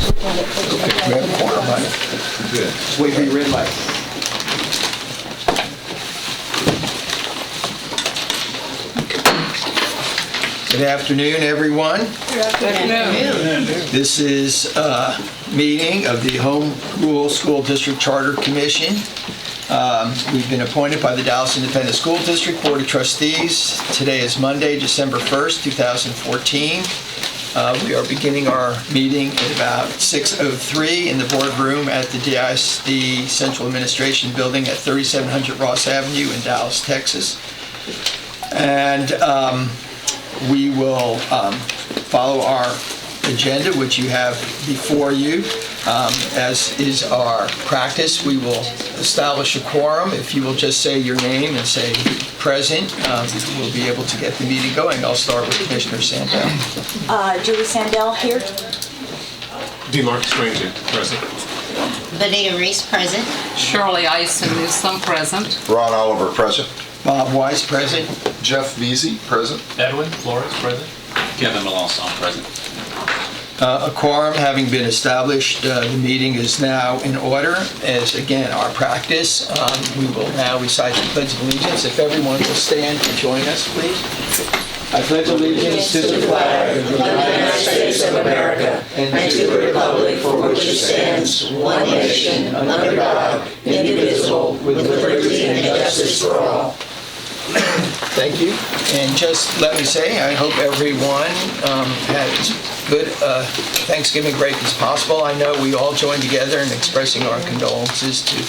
We have a quorum, honey. Good. Wait for your red light. Good afternoon, everyone. Good afternoon. This is a meeting of the Home Rule School District Charter Commission. We've been appointed by the Dallas Independent School District Board of Trustees. Today is Monday, December 1st, 2014. We are beginning our meeting at about 6:03 in the boardroom at the DISD Central Administration Building at 3700 Ross Avenue in Dallas, Texas. And we will follow our agenda, which you have before you. As is our practice, we will establish a quorum. If you will just say your name and say present, we'll be able to get the meeting going. I'll start with Commissioner Sandell. Julie Sandell here. DeMarcus Ranger, present. Benita Reese, present. Shirley Ison Newsome, present. Ron Oliver, present. Bob Weiss, present. Jeff Veazey, present. Edwin Flores, present. Kevin Melanson, present. A quorum having been established, the meeting is now in order. As again, our practice, we will now recite the Pledge of Allegiance. If everyone will stand and join us, please. I pledge allegiance to the flag of the United States of America and to the republic for which it stands, one nation, under God, indivisible, with liberty and justice for all. Thank you. And just let me say, I hope everyone had as good Thanksgiving break as possible. I know we all joined together in expressing our condolences to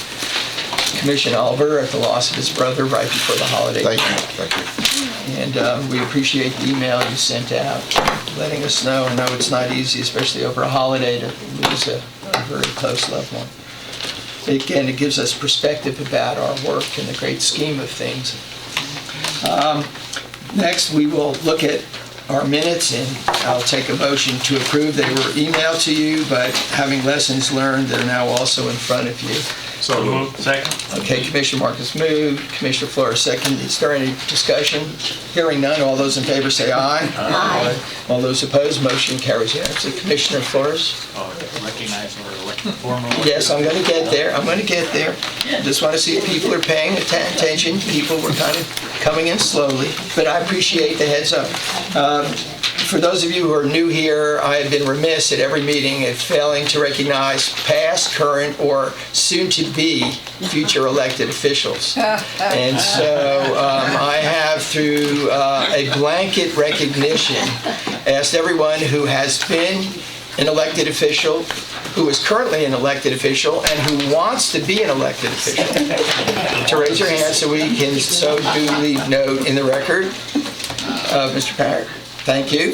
Commissioner Oliver at the loss of his brother right before the holiday. Thank you. Thank you. And we appreciate the email you sent out, letting us know. I know it's not easy, especially over a holiday, to lose a very close loved one. Again, it gives us perspective about our work in the great scheme of things. Next, we will look at our minutes, and I'll take a motion to approve. They were emailed to you, but having lessons learned, they're now also in front of you. So moved. Second. Okay, Commissioner Marcus moved, Commissioner Flores second. Is there any discussion? Hearing none, all those in favor say aye. Aye. All those opposed, motion carries unanimously. Commissioner Flores? Recognize or elect formal. Yes, I'm going to get there. I'm going to get there. Just want to see if people are paying attention. People were kind of coming in slowly, but I appreciate the heads up. For those of you who are new here, I have been remiss at every meeting at failing to recognize past, current, or soon-to-be future elected officials. And so I have, through a blanket recognition, asked everyone who has been an elected official, who is currently an elected official, and who wants to be an elected official, to raise your hand so we can so duly note in the record. Mr. Parrott, thank you.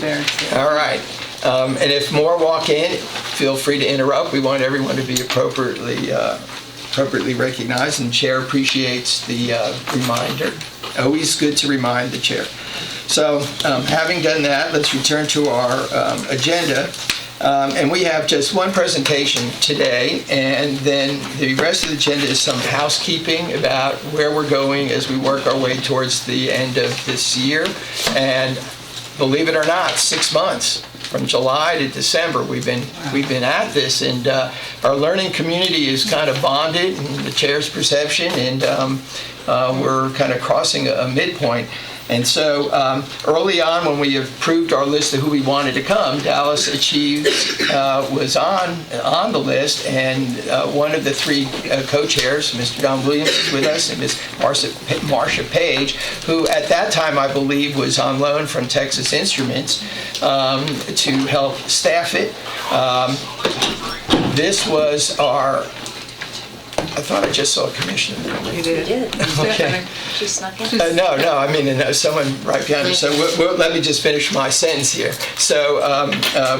All right. And if more walk in, feel free to interrupt. We want everyone to be appropriately recognized, and the chair appreciates the reminder. Always good to remind the chair. So having done that, let's return to our agenda. And we have just one presentation today, and then the rest of the agenda is some housekeeping about where we're going as we work our way towards the end of this year. And believe it or not, 6 months. From July to December, we've been at this, and our learning community is kind of bonded in the chair's perception, and we're kind of crossing a midpoint. And so early on, when we approved our list of who we wanted to come, Dallas Achieves was on the list, and one of the three co-chairs, Mr. Don Williams, is with us, and Ms. Marcia Page, who at that time I believe was on loan from Texas Instruments to help staff it. This was our. I thought I just saw a commissioner. You did. Okay. She snuck in. No, I mean, someone right behind me. So let me just finish my sentence here. So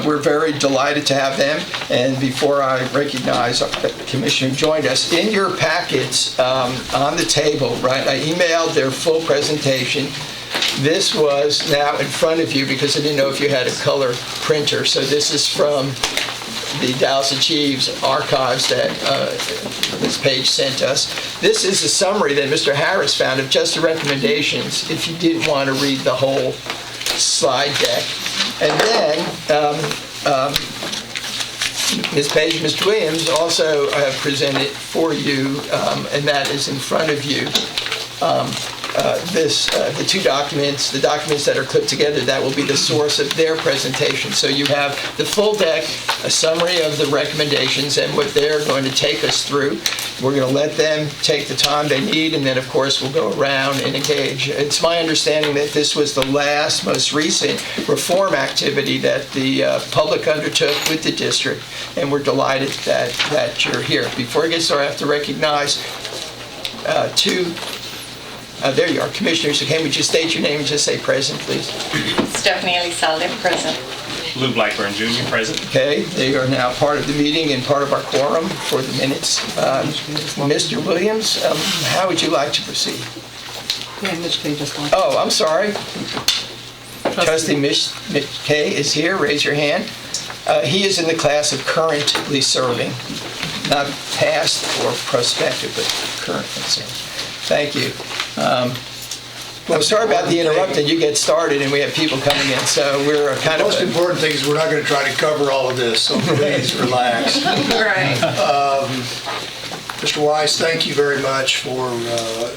we're very delighted to have them. And before I recognize our commissioner who joined us, in your packets on the table, right, I emailed their full presentation. This was now in front of you because I didn't know if you had a color printer. So this is from the Dallas Achieves archives that Ms. Page sent us. This is a summary that Mr. Harris found of just the recommendations if you did want to read the whole slide deck. And then Ms. Page, Mr. Williams also presented for you, and that is in front of you, the two documents, the documents that are put together, that will be the source of their presentation. So you have the full deck, a summary of the recommendations and what they're going to take us through. We're going to let them take the time they need, and then, of course, we'll go around and engage. It's my understanding that this was the most recent reform activity that the public undertook with the district, and we're delighted that you're here. Before I get started, I have to recognize two. There you are, commissioners. Can we just state your name and just say present, please? Stephanie Elizalde, present. Lou Blackburn Jr., present. Okay, they are now part of the meeting and part of our quorum for the minutes. Mr. Williams, how would you like to proceed? Yeah, Mitch K. just like. Oh, I'm sorry. Trustee Mitch K. is here. Raise your hand. He is in the class of currently serving, not past or prospective, but currently serving. Thank you. I'm sorry about the interruption. You get started and we have people coming in, so we're kind The of... most important thing is we're not going to try to cover all of this, so please relax. Right. Mr. Weiss, thank you very much for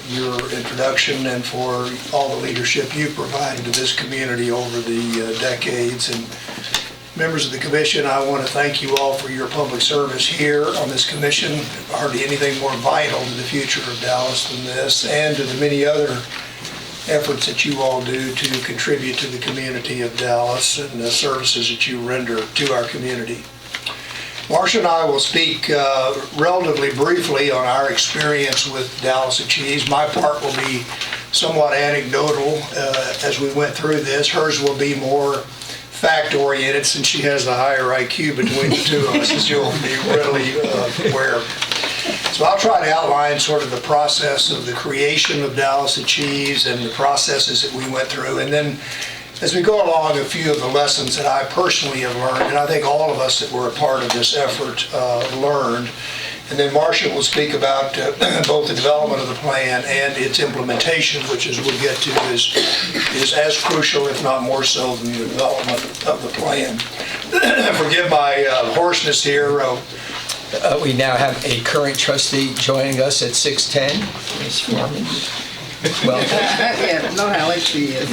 your introduction and for all the leadership you provided to this community over the decades. And members of the commission, I want to thank you all for your public service here on this commission. Hardly anything more vital to the future of Dallas than this, and to the many other efforts that you all do to contribute to the community of Dallas and the services that you render to our community. Marcia and I will speak relatively briefly on our experience with Dallas Achieves. My part will be somewhat anecdotal as we went through this. Hers will be more fact-oriented, since she has the higher IQ between the two of us, as you'll be readily aware. So I'll try to outline sort of the process of the creation of Dallas Achieves and the processes that we went through. And then as we go along, a few of the lessons that I personally have learned, and I think all of us that were a part of this effort learned. And then Marcia will speak about both the development of the plan and its implementation, which, as we'll get to, is as crucial, if not more so, than the development of the plan. Forgive my hoarseness here. We now have a current trustee joining us at 6:10. Ms. Foreman. Well, Yeah, know how late she is.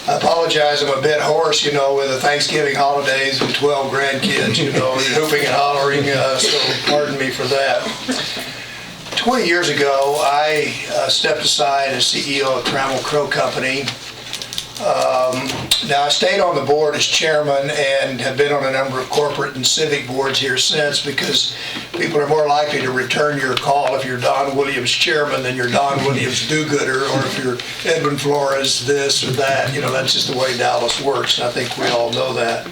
I apologize, I'm a bit hoarse, with the Thanksgiving holidays and 12 grandkids, hooping and hollering, so pardon me for that. 20 years ago, I stepped aside as CEO of Trammell Crow Company. Now, I stayed on the board as chairman and have been on a number of corporate and civic boards here since, because people are more likely to return your call if you're Don Williams chairman than you're Don Williams do-gooder, or if you're Edwin Flores this or that. That's just the way Dallas works, and I think we all know that.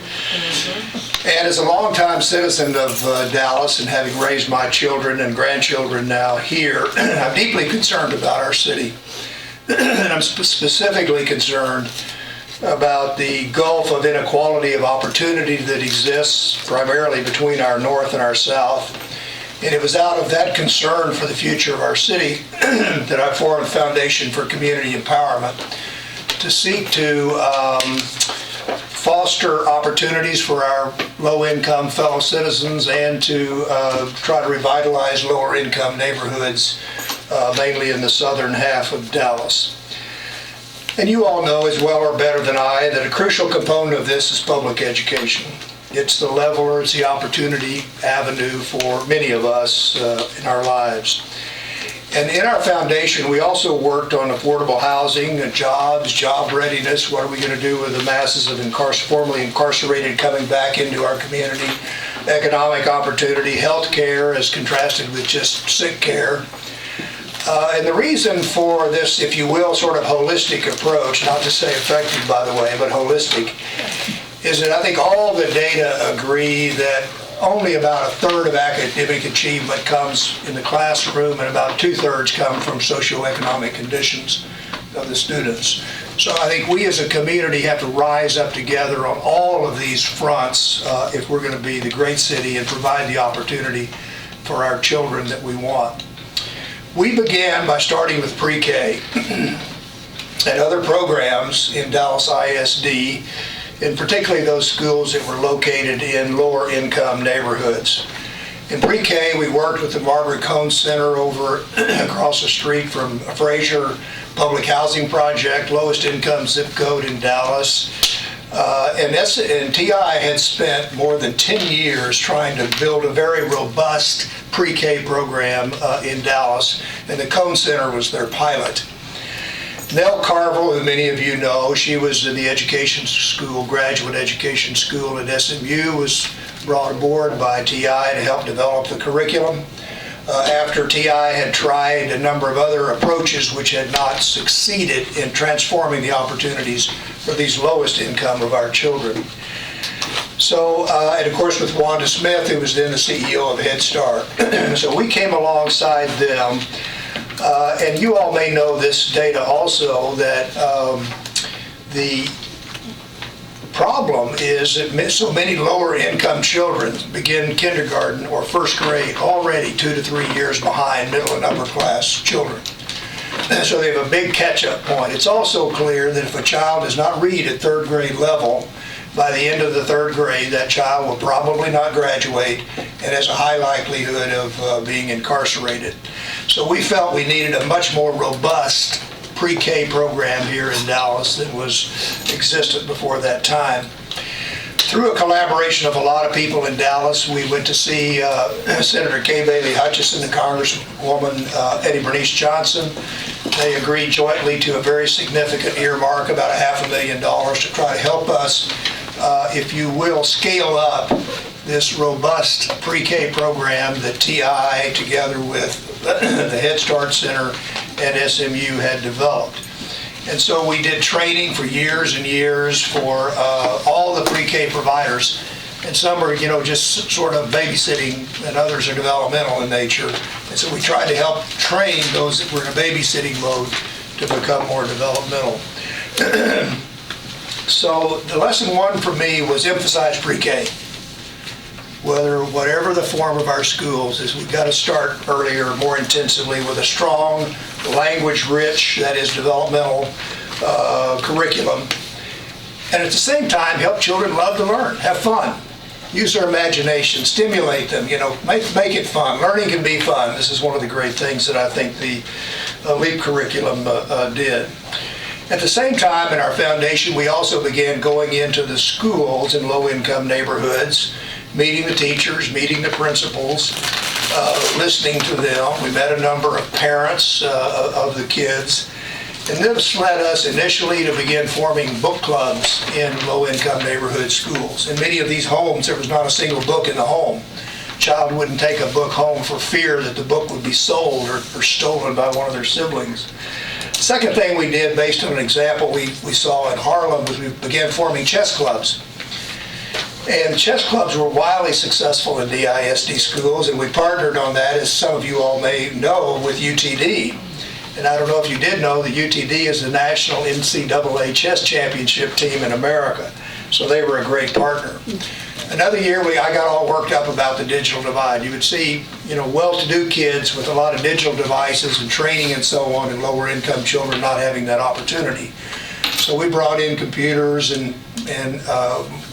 And as a longtime citizen of Dallas, and having raised my children and grandchildren now here, I'm deeply concerned about our city. And I'm specifically concerned about the gulf of inequality of opportunity that exists primarily between our north and our south. And it was out of that concern for the future of our city that I formed the Foundation for Community Empowerment to seek to foster opportunities for our low-income fellow citizens and to try to revitalize lower-income neighborhoods, mainly in the southern half of Dallas. And you all know as well or better than I that a crucial component of this is public education. It's the leveler, it's the opportunity avenue for many of us in our lives. And in our foundation, we also worked on affordable housing, jobs, job readiness. What are we going to do with the masses of formerly incarcerated coming back into our community? Economic opportunity, health care as contrasted with just sick care. And the reason for this, if you will, sort of holistic approach, not to say effective, by the way, but holistic, is that I think all the data agree that only about a third of academic achievement comes in the classroom, and about 2/3 come from socioeconomic conditions of the students. So I think we as a community have to rise up together on all of these fronts if we're going to be the great city and provide the opportunity for our children that we want. We began by starting with pre-K and other programs in Dallas ISD and particularly those schools that were located in lower income neighborhoods. In pre-K, we worked with the Margaret Cone Center over across the street from Fraser Public Housing Project, lowest income zip code in Dallas. And TI had spent more than 10 years trying to build a very robust pre-K program in Dallas, and the Cone Center was their pilot. Nell Carville, who many of you know, she was in the education school, graduate education school at SMU, was brought aboard by TI to help develop the curriculum. After TI had tried a number of other approaches which had not succeeded in transforming the opportunities for these lowest income of our children. So, and of course with Wanda Smith, who was then the CEO of Head Start. So we came alongside them, and you all may know this data also, that the problem is that so many lower income children begin kindergarten or first grade already 2 to 3 years behind middle and upper class children. So they have a big catch-up point. It's also clear that if a child does not read at third grade level, by the end of the third grade, that child will probably not graduate and has a high likelihood of being incarcerated. So we felt we needed a much more robust pre-K program here in Dallas that was existent before that time. Through a collaboration of a lot of people in Dallas, we went to see Senator Kay Bailey Hutchison and Congresswoman Eddie Bernice Johnson. They agreed jointly to a very significant earmark, about $500,000, to try to help us, if you will, scale up this robust pre-K program that TI, together with the Head Start Center and SMU, had developed. And so we did training for years and years for all the pre-K providers, and some are, just sort of babysitting, and others are developmental in nature. And so we tried to help train those that were in a babysitting mode to become more developmental. So the lesson one for me was emphasize pre-K. Whatever the form of our schools is, we've got to start earlier, more intensively, with a strong, language-rich, that is developmental curriculum. And at the same time, help children love to learn, have fun, use their imagination, stimulate them, make it fun. Learning can be fun. This is one of the great things that I think the LEAP curriculum did. At the same time, in our foundation, we also began going into the schools in low-income neighborhoods, meeting the teachers, meeting the principals, listening to them. We met a number of parents of the kids. And this led us initially to begin forming book clubs in low-income neighborhood schools. In many of these homes, there was not a single book in the home. A child wouldn't take a book home for fear that the book would be sold or stolen by one of their siblings. The second thing we did, based on an example we saw in Harlem, was we began forming chess clubs. And chess clubs were wildly successful in DISD schools, and we partnered on that, as some of you all may know, with UTD. And I don't know if you did know that UTD is the national NCAA chess championship team in America. So they were a great partner. Another year, I got all worked up about the digital divide. You would see, well-to-do kids with a lot of digital devices and training and so on, and lower-income children not having that opportunity. So we brought in computers and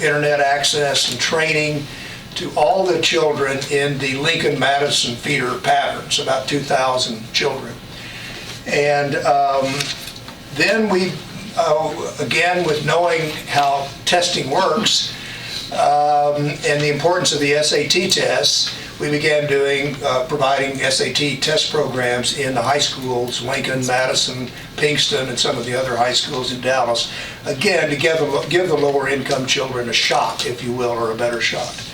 internet access and training to all the children in the Lincoln-Madison feeder patterns, about 2,000 children. And then we, again, with knowing how testing works and the importance of the SAT tests, we began providing SAT test programs in the high schools, Lincoln, Madison, Pinkston, and some of the other high schools in Dallas, again, to give the lower income children a shot, if you will, or a better shot.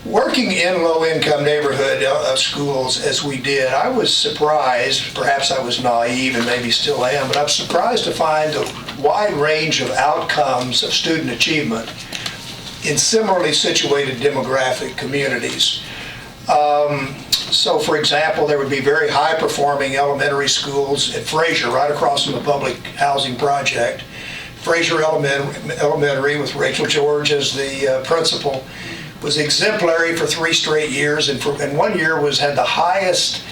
Working in low-income neighborhood schools as we did, I was surprised, perhaps I was naive and maybe still am, but I'm surprised to find a wide range of outcomes of student achievement in similarly situated demographic communities. So for example, there would be very high-performing elementary schools at Fraser, right across from the public housing project. Fraser Elementary, with Rachel George as the principal, was exemplary for 3 straight years, and 1 year had the highest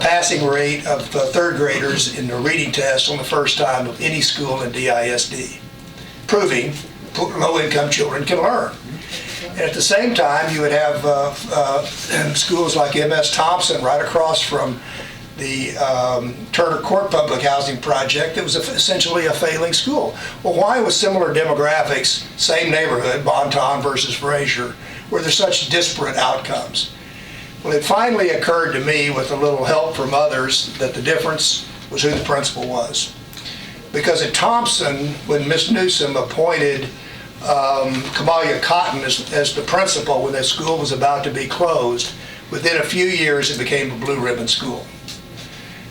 passing rate of third graders in the reading test on the first time of any school in DISD. proving low-income children can learn. And at the same time, you would have schools like M.S. Thompson right across from the Turner Court Public Housing Project that was essentially a failing school. Well, why with similar demographics, same neighborhood, Bonton versus Fraser, were there such disparate outcomes? Well, it finally occurred to me, with a little help from others, that the difference was who the principal was. Because at Thompson, when Miss Newsom appointed Kamalia Cotton as the principal when that school was about to be closed, within a few years it became a blue ribbon school.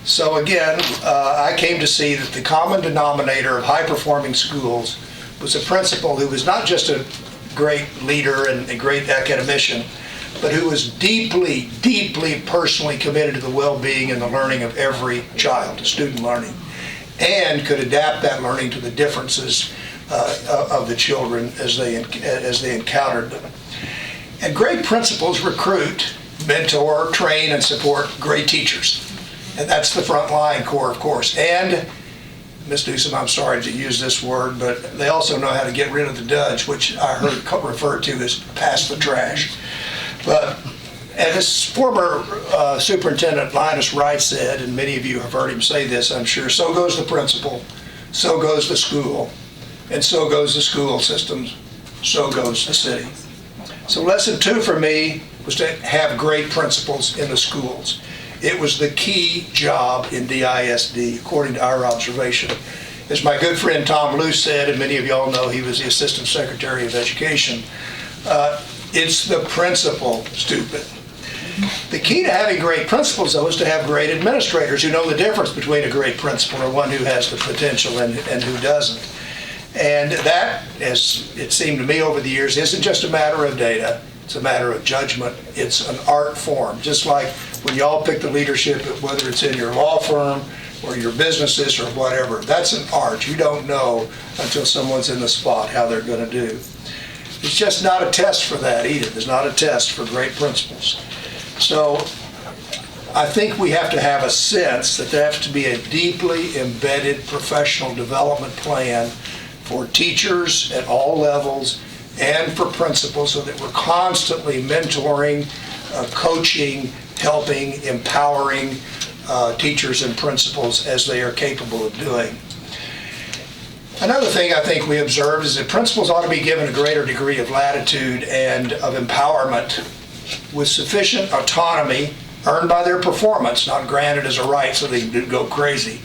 So again, I came to see that the common denominator of high-performing schools was a principal who was not just a great leader and a great academician, but who was deeply, deeply personally committed to the well-being and the learning of every child, student learning, and could adapt that learning to the differences of the children as they encountered them. And great principals recruit, mentor, train, and support great teachers. And that's the frontline core, of course. And, Ms. Newsom, I'm sorry to use this word, but they also know how to get rid of the duds, which I heard referred to as pass the trash. But, and as former Superintendent Linus Wright said, and many of you have heard him say this, I'm sure, so goes the principal, so goes the school, and so goes the school systems, so goes the city. So lesson 2 for me was to have great principals in the schools. It was the key job in DISD, according to our observation. As my good friend Tom Luce said, and many of y'all know he was the Assistant Secretary of Education, it's the principal, stupid. The key to having great principals, though, is to have great administrators who know the difference between a great principal or one who has the potential and who doesn't. And that, as it seemed to me over the years, isn't just a matter of data. It's a matter of judgment. It's an art form. Just like when y'all pick the leadership, whether it's in your law firm or your businesses or whatever, that's an art. You don't know until someone's in the spot how they're going to do. It's just not a test for that either. There's not a test for great principals. So I think we have to have a sense that there has to be a deeply embedded professional development plan for teachers at all levels and for principals, so that we're constantly mentoring, coaching, helping, empowering teachers and principals as they are capable of doing. Another thing I think we observed is that principals ought to be given a greater degree of latitude and of empowerment with sufficient autonomy earned by their performance, not granted as a right so they can go crazy,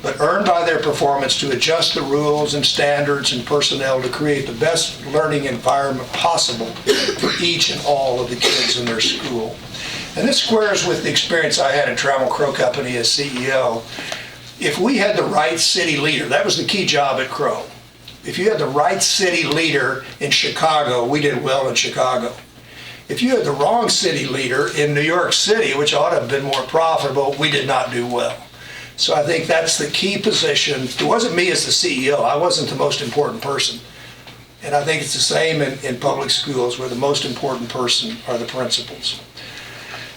but earned by their performance to adjust the rules and standards and personnel to create the best learning environment possible for each and all of the kids in their school. And this squares with the experience I had at Trammell Crow Company as CEO. If we had the right city leader, that was the key job at Crow. If you had the right city leader in Chicago, we did well in Chicago. If you had the wrong city leader in New York City, which ought to have been more profitable, we did not do well. So I think that's the key position. It wasn't me as the CEO. I wasn't the most important person. And I think it's the same in public schools, where the most important person are the principals.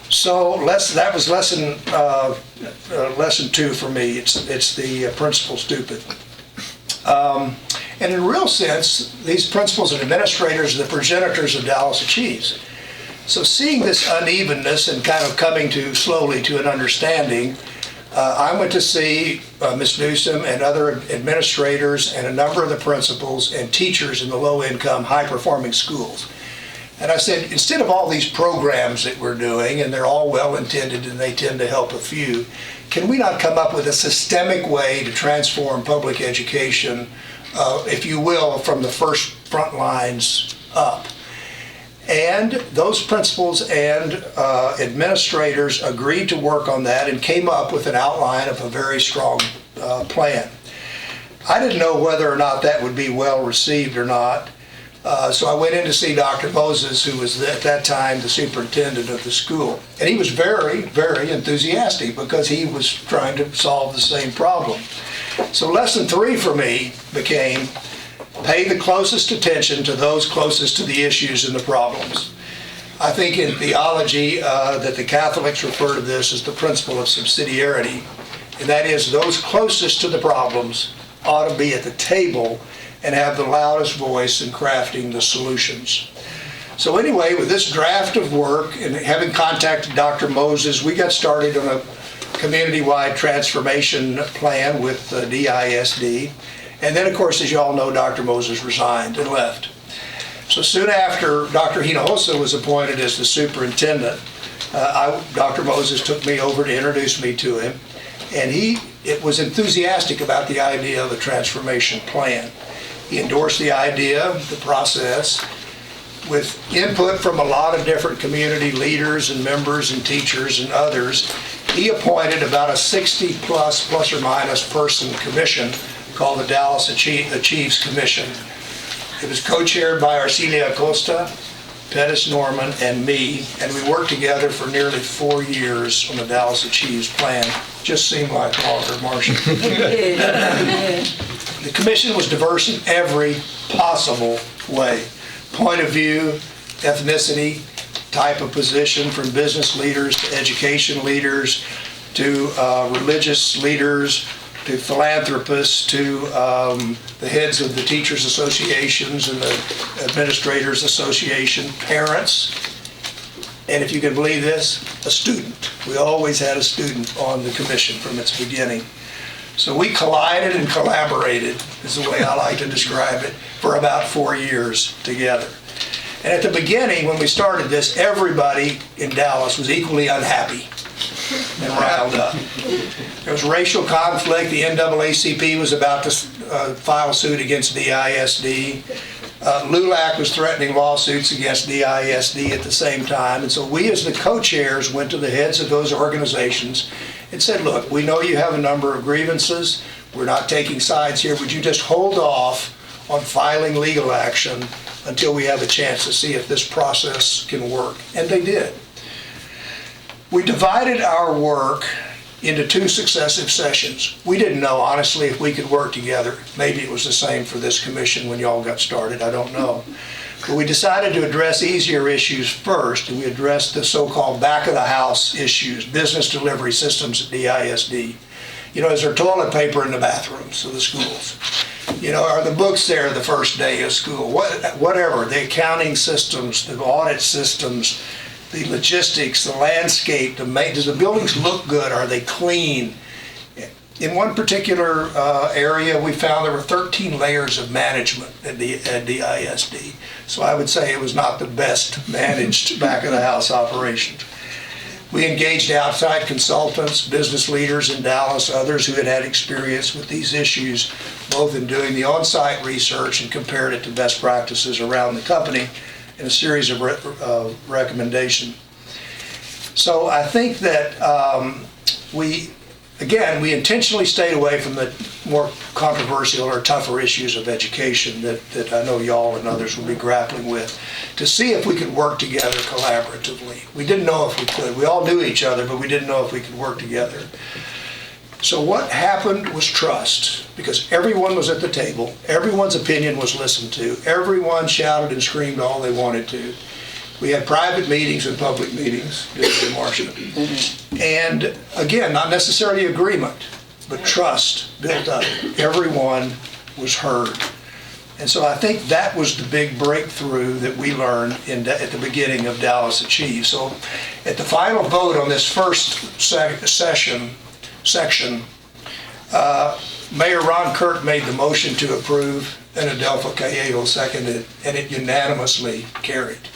So that was lesson 2 for me. It's the principal stupid. And in a real sense, these principals and administrators are the progenitors of Dallas Achieves. So seeing this unevenness and kind of coming slowly to an understanding, I went to see Ms. Newsom and other administrators and a number of the principals and teachers in the low-income, high-performing schools. And I said, instead of all these programs that we're doing, and they're all well-intended and they tend to help a few, can we not come up with a systemic way to transform public education, if you will, from the front lines up? And those principals and administrators agreed to work on that and came up with an outline of a very strong plan. I didn't know whether or not that would be well received or not. So I went in to see Dr. Moses, who was at that time the superintendent of the school. And he was very, very enthusiastic because he was trying to solve the same problem. So lesson 3 for me became, pay the closest attention to those closest to the issues and the problems. I think in theology that the Catholics refer to this as the principle of subsidiarity, and that is those closest to the problems ought to be at the table and have the loudest voice in crafting the solutions. So anyway, with this draft of work and having contacted Dr. Moses, we got started on a community-wide transformation plan with DISD. And then, of course, as you all know, Dr. Moses resigned and left. So soon after Dr. Hinojosa was appointed as the superintendent, Dr. Moses took me over to introduce me to him. And he was enthusiastic about the idea of a transformation plan. He endorsed the idea, the process, with input from a lot of different community leaders and members and teachers and others. He appointed about a 60 plus or minus person commission called the Dallas Achieves Commission. It was co-chaired by Arcelia Acosta, Pettis Norman, and me, and we worked together for nearly 4 years on the Dallas Achieves plan. Just seemed like longer, Marcia. The commission was diverse in every possible way. Point of view, ethnicity, type of position, from business leaders to education leaders to religious leaders to philanthropists to the heads of the teachers associations and the administrators association, parents, and if you can believe this, a student. We always had a student on the commission from its beginning. So we collided and collaborated, is the way I like to describe it, for about 4 years together. And at the beginning, when we started this, everybody in Dallas was equally unhappy and riled up. There was racial conflict. The NAACP was about to file suit against DISD. LULAC was threatening lawsuits against DISD at the same time. And so we as the co-chairs went to the heads of those organizations and said, look, we know you have a number of grievances. We're not taking sides here. Would you just hold off on filing legal action until we have a chance to see if this process can work? And they did. We divided our work into 2 successive sessions. We didn't know, honestly, if we could work together. Maybe it was the same for this commission when y'all got started, I don't know. But we decided to address easier issues first, and we addressed the so-called back-of-the-house issues, business delivery systems at DISD. You know, is there toilet paper in the bathrooms of the schools? You know, are the books there the first day of school? Whatever, the accounting systems, the audit systems, the logistics, the landscape, does the buildings look good? Are they clean? In one particular area, we found there were 13 layers of management at DISD. So I would say it was not the best managed back-of-the-house operations. We engaged outside consultants, business leaders in Dallas, others who had experience with these issues, both in doing the on-site research and compared it to best practices around the company in a series of recommendations. So I think that we intentionally stayed away from the more controversial or tougher issues of education that I know y'all and others will be grappling with, to see if we could work together collaboratively. We didn't know if we could. We all knew each other, but we didn't know if we could work together. So what happened was trust, because everyone was at the table, everyone's opinion was listened to, everyone shouted and screamed all they wanted to. We had private meetings and public meetings, didn't we, Marcia? And again, not necessarily agreement, but trust built up. Everyone was heard. And so I think that was the big breakthrough that we learned at the beginning of Dallas Achieve. So at the final vote on this first section, Mayor Ron Kirk made the motion to approve, and Adelpha Callejo seconded, and it unanimously carried.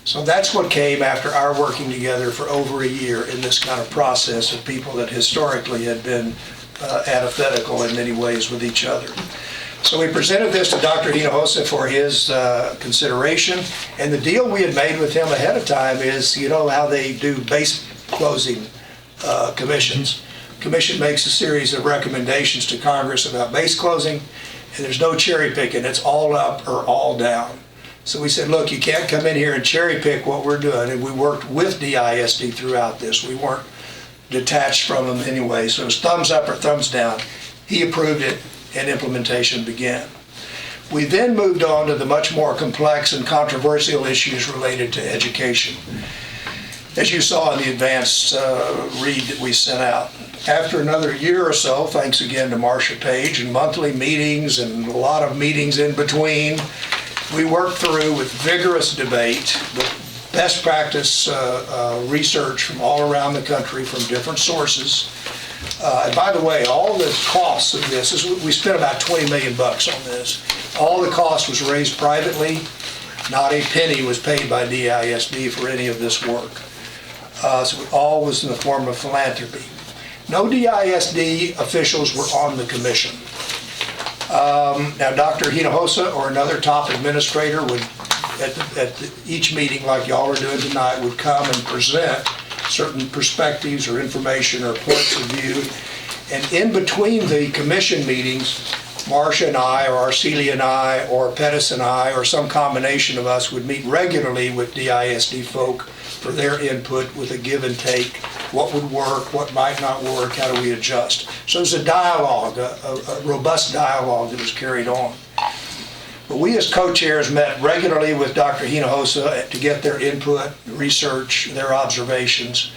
So that's what came after our working together for over a year in this kind of process of people that historically had been antithetical in many ways with each other. So we presented this to Dr. Hinojosa for his consideration, and the deal we had made with him ahead of time is, you know how they do base closing commissions. Commission makes a series of recommendations to Congress about base closing, and there's no cherry picking. It's all up or all down. So we said, look, you can't come in here and cherry pick what we're doing, and we worked with DISD throughout this. We weren't detached from them anyway, so it was thumbs up or thumbs down. He approved it, and implementation began. We then moved on to the much more complex and controversial issues related to education. as you saw in the advance read that we sent out. After another year or so, thanks again to Marcia Page and monthly meetings and a lot of meetings in between, we worked through with vigorous debate the best practice research from all around the country from different sources. And by the way, all the costs of this, we spent about $20 million on this. All the cost was raised privately. Not a penny was paid by DISD for any of this work. So it all was in the form of philanthropy. No DISD officials were on the commission. Now, Dr. Hinojosa or another top administrator would, at each meeting like y'all are doing tonight, would come and present certain perspectives or information or points of view. And in between the commission meetings, Marcia and I, or Arcelia and I, or Pettis and I, or some combination of us would meet regularly with DISD folk for their input with a give and take. What would work, what might not work, how do we adjust? So there's a dialogue, a robust dialogue that was carried on. But we as co-chairs met regularly with Dr. Hinojosa to get their input, research, their observations.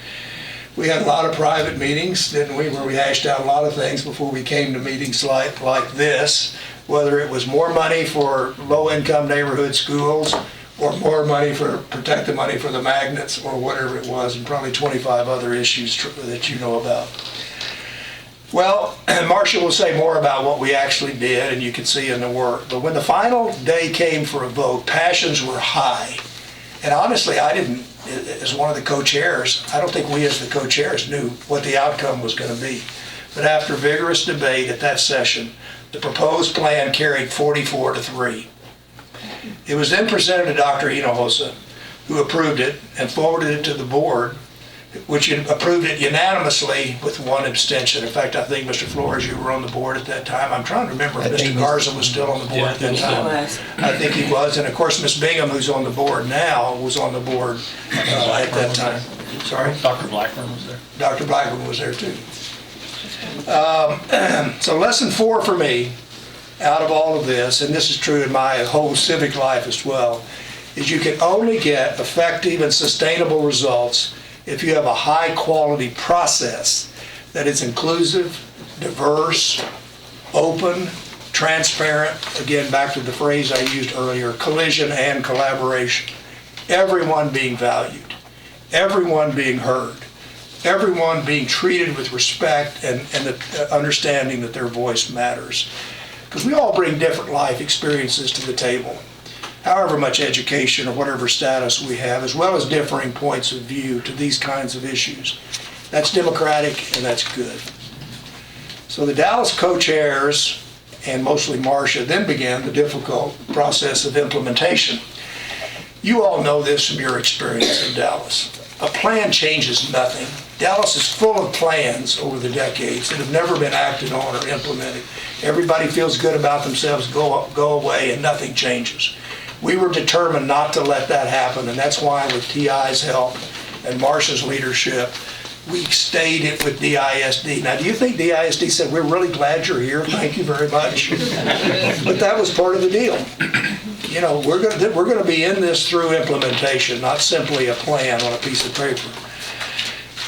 We had a lot of private meetings, didn't we, where we hashed out a lot of things before we came to meetings like this, whether it was more money for low-income neighborhood schools or more money for protect the money for the magnets or whatever it was, and probably 25 other issues that you know about. Well, Marcia will say more about what we actually did, and you can see in the work. But when the final day came for a vote, passions were high. And honestly, I didn't, as one of the co-chairs, I don't think we as the co-chairs knew what the outcome was going to be. But after vigorous debate at that session, the proposed plan carried 44-3. It was then presented to Dr. Hinojosa, who approved it and forwarded it to the board, which approved it unanimously with one abstention. In fact, I think, Mr. Flores, you were on the board at that time. I'm trying to remember if Mr. Garza was still on the board at that time. I think he was. And of course, Ms. Bingham, who's on the board now, was on the board at that time. Sorry? Dr. Blackburn was there. Dr. Blackburn was there too. So lesson 4 for me out of all of this, and this is true in my whole civic life as well, is you can only get effective and sustainable results if you have a high-quality process that is inclusive, diverse, open, transparent, again, back to the phrase I used earlier, collision and collaboration. Everyone being valued, everyone being heard, everyone being treated with respect and the understanding that their voice matters. Because we all bring different life experiences to the table, however much education or whatever status we have, as well as differing points of view to these kinds of issues. That's democratic and that's good. So the Dallas co-chairs, and mostly Marcia, then began the difficult process of implementation. You all know this from your experience in Dallas. A plan changes nothing. Dallas is full of plans over the decades that have never been acted on or implemented. Everybody feels good about themselves, go away, and nothing changes. We were determined not to let that happen, and that's why with TI's help and Marcia's leadership, we stayed it with DISD. Now, do you think DISD said, we're really glad you're here, thank you very much? But that was part of the deal. You know, we're going to be in this through implementation, not simply a plan on a piece of paper.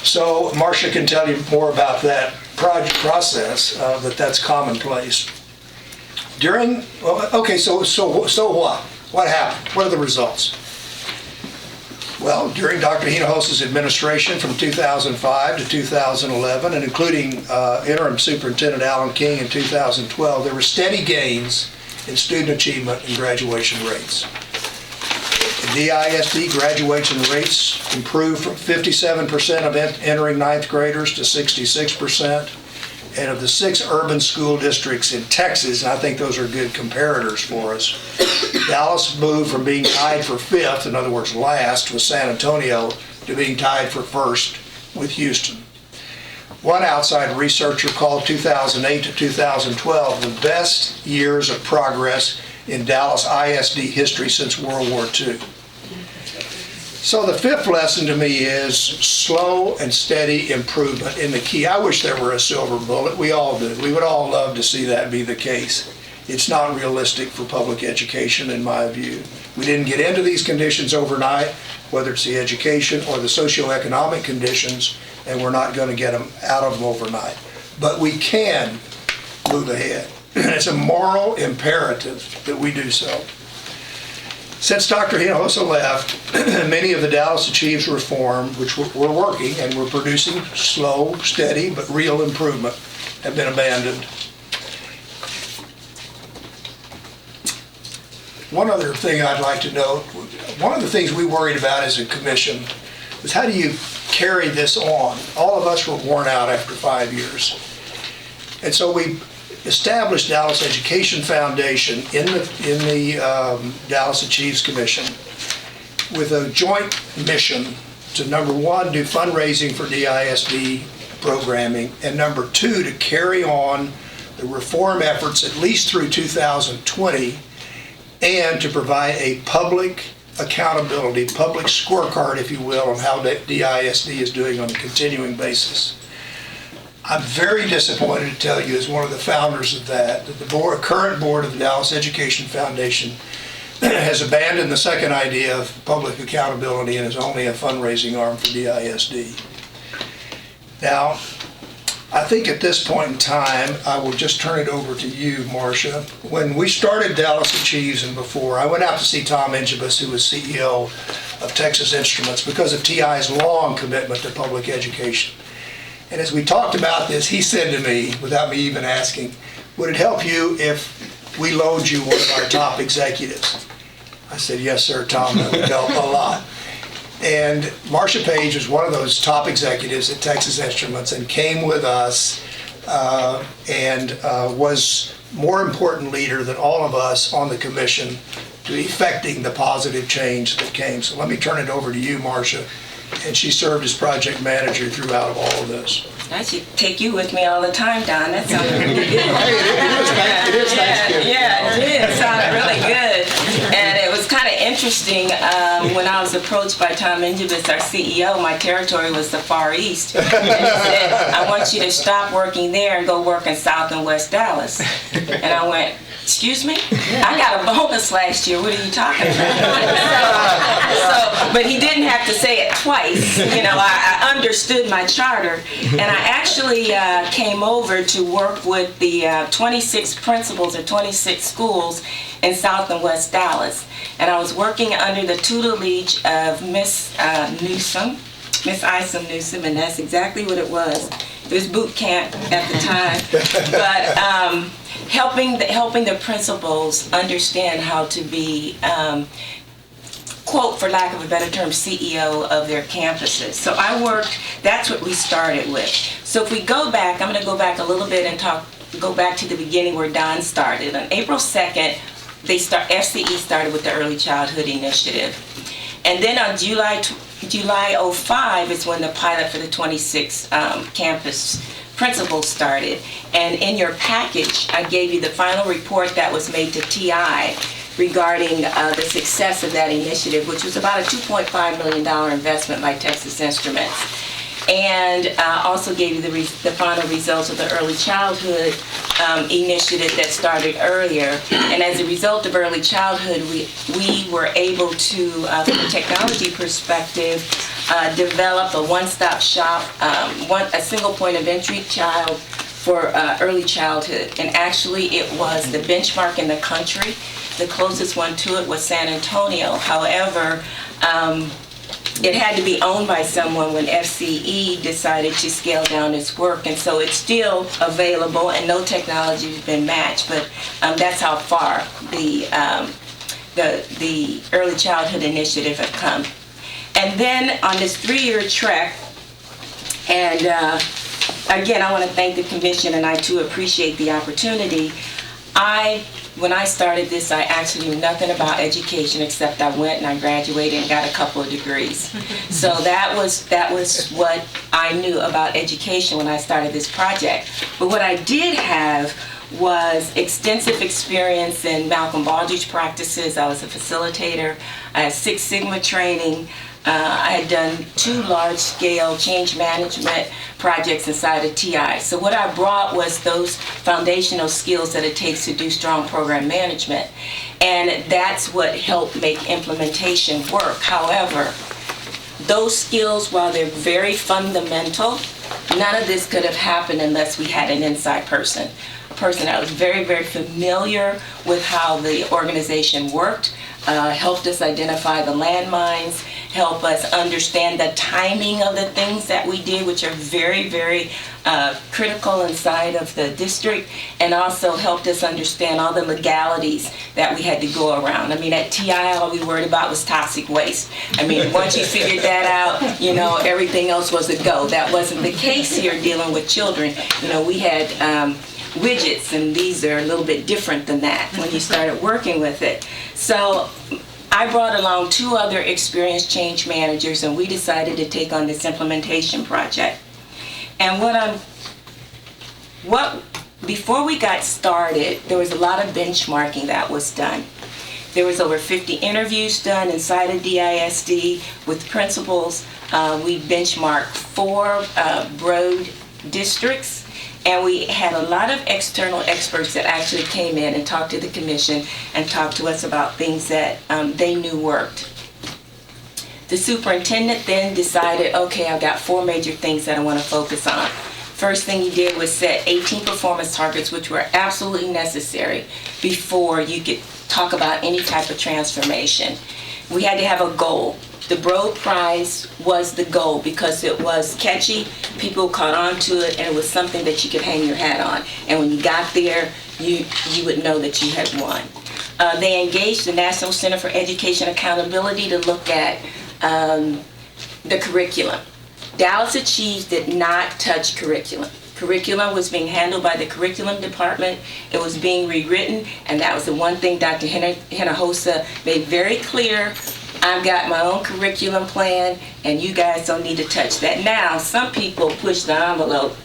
So Marcia can tell you more about that project process, but that's commonplace. Okay, so what? What happened? What are the results? Well, during Dr. Hinojosa's administration from 2005 to 2011, and including interim superintendent Alan King in 2012, there were steady gains in student achievement and graduation rates. The DISD graduation rates improved from 57% of entering ninth graders to 66%. And of the 6 urban school districts in Texas, and I think those are good comparators for us, Dallas moved from being tied for 5th, in other words last, with San Antonio, to being tied for 1st with Houston. One outside researcher called 2008 to 2012 the best years of progress in Dallas ISD history since World War II. So the 5th lesson to me is slow and steady improvement in the key. I wish there were a silver bullet. We all do. We would all love to see that be the case. It's not realistic for public education, in my view. We didn't get into these conditions overnight, whether it's the education or the socioeconomic conditions, and we're not going to get them out of them overnight. But we can move ahead. It's a moral imperative that we do so. Since Dr. Hinojosa left, many of the Dallas Achieves reform, which we're working and we're producing slow, steady, but real improvement, have been abandoned. One other thing I'd like to note, one of the things we worried about as a commission was how do you carry this on? All of us were worn out after 5 years. And so we established Dallas Education Foundation in the Dallas Achieves Commission with a joint mission to, number one, do fundraising for DISD programming, and number two, to carry on the reform efforts at least through 2020, and to provide a public accountability, public scorecard, if you will, on how DISD is doing on a continuing basis. I'm very disappointed to tell you, as one of the founders of that the current board of the Dallas Education Foundation has abandoned the second idea of public accountability and is only a fundraising arm for DISD. Now, I think at this point in time, I will just turn it over to you, Marcia. When we started Dallas Achieves and before, I went out to see Tom Ingibus, who was CEO of Texas Instruments, because of TI's long commitment to public education. And as we talked about this, he said to me, without me even asking, would it help you if we loaned you one of our top executives? I said, yes, sir, Tom, that would help a lot. And Marcia Page was one of those top executives at Texas Instruments and came with us and was more important leader than all of us on the commission to effecting the positive change that came. So let me turn it over to you, Marcia. And she served as project manager throughout all of this. I should take you with me all the time, Don. That sounded really good. It is Thanksgiving. Yeah, it did. It sounded really good. And it was kind of interesting when I was approached by Tom Ingibus, our CEO. My territory was the Far East. And he said, I want you to stop working there and go work in South and West Dallas. And I went, excuse me? I got a bonus last year. What are you talking about? But he didn't have to say it twice. You know, I understood my charter. And I actually came over to work with the 26 principals of 26 schools in South and West Dallas. And I was working under the tutelage of Miss Newsom, Miss Isom Newsom, and that's exactly what it was. It was boot camp at the time. But helping the principals understand how to be, quote, for lack of a better term, CEO of their campuses. So I worked, that's what we started with. So if we go back, I'm going to go back a little bit and go back to the beginning where Don started. On April 2nd, FCE started with the Early Childhood Initiative. And then on July 05 is when the pilot for the 26 campus principals started. And in your package, I gave you the final report that was made to TI regarding the success of that initiative, which was about a $2.5 million investment by Texas Instruments. And also gave you the final results of the early childhood initiative that started earlier. And as a result of early childhood, we were able to, from a technology perspective, develop a one-stop shop, a single point of entry child for early childhood. And actually it was the benchmark in the country. The closest one to it was San Antonio. However, it had to be owned by someone when FCE decided to scale down its work, and so it's still available and no technology has been matched, but that's how far the early childhood initiative have come. And then on this 3-year trek, and again, I want to thank the commission, and I too appreciate the opportunity. When I started this, I actually knew nothing about education except I went and I graduated and got a couple of degrees. So that was what I knew about education when I started this project. But what I did have was extensive experience in Malcolm Baldrige practices. I was a facilitator. I had Six Sigma training. I had done 2 large-scale change management projects inside of TI. So what I brought was those foundational skills that it takes to do strong program management. And that's what helped make implementation work. However, those skills, while they're very fundamental, none of this could have happened unless we had an inside person. A person that was very, very familiar with how the organization worked, helped us identify the landmines, help us understand the timing of the things that we did, which are very, very critical inside of the district, and also helped us understand all the legalities that we had to go around. I mean, at TI, all we worried about was toxic waste. I mean, once you figured that out, you know, everything else was a go. That wasn't the case here dealing with children. You know, we had widgets, and these are a little bit different than that when you started working with it. So I brought along 2 other experienced change managers, and we decided to take on this implementation project. And before we got started, there was a lot of benchmarking that was done. There was over 50 interviews done inside of DISD with principals. We benchmarked 4 broad districts. And we had a lot of external experts that actually came in and talked to the commission and talked to us about things that they knew worked. The superintendent then decided, okay, I've got 4 major things that I want to focus on. First thing he did was set 18 performance targets, which were absolutely necessary before you could talk about any type of transformation. We had to have a goal. The Broad Prize was the goal because it was catchy, people caught on to it, and it was something that you could hang your hat on. And when you got there, you would know that you had won. They engaged the National Center for Education Accountability to look at the curriculum. Dallas Achieves did not touch curriculum. Curriculum was being handled by the curriculum department. It was being rewritten, and that was the one thing Dr. Hinojosa made very clear. I've got my own curriculum plan, and you guys don't need to touch that. Now, some people push the envelope.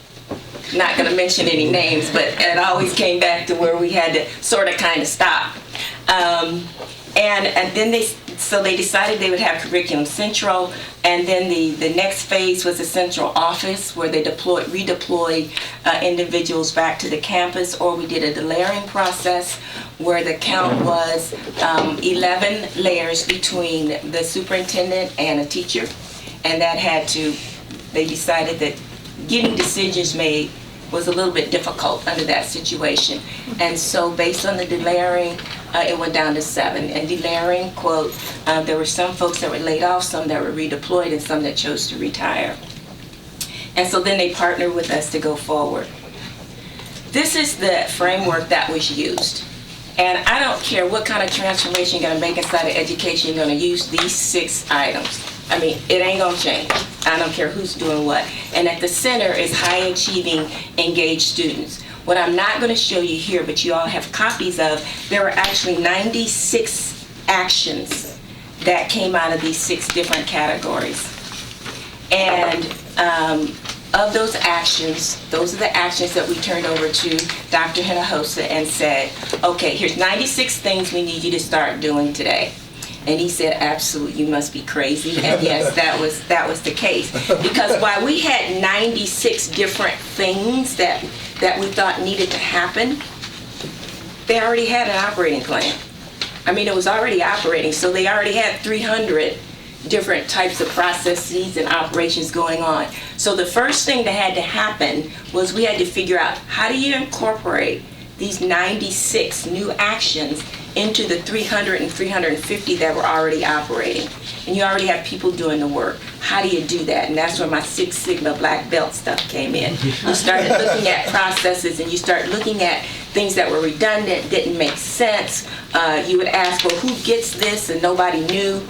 Not going to mention any names, but it always came back to where we had to sort of kind of stop. And then they decided they would have Curriculum Central, and then the next phase was the central office where they redeployed individuals back to the campus, or we did a delayering process where the count was 11 layers between the superintendent and a teacher, and they decided that getting decisions made was a little bit difficult under that situation. And so based on the delayering, it went down to 7. And delayering, quote, there were some folks that were laid off, some that were redeployed, and some that chose to retire. And so then they partnered with us to go forward. This is the framework that was used. And I don't care what kind of transformation you're gonna make inside of education, you're gonna use these 6 items. I mean, it ain't gonna change. I don't care who's doing what. And at the center is high achieving, engaged students. What I'm not gonna show you here, but you all have copies of, there were actually 96 actions that came out of these 6 different categories. And of those actions, those are the actions that we turned over to Dr. Hinojosa and said, okay, here's 96 things we need you to start doing today. And he said, absolutely, you must be crazy. And yes, that was the case. Because while we had 96 different things that we thought needed to happen, they already had an operating plan. I mean, it was already operating, so they already had 300 different types of processes and operations going on. So the first thing that had to happen was we had to figure out, how do you incorporate these 96 new actions into the 300 and 350 that were already operating? And you already have people doing the work. How do you do that? And that's where my 6 Sigma black belt stuff came in. You started looking at processes, and you start looking at things that were redundant, didn't make sense. You would ask, well, who gets this? And nobody knew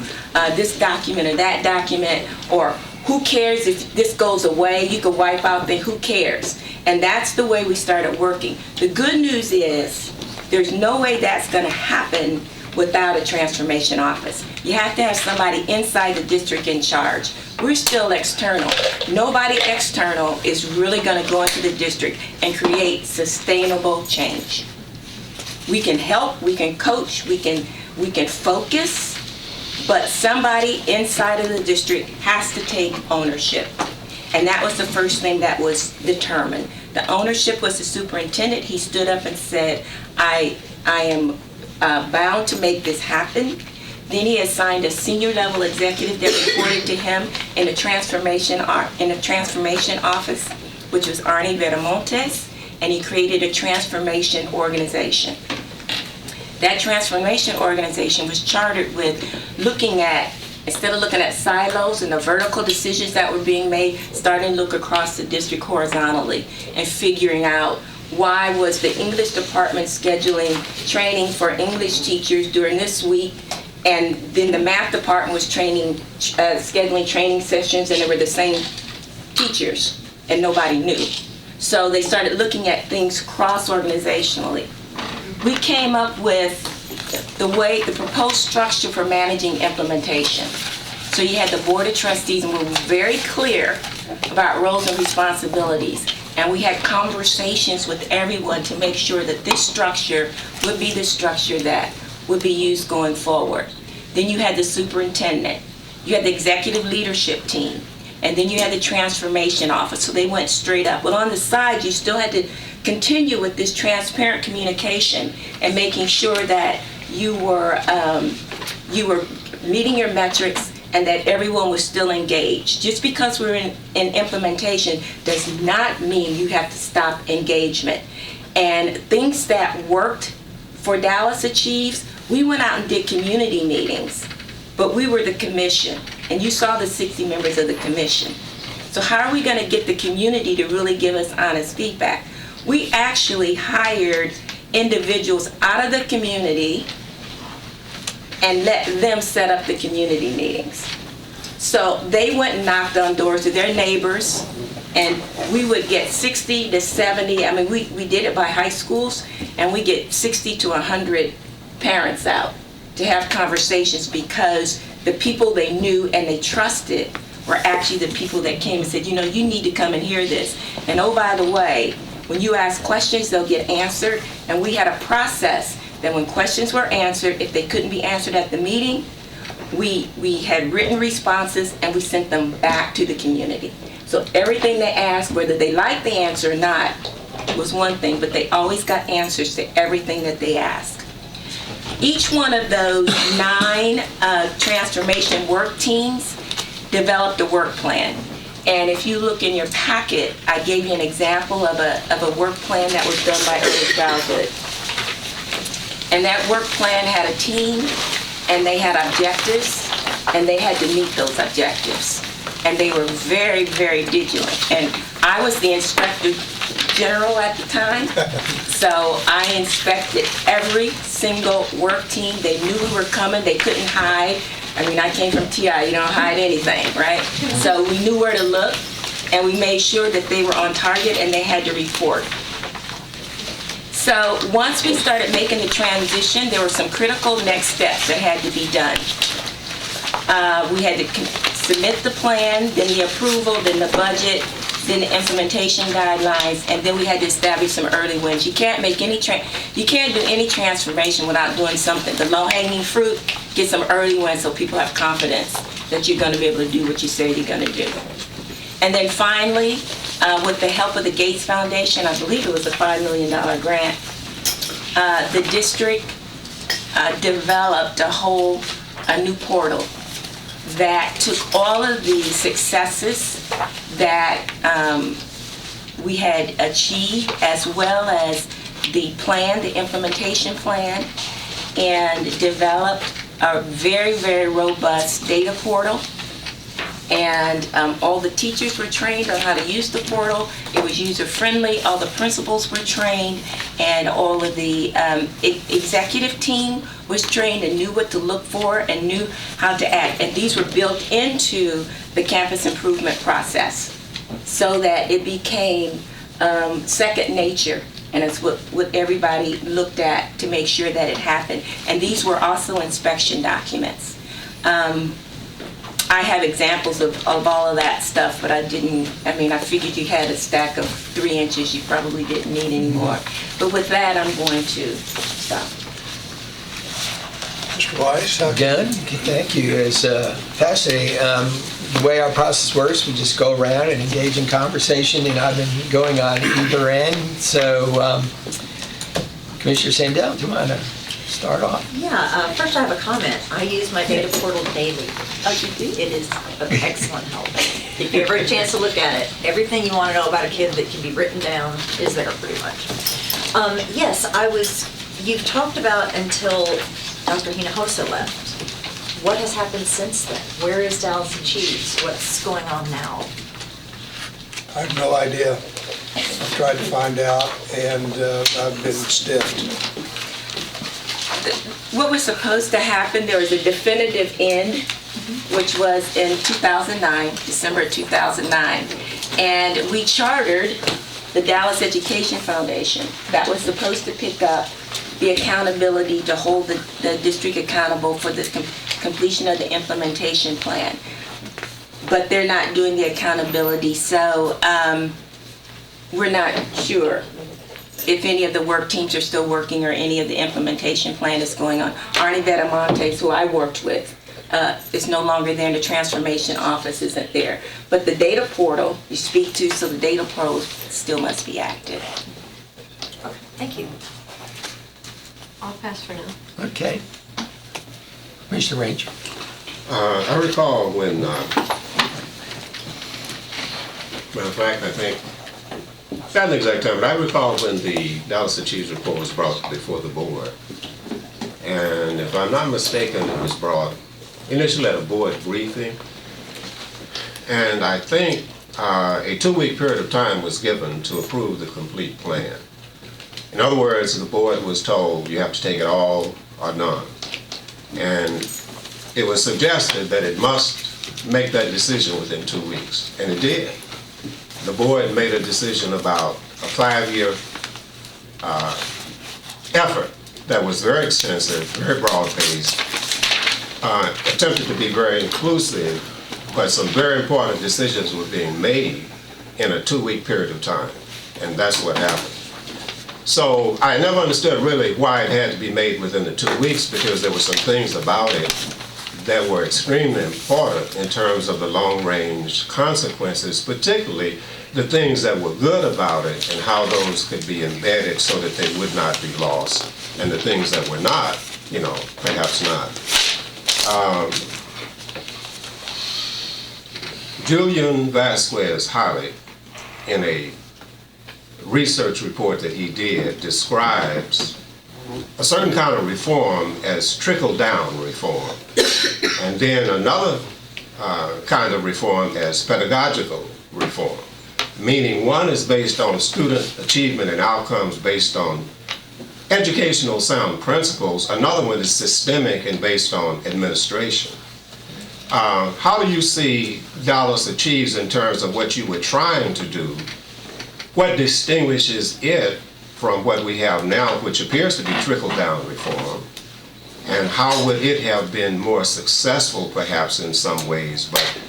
this document or that document. Or who cares if this goes away? You could wipe out the who cares. And that's the way we started working. The good news is there's no way that's going to happen without a transformation office. You have to have somebody inside the district in charge. We're still external. Nobody external is really going to go into the district and create sustainable change. We can help, we can coach, we can focus, but somebody inside of the district has to take ownership. And that was the first thing that was determined. The ownership was the superintendent. He stood up and said, I am bound to make this happen. Then he assigned a senior level executive that reported to him in a transformation office, which was Arnie Veramontes, and he created a transformation organization. That transformation organization was chartered with looking at, instead of looking at silos and the vertical decisions that were being made, starting to look across the district horizontally and figuring out why was the English department scheduling training for English teachers during this week, and then the math department was scheduling training sessions, and they were the same teachers, and nobody knew. So they started looking at things cross-organizationally. We came up with the proposed structure for managing implementation. So you had the Board of Trustees, and we were very clear about roles and responsibilities. And we had conversations with everyone to make sure that this structure would be the structure that would be used going forward. Then you had the superintendent, you had the executive leadership team, and then you had the transformation office, so they went straight up. But on the side, you still had to continue with this transparent communication and making sure that you were meeting your metrics and that everyone was still engaged. Just because we're in implementation does not mean you have to stop engagement. And things that worked for Dallas Achieves, we went out and did community meetings, but we were the commission, and you saw the 60 members of the commission. So how are we going to get the community to really give us honest feedback? We actually hired individuals out of the community and let them set up the community meetings. So they went and knocked on doors to their neighbors, and we would get 60 to 70, I mean, we did it by high schools, and we get 60 to 100 parents out to have conversations, because the people they knew and they trusted were actually the people that came and said, you know, you need to come and hear this. And oh, by the way, when you ask questions, they'll get answered. And we had a process that when questions were answered, if they couldn't be answered at the meeting, we had written responses and we sent them back to the community. So everything they asked, whether they liked the answer or not, was one thing, but they always got answers to everything that they asked. Each one of those 9 transformation work teams developed a work plan. And if you look in your packet, I gave you an example of a work plan that was done by Early Childhood. And that work plan had a team, and they had objectives, and they had to meet those objectives. And they were very, very vigilant. And I was the inspector general at the time, so I inspected every single work team. They knew we were coming, they couldn't hide. I mean, I came from TI, you don't hide anything, right? So we knew where to look, and we made sure that they were on target and they had to report. So once we started making the transition, there were some critical next steps that had to be done. We had to submit the plan, then the approval, then the budget, then the implementation guidelines, and then we had to establish some early wins. You can't make any you can't do any transformation without doing something. The low-hanging fruit, get some early wins so people have confidence that you're going to be able to do what you say you're going to do. And then finally, with the help of the Gates Foundation, I believe it was a $5 million grant, the district developed a new portal that took all of the successes that we had achieved, as well as the plan, the implementation plan, and developed a very, very robust data portal. And all the teachers were trained on how to use the portal. It was user-friendly. All the principals were trained, and all of the executive team was trained and knew what to look for and knew how to act. And these were built into the campus improvement process so that it became second nature. And it's what everybody looked at to make sure that it happened. And these were also inspection documents. I have examples of all of that stuff, but I figured you had a stack of 3 inches you probably didn't need anymore. But with that, I'm going to stop. Mr. Weiss? Good, thank you. It's fascinating. The way our process works, we just go around and engage in conversation, and I've been going on either end. So, Commissioner Sandell, do you want to start off? Yeah, first I have a comment. I use my data portal daily. Oh, you do? It is of excellent help. If you ever get a chance to look at it, everything you want to know about a kid that can be written down is there pretty much. Yes, you've talked about until Dr. Hinojosa left. What has happened since then? Where is Dallas and Cheese? What's going on now? I have no idea. I've tried to find out, and I've been stiffed. What was supposed to happen, there was a definitive end, which was in 2009, December 2009. And we chartered the Dallas Education Foundation. That was supposed to pick up the accountability to hold the district accountable for the completion of the implementation plan. But they're not doing the accountability, so we're not sure if any of the work teams are still working or any of the implementation plan is going on. Arnie Vetamontes, who I worked with, is no longer there, and the transformation office isn't there. But the data portal you speak to, so the data portal still must be active. Okay, thank you. I'll pass for now. Okay. Commissioner Ranger. I recall when, matter of fact, I think, not the exact time, but I recall when the Dallas Achieves report was brought before the board. And if I'm not mistaken, it was brought initially at a board briefing. And I think a 2-week period of time was given to approve the complete plan. In other words, the board was told you have to take it all or none. And it was suggested that it must make that decision within 2 weeks, and it did. The board made a decision about a 5-year effort that was very extensive, very broad-based, attempted to be very inclusive, but some very important decisions were being made in a 2-week period of time, and that's what happened. So I never understood really why it had to be made within the 2 weeks, because there were some things about it that were extremely important in terms of the long-range consequences, particularly the things that were good about it and how those could be embedded so that they would not be lost, and the things that were not, perhaps not. Julian Vasquez Holly, in a research report that he did, describes a certain kind of reform as trickle-down reform, and then another kind of reform as pedagogical reform, meaning one is based on student achievement and outcomes based on educational sound principles, another one is systemic and based on administration. How do you see Dallas Achieves in terms of what you were trying to do? What distinguishes it from what we have now, which appears to be trickle-down reform? And how would it have been more successful, perhaps, in some ways? But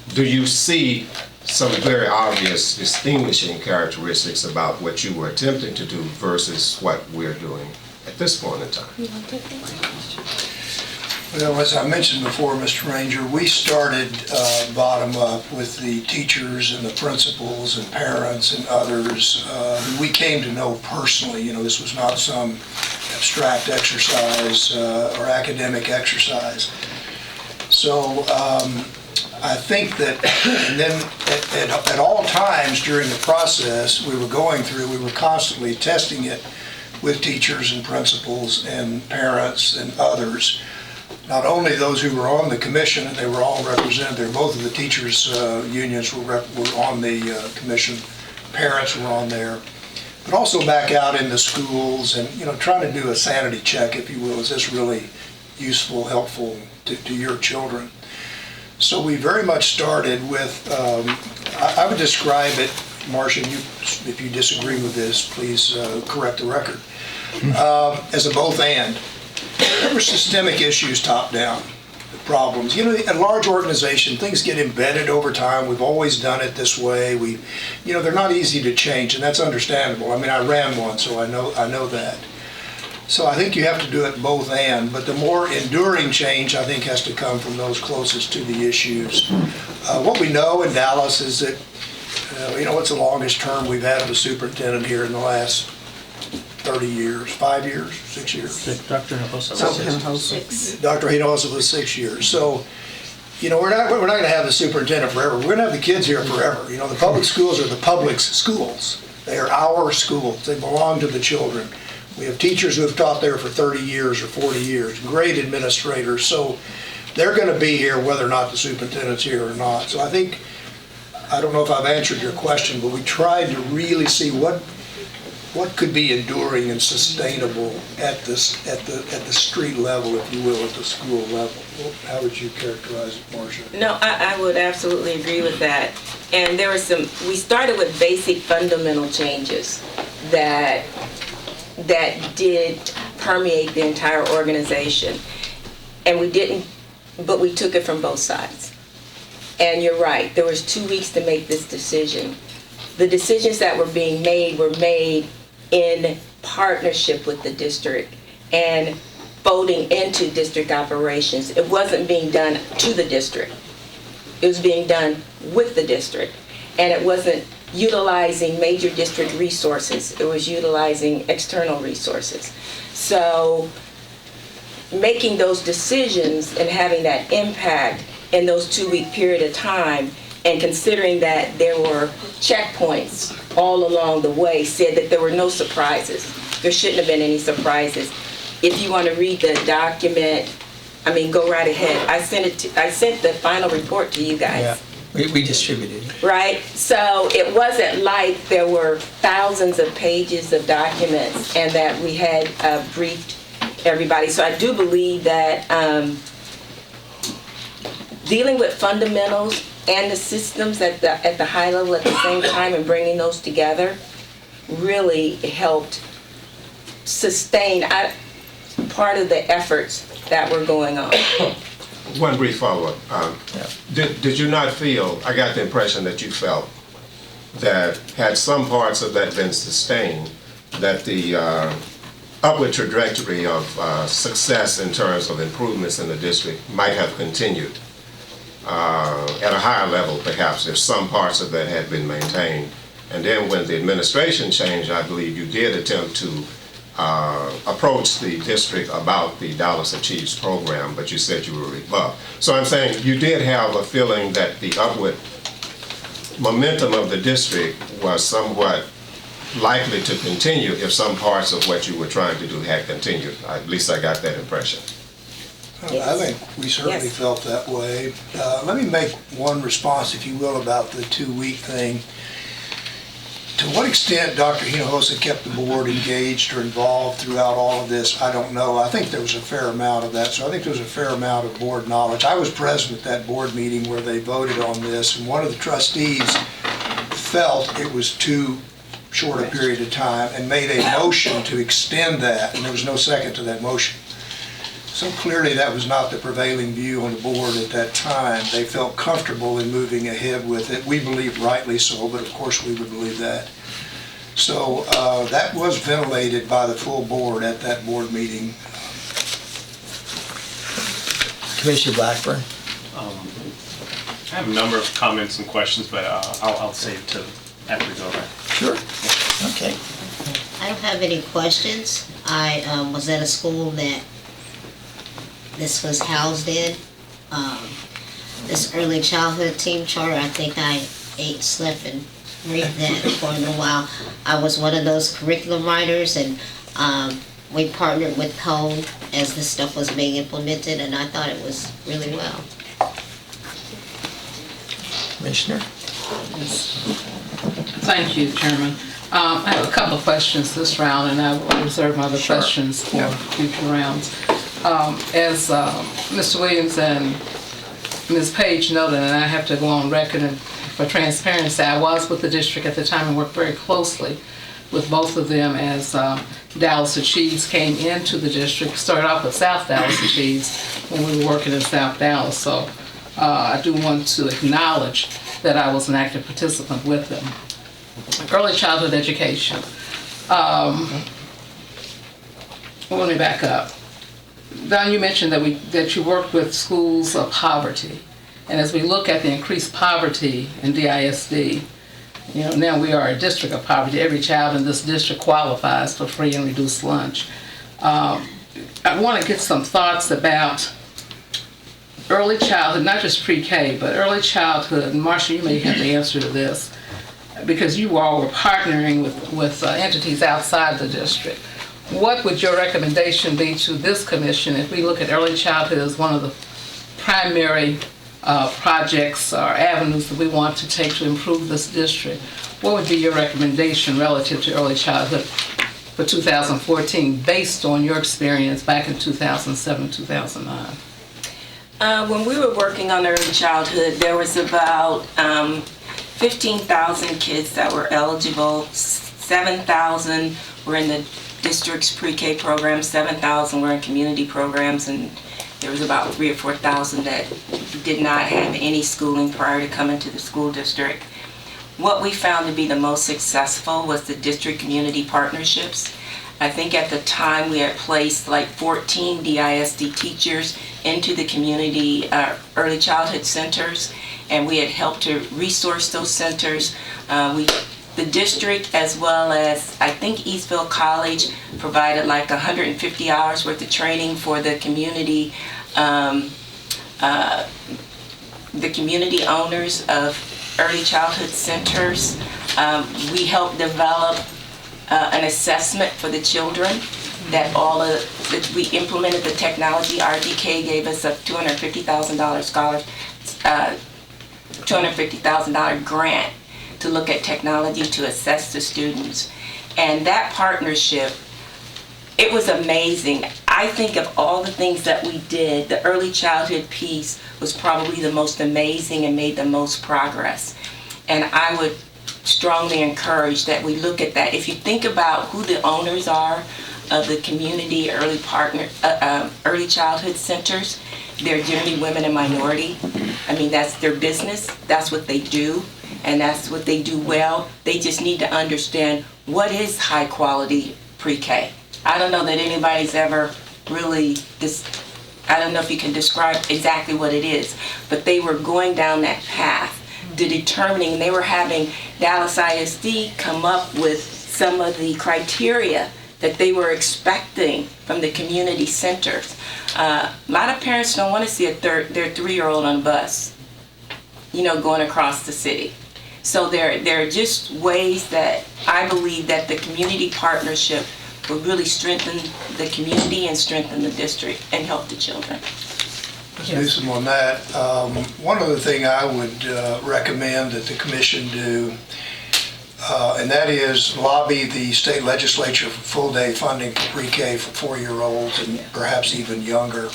do you see some very obvious distinguishing characteristics about what you were attempting to do versus what we're doing at this point in time? Well, as I mentioned before, Mr. Ranger, we started bottom up with the teachers and the principals and parents and others who we came to know personally. This was not some abstract exercise or academic exercise. So I think that, and then at all times during the process we were going through, we were constantly testing it with teachers and principals and parents and others. Not only those who were on the commission, and they were all represented there, both of the teachers' unions were on the commission, parents were on there, but also back out in the schools and, trying to do a sanity check, if you will. Is this really useful, helpful to your children? So we very much started with, I would describe it, Marcia, if you disagree with this, please correct the record, as a both and. There were systemic issues top down, the problems. A large organization, things get embedded over time. We've always done it this way. They're not easy to change, and that's understandable. I mean, I ran one, so I know that. So I think you have to do it both and, but the more enduring change, I think, has to come from those closest to the issues. What we know in Dallas is that, what's the longest term we've had of a superintendent here in the last 30 years, 5 years, 6 years? Dr. Hinojosa. Dr. Hinojosa was 6 years. So, we're not going to have the superintendent forever. We're going to have the kids here forever. The public schools are the public's schools. They are our schools. They belong to the children. We have teachers who have taught there for 30 years or 40 years, great administrators. So they're going to be here whether or not the superintendent's here or not. So I don't know if I've answered your question, but we tried to really see what could be enduring and sustainable at the street level, if you will, at the school level. How would you characterize it, Marcia? No, I would absolutely agree with that. And there were we started with basic fundamental changes that did permeate the entire organization. And we took it from both sides. And you're right, there was 2 weeks to make this decision. The decisions that were being made were made in partnership with the district and folding into district operations. It wasn't being done to the district. It was being done with the district. And it wasn't utilizing major district resources. It was utilizing external resources. So making those decisions and having that impact in those 2 week period of time, and considering that there were checkpoints all along the way, said that there were no surprises. There shouldn't have been any surprises. If you want to read the document, go right ahead. I sent the final report to you guys. Yeah, we distributed it. Right? So it wasn't like there were thousands of pages of documents and that we had briefed everybody. So I do believe that dealing with fundamentals and the systems at the high level at the same time and bringing those together really helped sustain part of the efforts that were going on. One brief follow-up. Did you not feel, I got the impression that you felt that had some parts of that been sustained, that the upward trajectory of success in terms of improvements in the district might have continued at a higher level, perhaps, if some parts of that had been maintained. And then when the administration changed, I believe you did attempt to approach the district about the Dallas Achieves program, but you said you were rebuffed. So I'm saying you did have a feeling that the upward momentum of the district was somewhat likely to continue if some parts of what you were trying to do had continued. At least I got that impression. I think we certainly felt that way. Let me make one response, if you will, about the 2 week thing. To what extent Dr. Hinojosa kept the board engaged or involved throughout all of this, I don't know. I think there was a fair amount of that, so I think there was a fair amount of board knowledge. I was present at that board meeting where they voted on this, and one of the trustees felt it was too short a period of time and made a motion to extend that, and there was no second to that motion. So clearly that was not the prevailing view on the board at that time. They felt comfortable in moving ahead with it. We believe rightly so, but of course we would believe that. So that was ventilated by the full board at that board meeting. Commissioner Blackburn. I have a number of comments and questions, but I'll save it to after we go back. Sure. Okay. I don't have any questions. I was at a school that this was housed in. This early childhood team charter, I think I ate, slept, and breathed that for a little while. I was one of those curriculum writers, and we partnered with Cone as this stuff was being implemented, and I thought it was really well. Commissioner? Thank you, Chairman. I have a couple of questions this round, and I will reserve my other questions for future rounds. As Mr. Williams and Ms. Page noted, and I have to go on record and for transparency, I was with the district at the time and worked very closely with both of them as Dallas Achieves came into the district. Started off with South Dallas Achieves when we were working in South Dallas. So I do want to acknowledge that I was an active participant with them. Early childhood education. well, let me back up. Don, you mentioned that you worked with schools of poverty. And as we look at the increased poverty in DISD, now we are a district of poverty. Every child in this district qualifies for free and reduced lunch. I want to get some thoughts about early childhood, not just pre-K, but early childhood. And Marsha, you may have the answer to this, because you all were partnering with entities outside the district. What would your recommendation be to this commission if we look at early childhood as one of the primary projects or avenues that we want to take to improve this district? What would be your recommendation relative to early childhood for 2014 based on your experience back in 2007, 2009? When we were working on early childhood, there was about 15,000 kids that were eligible. 7,000 were in the district's pre-K program, 7,000 were in community programs, and there was about 3,000 or 4,000 that did not have any schooling prior to coming to the school district. What we found to be the most successful was the district community partnerships. I think at the time we had placed like 14 DISD teachers into the community early childhood centers, and we had helped to resource those centers. The district, as well as I think Eastville College, provided like 150 hours worth of training for the community owners of early childhood centers. We helped develop an assessment for the children that we implemented the technology. RDK gave us a $250,000 $250,000 grant to look at technology to assess the students. And that partnership, it was amazing. I think of all the things that we did, the early childhood piece was probably the most amazing and made the most progress. And I would strongly encourage that we look at that. If you think about who the owners are of the community early childhood centers, they're generally women and minority. I mean, that's their business, that's what they do, and that's what they do well. They just need to understand what is high quality pre-K. I don't know that anybody's ever really, I don't know if you can describe exactly what it is, but they were going down that path to determining, they were having Dallas ISD come up with some of the criteria that they were expecting from the community centers. A lot of parents don't want to see their 3-year-old on a bus, going across the city. So there are just ways that I believe that the community partnership will really strengthen the community and strengthen the district and help the children. Ms. Newsom, on that, one other thing I would recommend that the commission do, and that is lobby the state legislature for full-day funding for pre-K for 4-year-olds and perhaps even younger.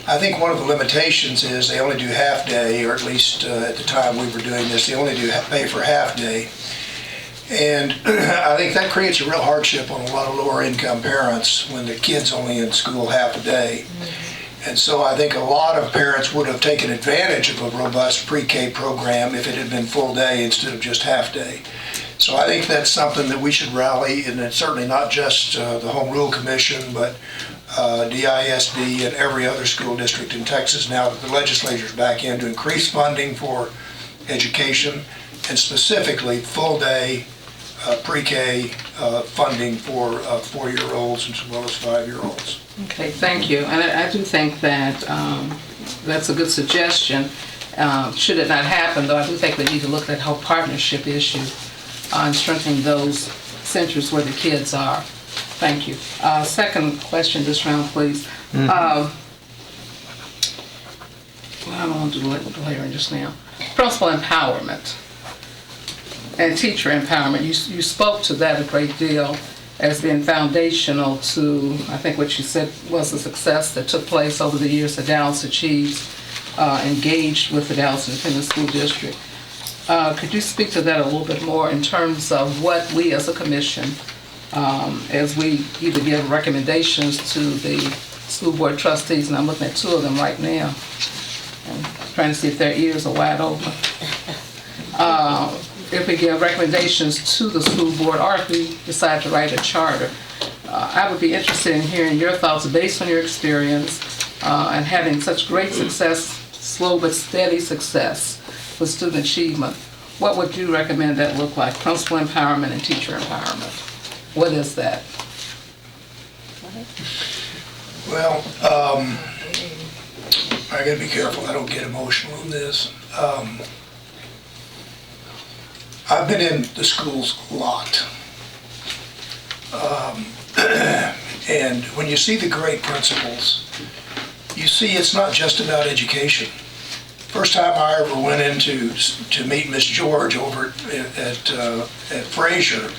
I think one of the limitations is they only do half-day, or at least at the time we were doing this, they only do pay for half-day. And I think that creates a real hardship on a lot of lower-income parents when the kid's only in school half a day. And so I think a lot of parents would have taken advantage of a robust pre-K program if it had been full day instead of just half day. So I think that's something that we should rally, and it's certainly not just the Home Rule Commission, but DISD and every other school district in Texas now that the legislature's back in to increase funding for education, and specifically full day pre-K funding for 4-year-olds as well as 5-year-olds. Okay, thank you. And I do think that that's a good suggestion. Should it not happen, though, I do think we need to look at the whole partnership issue on strengthening those centers where the kids are. Thank you. Second question this round, please. I don't want to do layering just now. Principal empowerment and teacher empowerment. You spoke to that a great deal as being foundational to, I think what you said was a success that took place over the years that Dallas Achieves engaged with the Dallas Independent School District. Could you speak to that a little bit more in terms of what we as a commission, as we either give recommendations to the school board trustees, and I'm looking at 2 of them right now, and trying to see if their ears are wide open. If we give recommendations to the school board, or if we decide to write a charter, I would be interested in hearing your thoughts based on your experience and having such great success, slow but steady success with student achievement. What would you recommend that look like? Principal empowerment and teacher empowerment. What is that? Well, I gotta be careful I don't get emotional on this. I've been in the schools a lot. And when you see the great principals, you see it's not just about education. First time I ever went in to meet Miss George over at Fraser,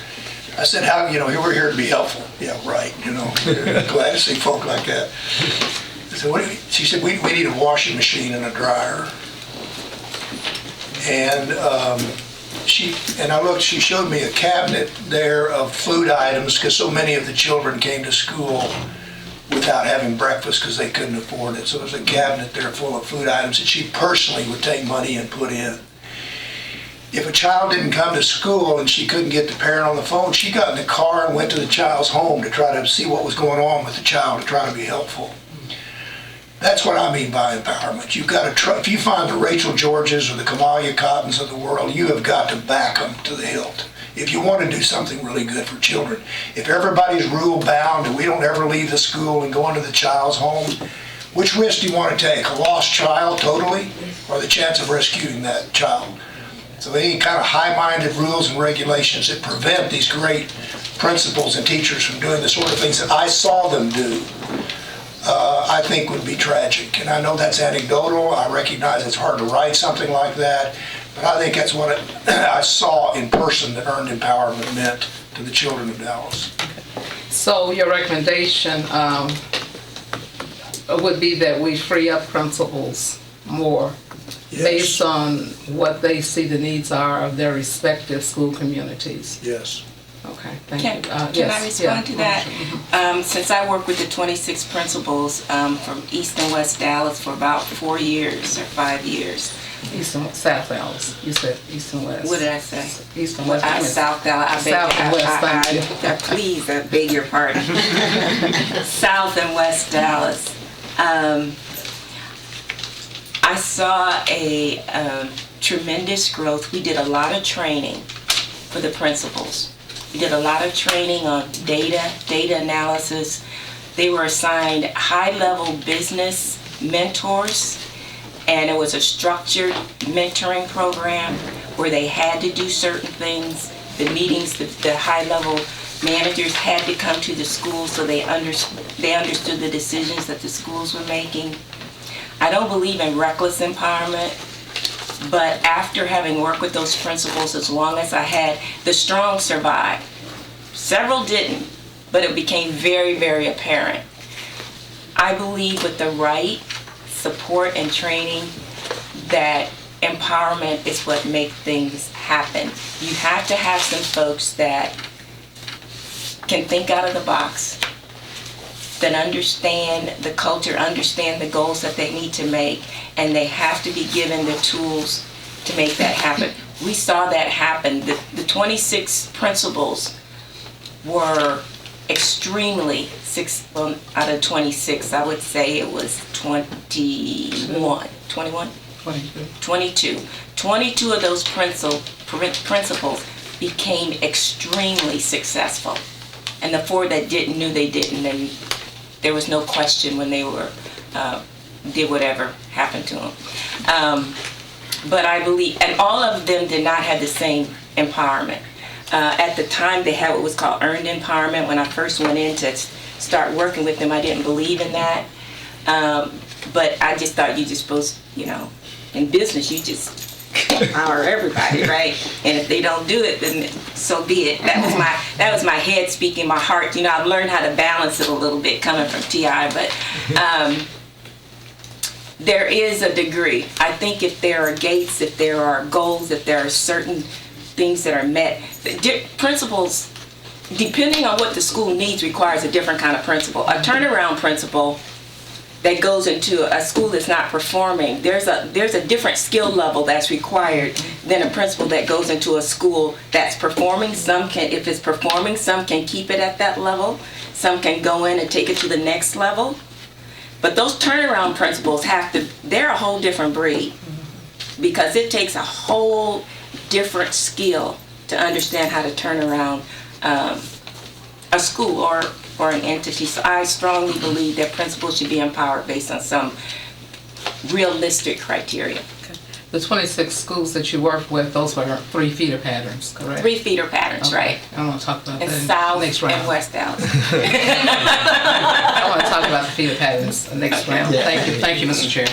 I said, "How, we're here to be helpful." Yeah, right, glad to see folk like that. I said, she said, we need a washing machine and a dryer. And she showed me a cabinet there of food items, because so many of the children came to school without having breakfast because they couldn't afford it. So there's a cabinet there full of food items that she personally would take money and put in. If a child didn't come to school and she couldn't get the parent on the phone, she got in the car and went to the child's home to try to see what was going on with the child, to try to be helpful. That's what I mean by empowerment. You've got to if you find the Rachel Georges or the Kamalia Cottons of the world, you have got to back them to the hilt. If you want to do something really good for children. If everybody's rule bound and we don't ever leave the school and go into the child's home, which risk do you want to take? A lost child totally, or the chance of rescuing that child? So any kind of high-minded rules and regulations that prevent these great principals and teachers from doing the sort of things that I saw them do, I think would be tragic. And I know that's anecdotal. I recognize it's hard to write something like that, but I think that's what I saw in person that earned empowerment meant to the children of Dallas. So your recommendation would be that we free up principals more, Yes. based on what they see the needs are of their respective school communities. Yes. Okay, thank Can, you. can Yes, I respond to that? Mhm. Since I work with the 26 principals from East and West Dallas for about 4 years or 5 years. East and South Dallas. You said East and West. What did I say? East and West. South Dallas. I beg, South and West, thank you. please, I beg your pardon. South and West Dallas. I saw a tremendous growth. We did a lot of training for the principals. We did a lot of training on data analysis. They were assigned high-level business mentors, and it was a structured mentoring program where they had to do certain things. The meetings, the high-level managers had to come to the schools so they understood the decisions that the schools were making. I don't believe in reckless empowerment, but after having worked with those principals as long as I had, the strong survived. Several didn't, but it became very, very apparent. I believe with the right support and training that empowerment is what makes things happen. You have to have some folks that can think out of the box, that understand the culture, understand the goals that they need to make, and they have to be given the tools to make that happen. We saw that happen. The 26 principals were extremely, out of 26, I would say it was 21, 21? 22. 22 of those principals became extremely successful. And the 4 that didn't knew they didn't, and there was no question when they were did whatever happened to them. But I believe, and all of them did not have the same empowerment. At the time, they had what was called earned empowerment. When I first went in to start working with them, I didn't believe in that. But I just thought you just supposed, in business, you just empower everybody, right? And if they don't do it, then so be it. That was my head speaking, my heart. I've learned how to balance it a little bit coming from TI, but there is a degree. I think if there are gates, if there are goals, if there are certain things that are met, principals, depending on what the school needs, requires a different kind of principal. A turnaround principal that goes into a school that's not performing, there's a different skill level that's required than a principal that goes into a school that's performing. If it's performing, some can keep it at that level. some can go in and take it to the next level. But those turnaround principals they're a whole different breed, because it takes a whole different skill to understand how to turn around a school or an entity. So I strongly believe that principals should be empowered based on some realistic criteria. The 26 schools that you work with, those were 3 feeder patterns, correct? 3 feeder patterns, Okay. right? I want to talk about And that South next round. and West Dallas. I want to talk about the feeder patterns next round. Yeah. Thank you, Mr. Chair.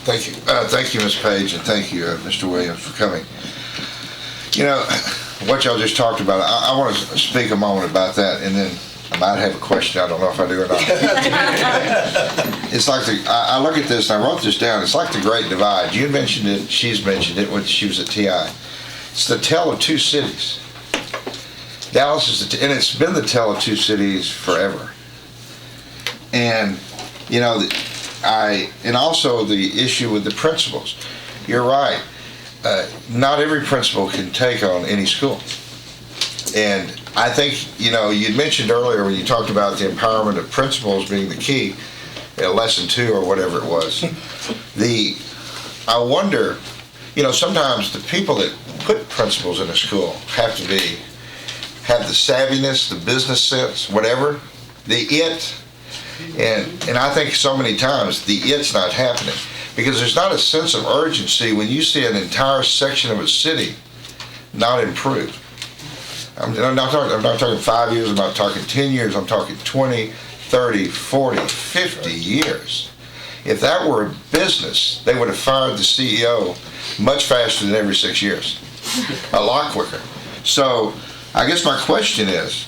Thank you. Thank you, Ms. Page, and thank you, Mr. Williams, for coming. You know, what y'all just talked about, I want to speak a moment about that, and then I might have a question. I don't know if I do or not. It's like I look at this, and I wrote this down. It's like the Great Divide. You mentioned it, she's mentioned it when she was at TI. It's the tale of two cities. Dallas is, and it's been the tale of two cities forever. And, you know, and also the issue with the principals. You're right. Not every principal can take on any school. And I think, you know, you mentioned earlier when you talked about the empowerment of principals being the key, lesson 2 or whatever it was. I wonder, you know, sometimes the people that put principals in a school have the savviness, the business sense, whatever, and I think so many times the it's not happening because there's not a sense of urgency when you see an entire section of a city not improved. I'm not talking 5 years, I'm not talking 10 years, I'm talking 20, 30, 40, 50 years. If that were a business, they would have fired the CEO much faster than every 6 years. A lot quicker. So I guess my question is,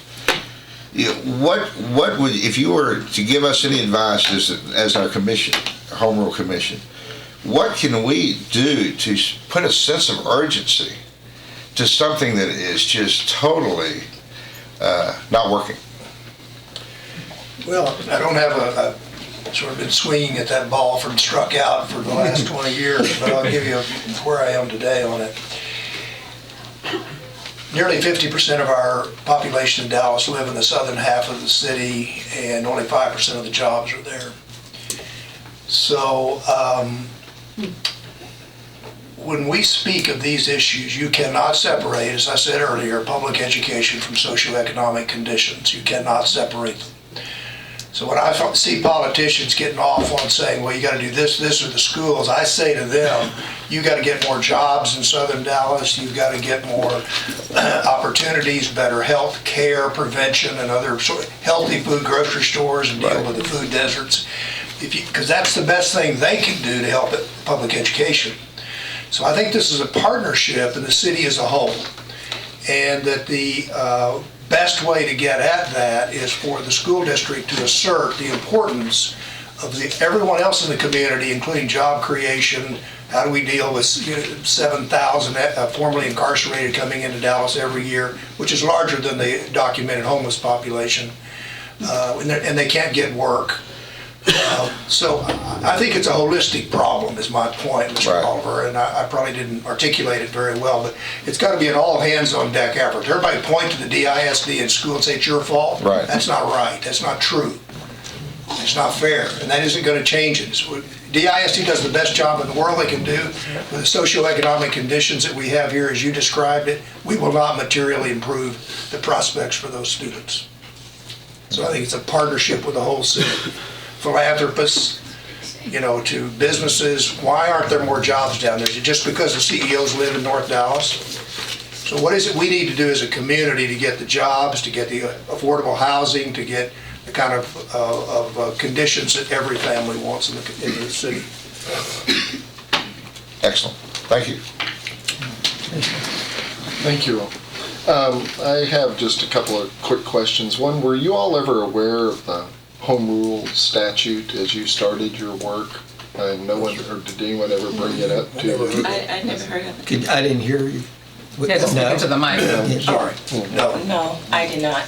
what would, if you were to give us any advice as our commission, Home Rule Commission, what can we do to put a sense of urgency to something that is just totally not working? Well, I don't have a sort of been swinging at that ball from struck out for the last 20 years, but I'll give you where I am today on it. Nearly 50% of our population in Dallas live in the southern half of the city, and only 5% of the jobs are there. So when we speak of these issues, you cannot separate, as I said earlier, public education from socioeconomic conditions. You cannot separate them. So when I see politicians getting off on saying, well, you got to do this, or the schools, I say to them, you got to get more jobs in southern Dallas, you've got to get more opportunities, better health care, prevention, and other sort of healthy food grocery stores and deal with the food deserts. Because that's the best thing they can do to help public education. So I think this is a partnership in the city as a whole, and that the best way to get at that is for the school district to assert the importance of everyone else in the community, including job creation. How do we deal with 7,000 formerly incarcerated coming into Dallas every year, which is larger than the documented homeless population, and they can't get work. So I think it's a holistic problem, is my point, Mr. Oliver, and I probably didn't articulate it very well, but it's got to be an all-hands-on-deck effort. Everybody point to the DISD in school and say it's your fault. Right. That's not right. That's not true. It's not fair, and that isn't going to change it. DISD does the best job in the world they can do with the socioeconomic conditions that we have here, as you described it. We will not materially improve the prospects for those students. So I think it's a partnership with the whole city. Philanthropists, to businesses. Why aren't there more jobs down there? Is it just because the CEOs live in North Dallas? So what is it we need to do as a community to get the jobs, to get the affordable housing, to get the kind of conditions that every family wants in the city? Excellent. Thank you. Thank you. I have just a couple of quick questions. One, were you all ever aware of the Home Rule statute as you started your work? And no one, or did anyone ever bring it up to you? I never heard of it. I didn't hear you. You had to speak into the mic. Sorry. No, I did not.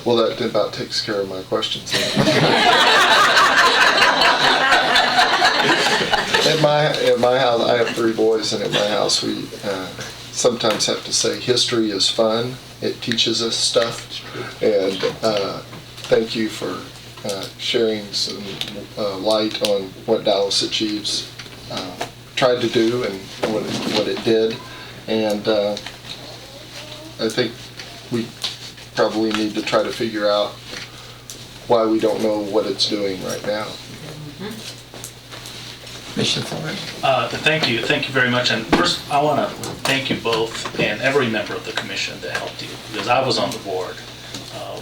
Well, that about takes care of my questions. At my house, I have 3 boys, and at my house sometimes have to say history is fun. It teaches us stuff. And thank you for sharing some light on what Dallas Achieves tried to do and what it did. And I think we probably need to try to figure out why we don't know what it's doing right now. Commissioner Flores? Thank you very much. And first, I want to thank you both and every member of the commission that helped you, because I was on the board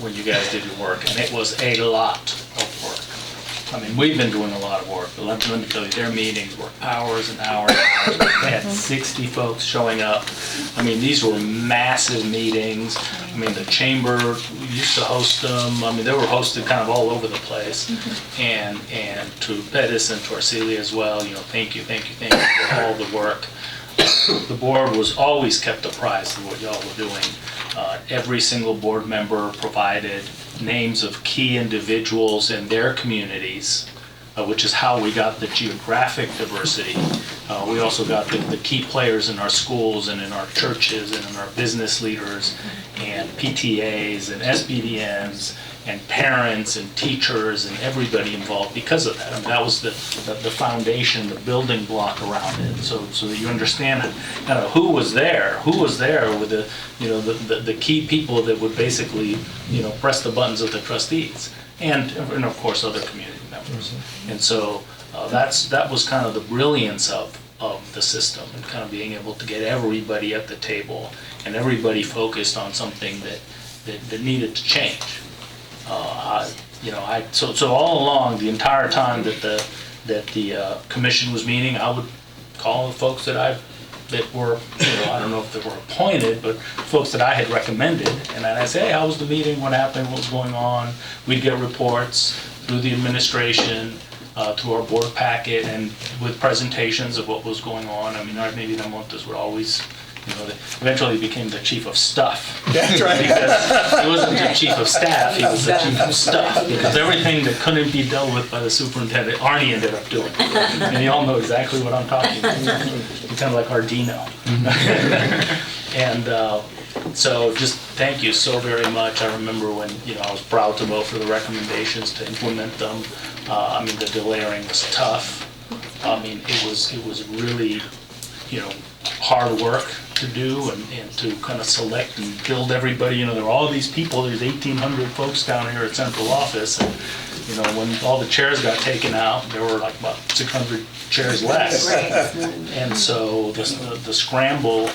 when you guys did your work, and it was a lot of work. I mean, we've been doing a lot of work, but let me tell you, their meetings were hours and hours. They had 60 folks showing up. I mean, these were massive meetings. I mean, the chamber used to host them. I mean, they were hosted kind of all over the place. And to Pettis and to Arcelia as well, you know, thank you for all the work. The board was always kept apprised of what y'all were doing. Every single board member provided names of key individuals in their communities, which is how we got the geographic diversity. We also got the key players in our schools and in our churches and in our business leaders and PTAs and SBDNs and parents and teachers and everybody involved because of that. I mean, that was the foundation, the building block around it. So that you understand kind of who was there with the, you know, the key people that would basically, you know, press the buttons of the trustees and of course other community members. And so that was kind of the brilliance of the system, and kind of being able to get everybody at the table and everybody focused on something that needed to change. So all along, the entire time that the commission was meeting, I would call the folks that were, you know, I don't know if they were appointed, but folks that I had recommended, and I'd say, hey, how was the meeting? What happened? What was going on? We'd get reports through the administration, to our board packet, and with presentations of what was going on. I mean, maybe the months were always, you know, eventually became the chief of stuff. That's right. Because he wasn't the chief of staff, he was the chief of stuff. Because everything that couldn't be dealt with by the superintendent, Arnie ended up doing. And you all know exactly what I'm talking about. He's kind of like Ardino. And so just thank you so very much. I remember when, you know, I was proud to vote for the recommendations to implement them. I mean, the delayering was tough. I mean, it was really, you know, hard work to do and to kind of select and build everybody. You know, there were all these people, there's 1,800 folks down here at central office, and, you know, when all the chairs got taken out, there were like about 600 chairs less. And so the scramble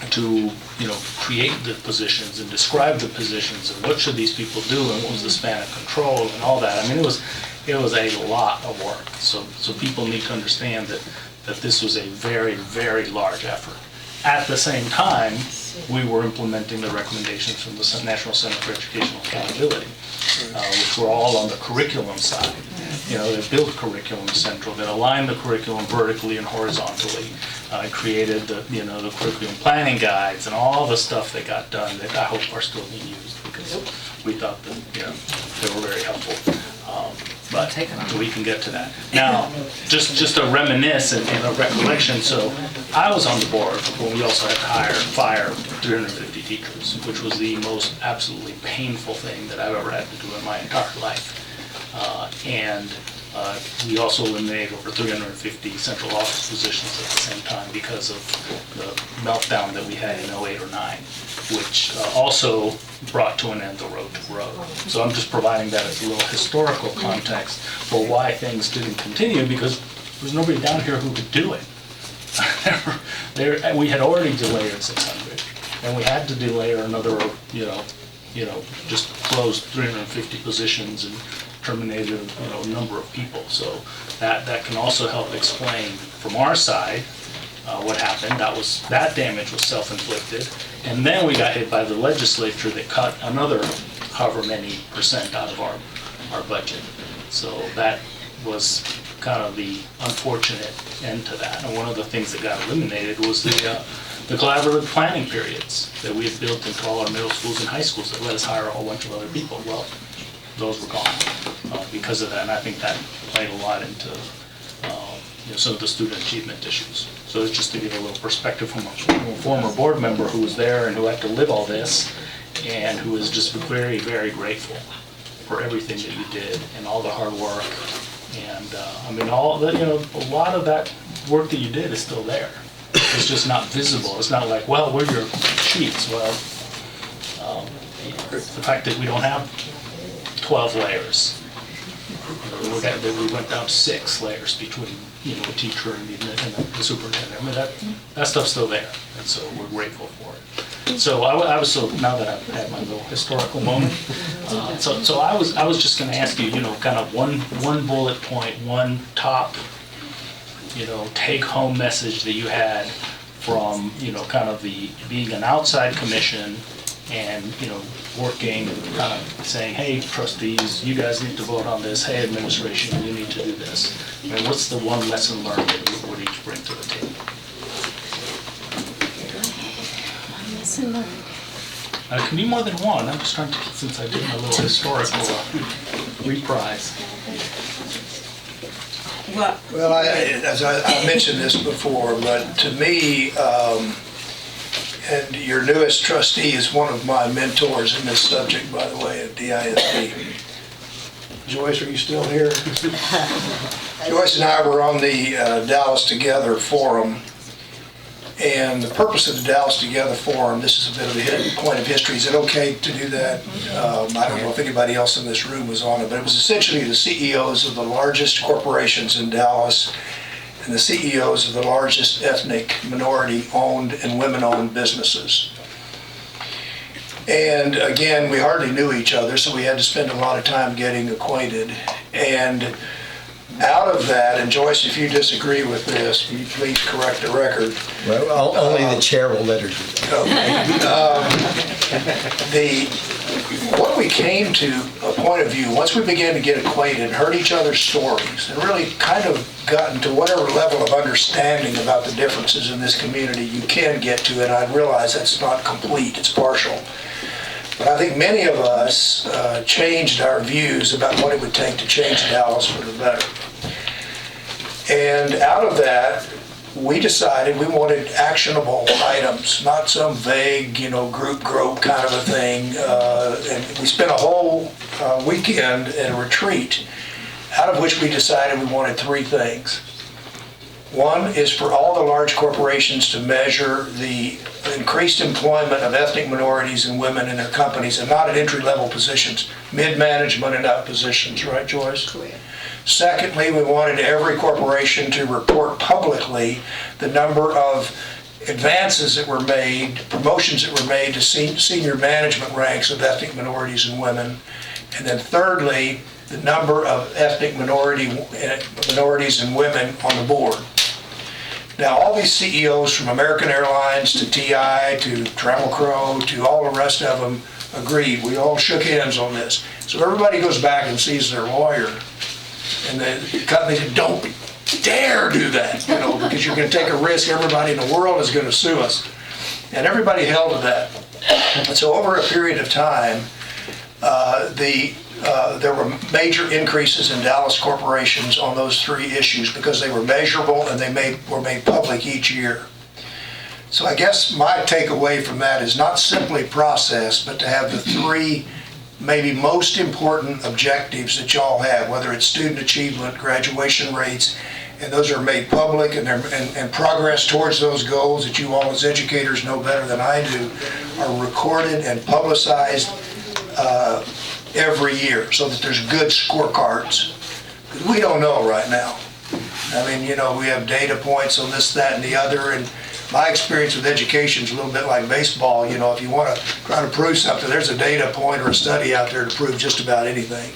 to, you know, create the positions and describe the positions and what should these people do and what was the span of control and all that. I mean, it was a lot of work. So people need to understand that this was a very, very large effort. At the same time, we were implementing the recommendations from the National Center for Educational Accountability, which were all on the curriculum side. You know, they built Curriculum Central, that aligned the curriculum vertically and horizontally, created the curriculum planning guides and all the stuff that got done that I hope are still being used, because we thought that, you know, they were very helpful. But we can get to that. Now, just a reminisce and a recollection. So I was on the board when we also had to fire 350 teachers, which was the most absolutely painful thing that I've ever had to do in my entire life. And we also eliminated over 350 central office positions at the same time because of the meltdown that we had in 08 or 09, which also brought to an end the road to grow. So I'm just providing that as a little historical context for why things didn't continue, because there was nobody down here who could do it. We had already delayed 600, and we had to delay another, just closed 350 positions and terminated, a number of people. So that can also help explain from our side what happened. That damage was self-inflicted, and then we got hit by the legislature that cut another however many percent out of our budget. So that was kind of the unfortunate end to that. And one of the things that got eliminated was the collaborative planning periods that we had built into all our middle schools and high schools that let us hire a whole bunch of other people. Well, those were gone because of that, and I think that played a lot into some of the student achievement issues. So it's just to give a little perspective from a former board member who was there and who had to live all this, and who is just very, very grateful for everything that you did and all the hard work. And I mean, all the, a lot of that work that you did is still there. It's just not visible. It's not like, well, where are your sheets? Well, the fact that we don't have 12 layers. We went down to 6 layers between, a teacher and the superintendent. I mean, that stuff's still there, and so we're grateful for it. So I was now that I've had my little historical moment. So I was just going to ask you, kind of one bullet point, one top, take home message that you had from, kind of the being an outside commission and, working, kind of saying, hey, trustees, you guys need to vote on this. Hey, administration, you need to do this. I mean, what's the one lesson learned that you would each bring to the table? One lesson learned. It can be more than one. I'm just trying to, since I did my little historical reprise. Well, as I mentioned this before, but to me, and your newest trustee is one of my mentors in this subject, by the way, at DISD. Joyce, are you still here? Joyce and I were on the Dallas Together Forum, and the purpose of the Dallas Together Forum, this is a bit of a point of history. Is it okay to do that? I don't know if anybody else in this room was on it, but it was essentially the CEOs of the largest corporations in Dallas and the CEOs of the largest ethnic minority-owned and women-owned businesses. And again, we hardly knew each other, so we had to spend a lot of time getting acquainted. And out of that, and Joyce, if you disagree with this, will you please correct the record? Well, only the chair will let her do that. What we came to a point of view, once we began to get acquainted, heard each other's stories, and really kind of gotten to whatever level of understanding about the differences in this community you can get to, and I realize that's not complete, it's partial. But I think many of us changed our views about what it would take to change Dallas for the better. And out of that, we decided we wanted actionable items, not some vague, group kind of a thing. And we spent a whole weekend at a retreat, out of which we decided we wanted 3 things. One is for all the large corporations to measure the increased employment of ethnic minorities and women in their companies, and not at entry-level positions, mid-management and up positions, right, Joyce? Correct. Secondly, we wanted every corporation to report publicly the number of advances that were made, promotions that were made to senior management ranks of ethnic minorities and women. And then thirdly, the number of ethnic minorities and women on the board. Now, all these CEOs from American Airlines to TI to Trammell Crow to all the rest of them agreed. We all shook hands on this. So everybody goes back and sees their lawyer. And the company said, don't dare do that, because you're going to take a risk. Everybody in the world is going to sue us. And everybody held to that. And so over a period of time, there were major increases in Dallas corporations on those 3 issues because they were measurable and they were made public each year. So I guess my takeaway from that is not simply process, but to have the 3 maybe most important objectives that y'all have, whether it's student achievement, graduation rates, and those are made public, and progress towards those goals that you all as educators know better than I do, are recorded and publicized every year so that there's good scorecards. We don't know right now. I mean, we have data points on this, that, and the other, and my experience with education is a little bit like baseball. If you want to try to prove something, there's a data point or a study out there to prove just about anything.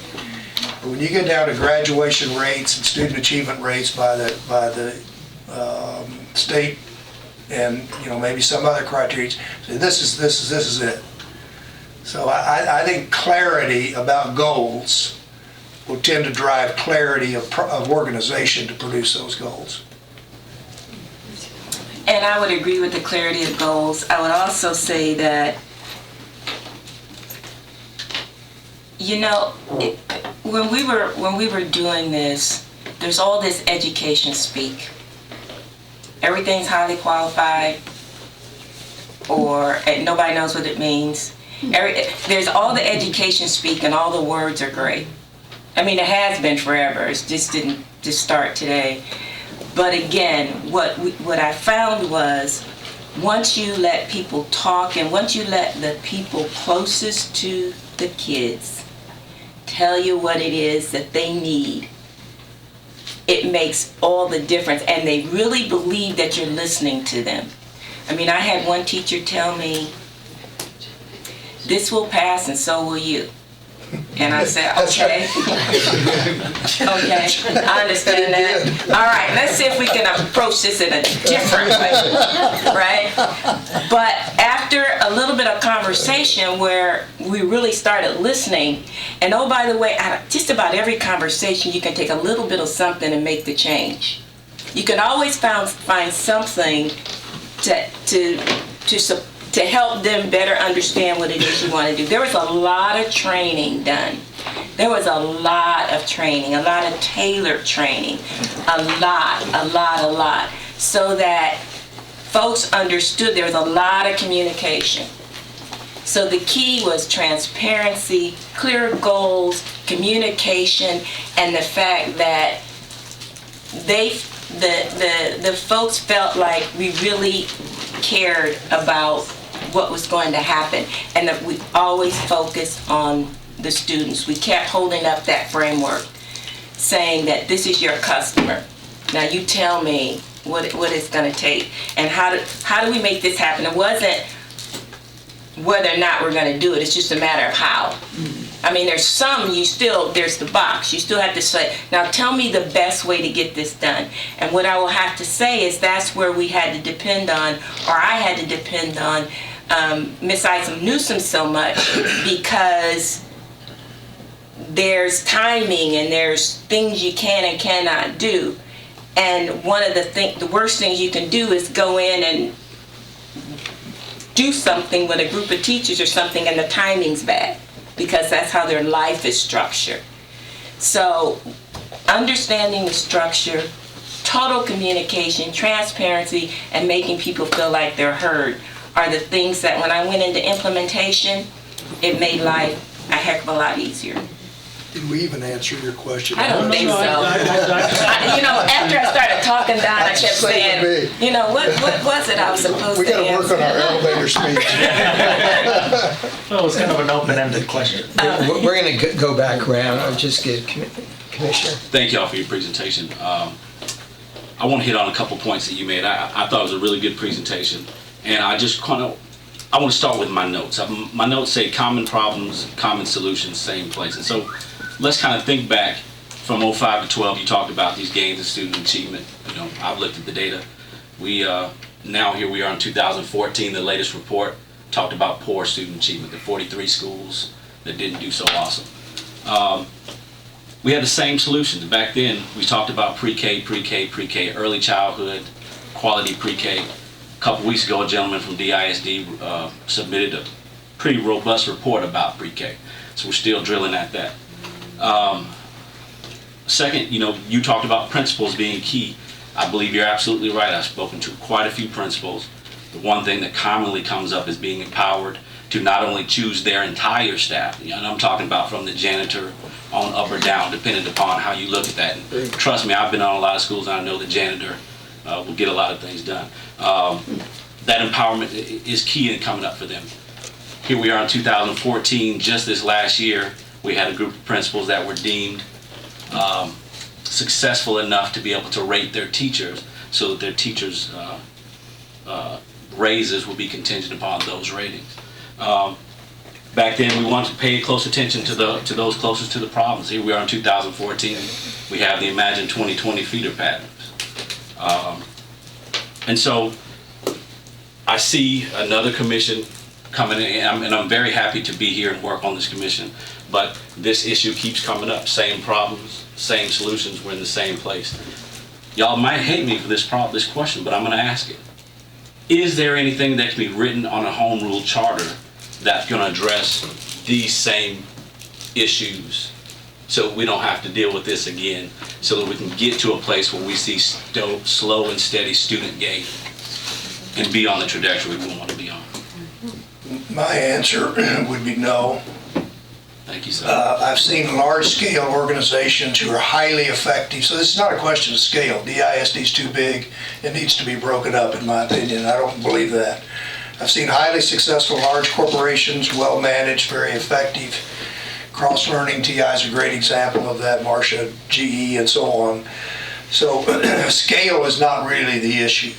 But when you get down to graduation rates and student achievement rates by the state and maybe some other criteria, this is it. So I think clarity about goals will tend to drive clarity of organization to produce those goals. And I would agree with the clarity of goals. I would also say that, when we were doing this, there's all this education speak. Everything's highly qualified, and nobody knows what it means. There's all the education speak and all the words are great. I mean, it has been forever. It just didn't just start today. But again, what I found was, once you let people talk and once you let the people closest to the kids tell you what it is that they need, it makes all the difference, and they really believe that you're listening to them. I mean, I had one teacher tell me, "This will pass and so will you." And I said, okay. Okay, I understand that. All right, let's see if we can approach this in a different way, right? But after a little bit of conversation where we really started listening, and oh, by the way, out of just about every conversation, you can take a little bit of something and make the change. You can always find something to help them better understand what it is you want to do. There was a lot of training done. There was a lot of training, a lot of tailored training, a lot, so that folks understood. There was a lot of communication. So the key was transparency, clear goals, communication, and the fact that the folks felt like we really cared about what was going to happen, and that we always focused on the students. We kept holding up that framework, saying that this is your customer. Now you tell me what it's going to take, and how do we make this happen? It wasn't whether or not we're going to do it. It's just a matter of how. I mean, there's the box. You still have to say, now tell me the best way to get this done. And what I will have to say is that's where we had to depend on, or I had to depend on Miss Isom Newsom so much, because there's timing and there's things you can and cannot do. And one of the worst things you can do is go in and do something with a group of teachers or something and the timing's bad, because that's how their life is structured. So understanding the structure, total communication, transparency, and making people feel like they're heard are the things that when I went into implementation, it made life a heck of a lot easier. Did we even answer your question? I don't think so. After I started talking down, I kept saying, what was it I was supposed to answer? We got to work on our elevator speech. Well, it was kind of an open-ended question. We're going to go back around. I'll just give Commissioner. Thank y'all for your presentation. I want to hit on a couple points that you made. I thought it was a really good presentation, and I want to start with my notes. My notes say common problems, common solutions, same place. And so let's kind of think back from 05 to 12. You talked about these gains in student achievement. I've looked at the data. We now here we are in 2014. The latest report talked about poor student achievement, the 43 schools that didn't do so awesome. We had the same solutions. Back then, we talked about pre-K, early childhood, quality pre-K. A couple weeks ago, a gentleman from DISD submitted a pretty robust report about pre-K. So we're still drilling at that. Second, you talked about principals being key. I believe you're absolutely right. I've spoken to quite a few principals. The one thing that commonly comes up is being empowered to not only choose their entire staff, and I'm talking about from the janitor on up or down, depending upon how you look at that. And trust me, I've been on a lot of schools, and I know the janitor will get a lot of things done. That empowerment is key in coming up for them. Here we are in 2014, just this last year, we had a group of principals that were deemed successful enough to be able to rate their teachers, so that their teachers' raises will be contingent upon those ratings. Back then, we wanted to pay close attention to those closest to the problems. Here we are in 2014. We have the Imagine 2020 feeder patterns. And so I see another commission coming in, and I'm very happy to be here and work on this commission. But this issue keeps coming up. Same problems, same solutions. We're in the same place. Y'all might hate me for this question, but I'm going to ask it. Is there anything that can be written on a home rule charter that's going to address these same issues, so we don't have to deal with this again? so that we can get to a place where we see slow and steady student gain and be on the trajectory we want to be on? My answer would be no. Thank you, sir. I've seen large-scale organizations who are highly effective. So this is not a question of scale. DISD is too big. It needs to be broken up, in my opinion. I don't believe that. I've seen highly successful large corporations, well-managed, very effective. Cross-learning, TI is a great example of that, Marcia, GE, and so on. So scale is not really the issue.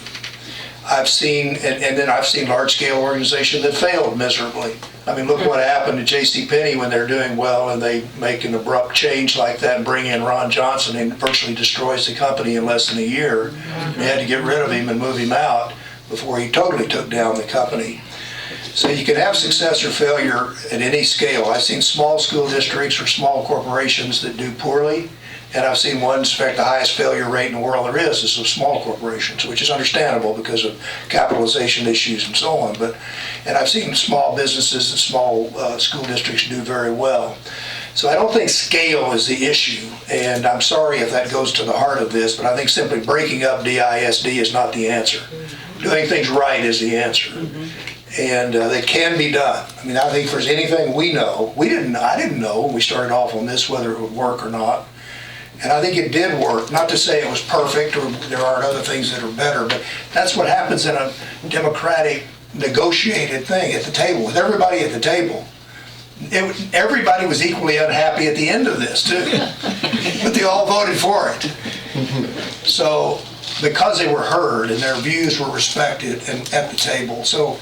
I've seen, and then I've seen large-scale organizations that failed miserably. I mean, look what happened to JCPenney when they're doing well and they make an abrupt change like that and bring in Ron Johnson and virtually destroys the company in less than a year. They had to get rid of him and move him out before he totally took down the company. So you can have success or failure at any scale. I've seen small school districts or small corporations that do poorly, and I've seen ones, in fact, the highest failure rate in the world there is of small corporations, which is understandable because of capitalization issues and so on. And I've seen small businesses and small school districts do very well. So I don't think scale is the issue, and I'm sorry if that goes to the heart of this, but I think simply breaking up DISD is not the answer. Doing things right is the answer. And they can be done. I mean, I think if there's anything we know, I didn't know when we started off on this whether it would work or not. And I think it did work. Not to say it was perfect or there aren't other things that are better, but that's what happens in a democratic negotiated thing at the table, with everybody at the table. Everybody was equally unhappy at the end of this too, but they all voted for it. So, because they were heard and their views were respected and at the table. So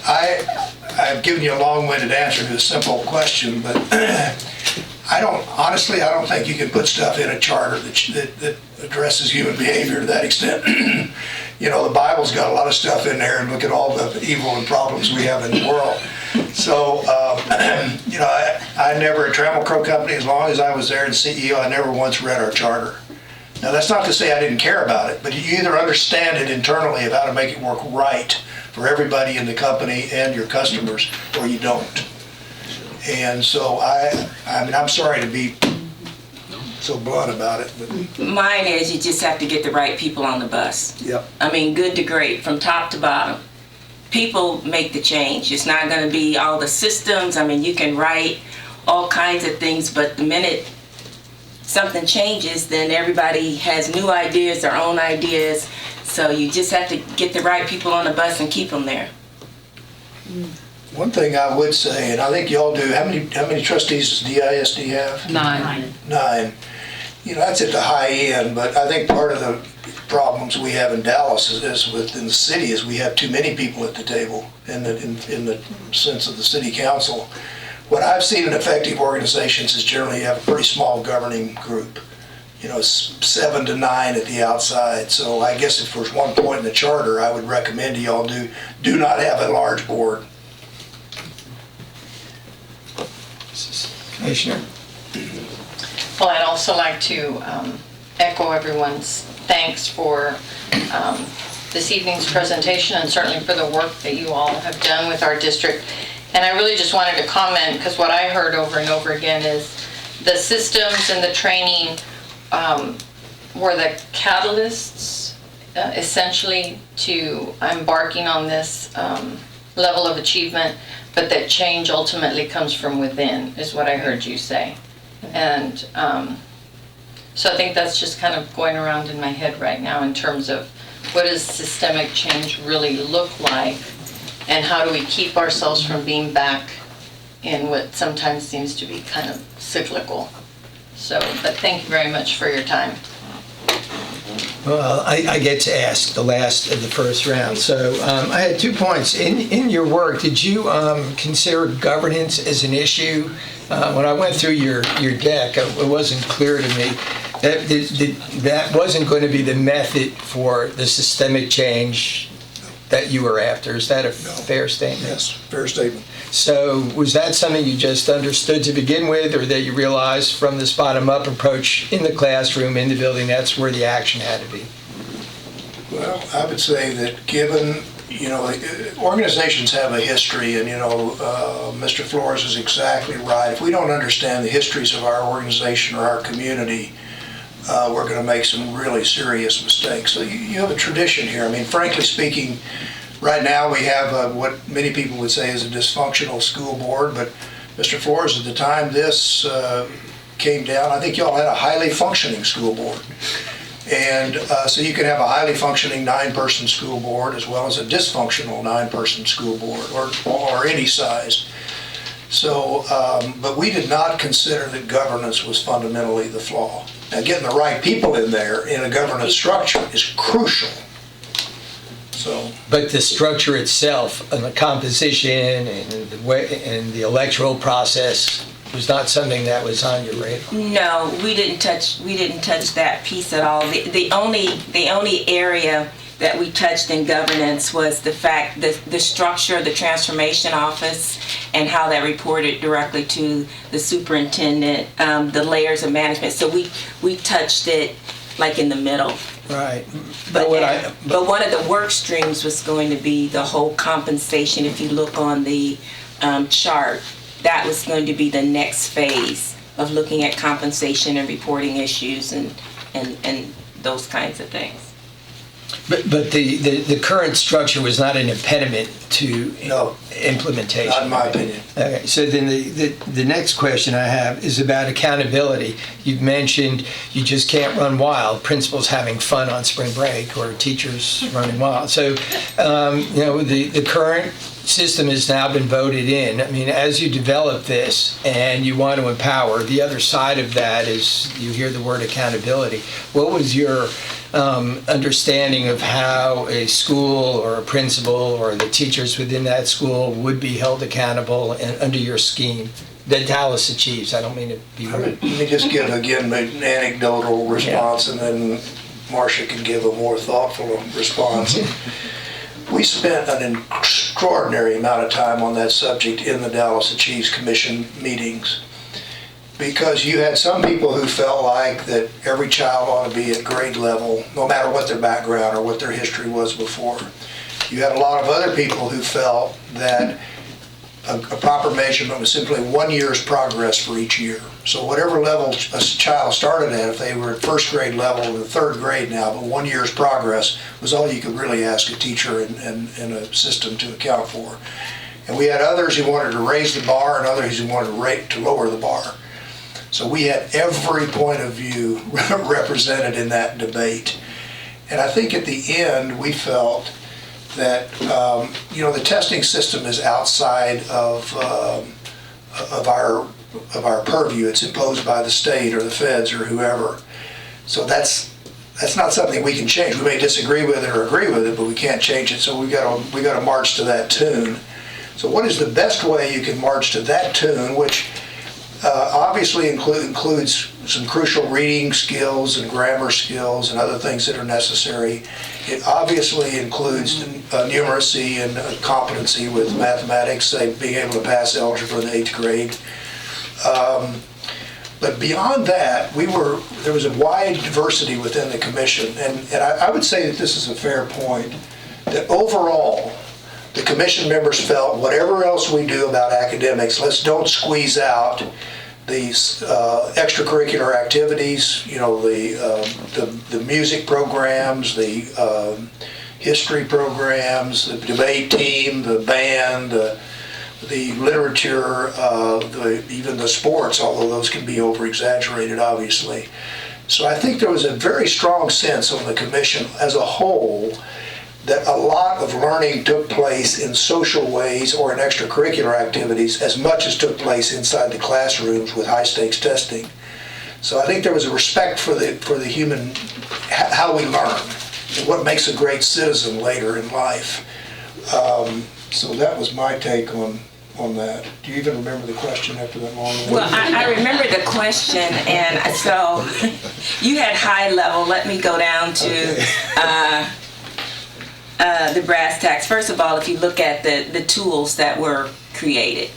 I've given you a long-winded answer to a simple question, but I don't think you can put stuff in a charter that addresses human behavior to that extent. You know, the Bible's got a lot of stuff in there, and look at all the evil and problems we have in the world. So, you know, I never, at Trammell Crow Company, as long as I was there as CEO, I never once read our charter. Now, that's not to say I didn't care about it, but you either understand it internally of how to make it work right for everybody in the company and your customers, or you don't. And so I mean, I'm sorry to be so blunt about it, but Mine is you just have to get the right people on the bus. Yep. I mean, good to great, from top to bottom. People make the change. It's not going to be all the systems. I mean, you can write all kinds of things, but the minute something changes, then everybody has new ideas, their own ideas. So you just have to get the right people on the bus and keep them there. one thing I would say, and I think y'all do, how many trustees does DISD have? 9. 9. You know, that's at the high end, but I think part of the problems we have in Dallas is within the city is we have too many people at the table in the sense of the city council. What I've seen in effective organizations is generally you have a pretty small governing group. You know, 7 to 9 at the outside. So I guess if there's one point in the charter, I would recommend to y'all do not have a large board. Commissioner? Well, I'd also like to echo everyone's thanks for this evening's presentation and certainly for the work that you all have done with our district. And I really just wanted to comment, because what I heard over and over again is the systems and the training were the catalysts essentially to embarking on this level of achievement, but that change ultimately comes from within, is what I heard you say. And so I think that's just kind of going around in my head right now in terms of what does systemic change really look like, and how do we keep ourselves from being back in what sometimes seems to be kind of cyclical. So, but thank you very much for your time. Well, I get to ask the last of the first round. So I had 2 points. In your work, did you consider governance as an issue? When I went through your deck, it wasn't clear to me that that wasn't going to be the method for the systemic change that you were after. Is that a fair statement? Yes, fair statement. So was that something you just understood to begin with, or that you realized from this bottom-up approach in the classroom, in the building, that's where the action had to be? Well, I would say that given, you know, organizations have a history, and, you know, Mr. Flores is exactly right. If we don't understand the histories of our organization or our community, we're going to make some really serious mistakes. So you have a tradition here. I mean, frankly speaking, right now we have what many people would say is a dysfunctional school board, but Mr. Flores, at the time this came down, I think y'all had a highly functioning school board. And so you can have a highly functioning 9-person school board as well as a dysfunctional 9-person school board, or any size. So, but we did not consider that governance was fundamentally the flaw. Now, getting the right people in there in a governance structure is crucial. So, But the structure itself and the composition and the way and the electoral process was not something that was on your radar. No, we didn't touch that piece at all. The only area that we touched in governance was the fact that the structure of the transformation office and how that reported directly to the superintendent, the layers of management. So we touched it like in the middle. Right. But one of the work streams was going to be the whole compensation. If you look on the chart, that was going to be the next phase of looking at compensation and reporting issues and those kinds of things. But the current structure was not an impediment to implementation. not in my opinion. Okay, so then the next question I have is about accountability. You've mentioned you just can't run wild, principals having fun on spring break or teachers running wild. So, the current system has now been voted in. I mean, as you develop this and you want to empower, the other side of that is you hear the word accountability. What was your understanding of how a school or a principal or the teachers within that school would be held accountable and under your scheme that Dallas achieves? I don't mean to be rude. Let me just give again an anecdotal response, and then Marcia can give a more thoughtful response. We spent an extraordinary amount of time on that subject in the Dallas Achieves Commission meetings, because you had some people who felt like that every child ought to be at grade level, no matter what their background or what their history was before. You had a lot of other people who felt that a proper measurement was simply 1 year's progress for each year. So whatever level a child started at, if they were at first grade level or the third grade now, but 1 year's progress was all you could really ask a teacher and a system to account for. And we had others who wanted to raise the bar and others who wanted to lower the bar. So we had every point of view represented in that debate. And I think at the end we felt that the testing system is outside of our purview. It's imposed by the state or the feds or whoever. So that's not something we can change. We may disagree with it or agree with it, but we can't change it. So we got to march to that tune. So what is the best way you can march to that tune, which obviously includes some crucial reading skills and grammar skills and other things that are necessary. It obviously includes numeracy and competency with mathematics, say being able to pass algebra in the 8th grade. But beyond that, there was a wide diversity within the commission, and I would say that this is a fair point, that overall, the commission members felt whatever else we do about academics, let's don't squeeze out these extracurricular activities, the music programs, the history programs, the debate team, the band, the literature, even the sports, although those can be over-exaggerated, obviously. So I think there was a very strong sense on the commission as a whole that a lot of learning took place in social ways or in extracurricular activities as much as took place inside the classrooms with high-stakes testing. So I think there was a respect for the human, how we learn, and what makes a great citizen later in life. So that was my take on that. Do you even remember the question after that long? Well, I remember the question, and so you had high level. Let me go down to the brass tacks. First of all, if you look at the tools that were created,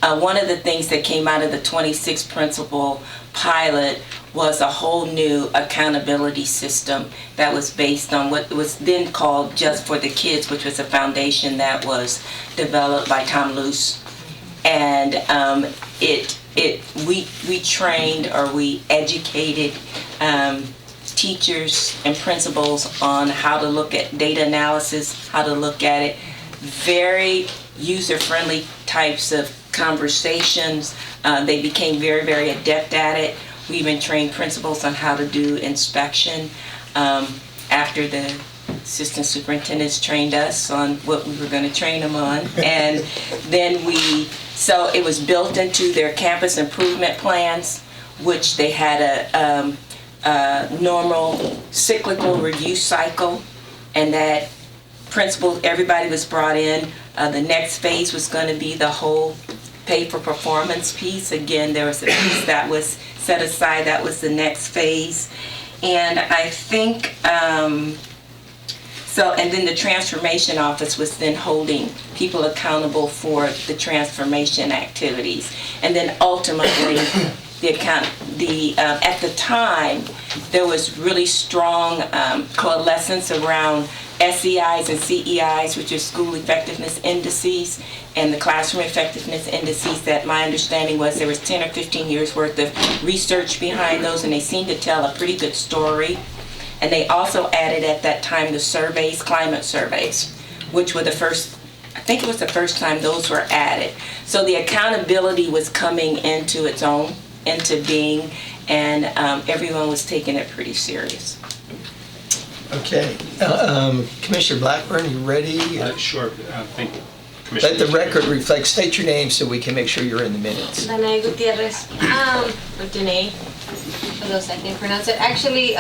one of the things that came out of the 26 principal pilot was a whole new accountability system that was based on what was then called Just for the Kids, which was a foundation that was developed by Tom Luce. And it we trained or we educated teachers and principals on how to look at data analysis, how to look at it. Very user-friendly types of conversations. They became very, very adept at it. We even trained principals on how to do inspection after the assistant superintendents trained us on what we were going to train them on. And then so it was built into their campus improvement plans, which they had a normal cyclical review cycle, and that principal, everybody was brought in. The next phase was going to be the whole pay for performance piece. Again, there was a piece that was set aside, that was the next phase. And I think, and then the transformation office was then holding people accountable for the transformation activities. And then ultimately, at the time, there was really strong coalescence around SEIs and CEIs, which are school effectiveness indices, and the classroom effectiveness indices. That my understanding was there was 10 or 15 years worth of research behind those, and they seemed to tell a pretty good story. And they also added at that time the surveys, climate surveys, which were the first, I think it was the first time those were added. So the accountability was coming into its own, into being, and everyone was taking it pretty serious. Okay. Commissioner Blackburn, you ready? Sure. I think Commissioner. Let the record reflect. State your name so we can make sure you're in the minutes. Danae Gutierrez. Or Danae, for those I can pronounce it. Actually,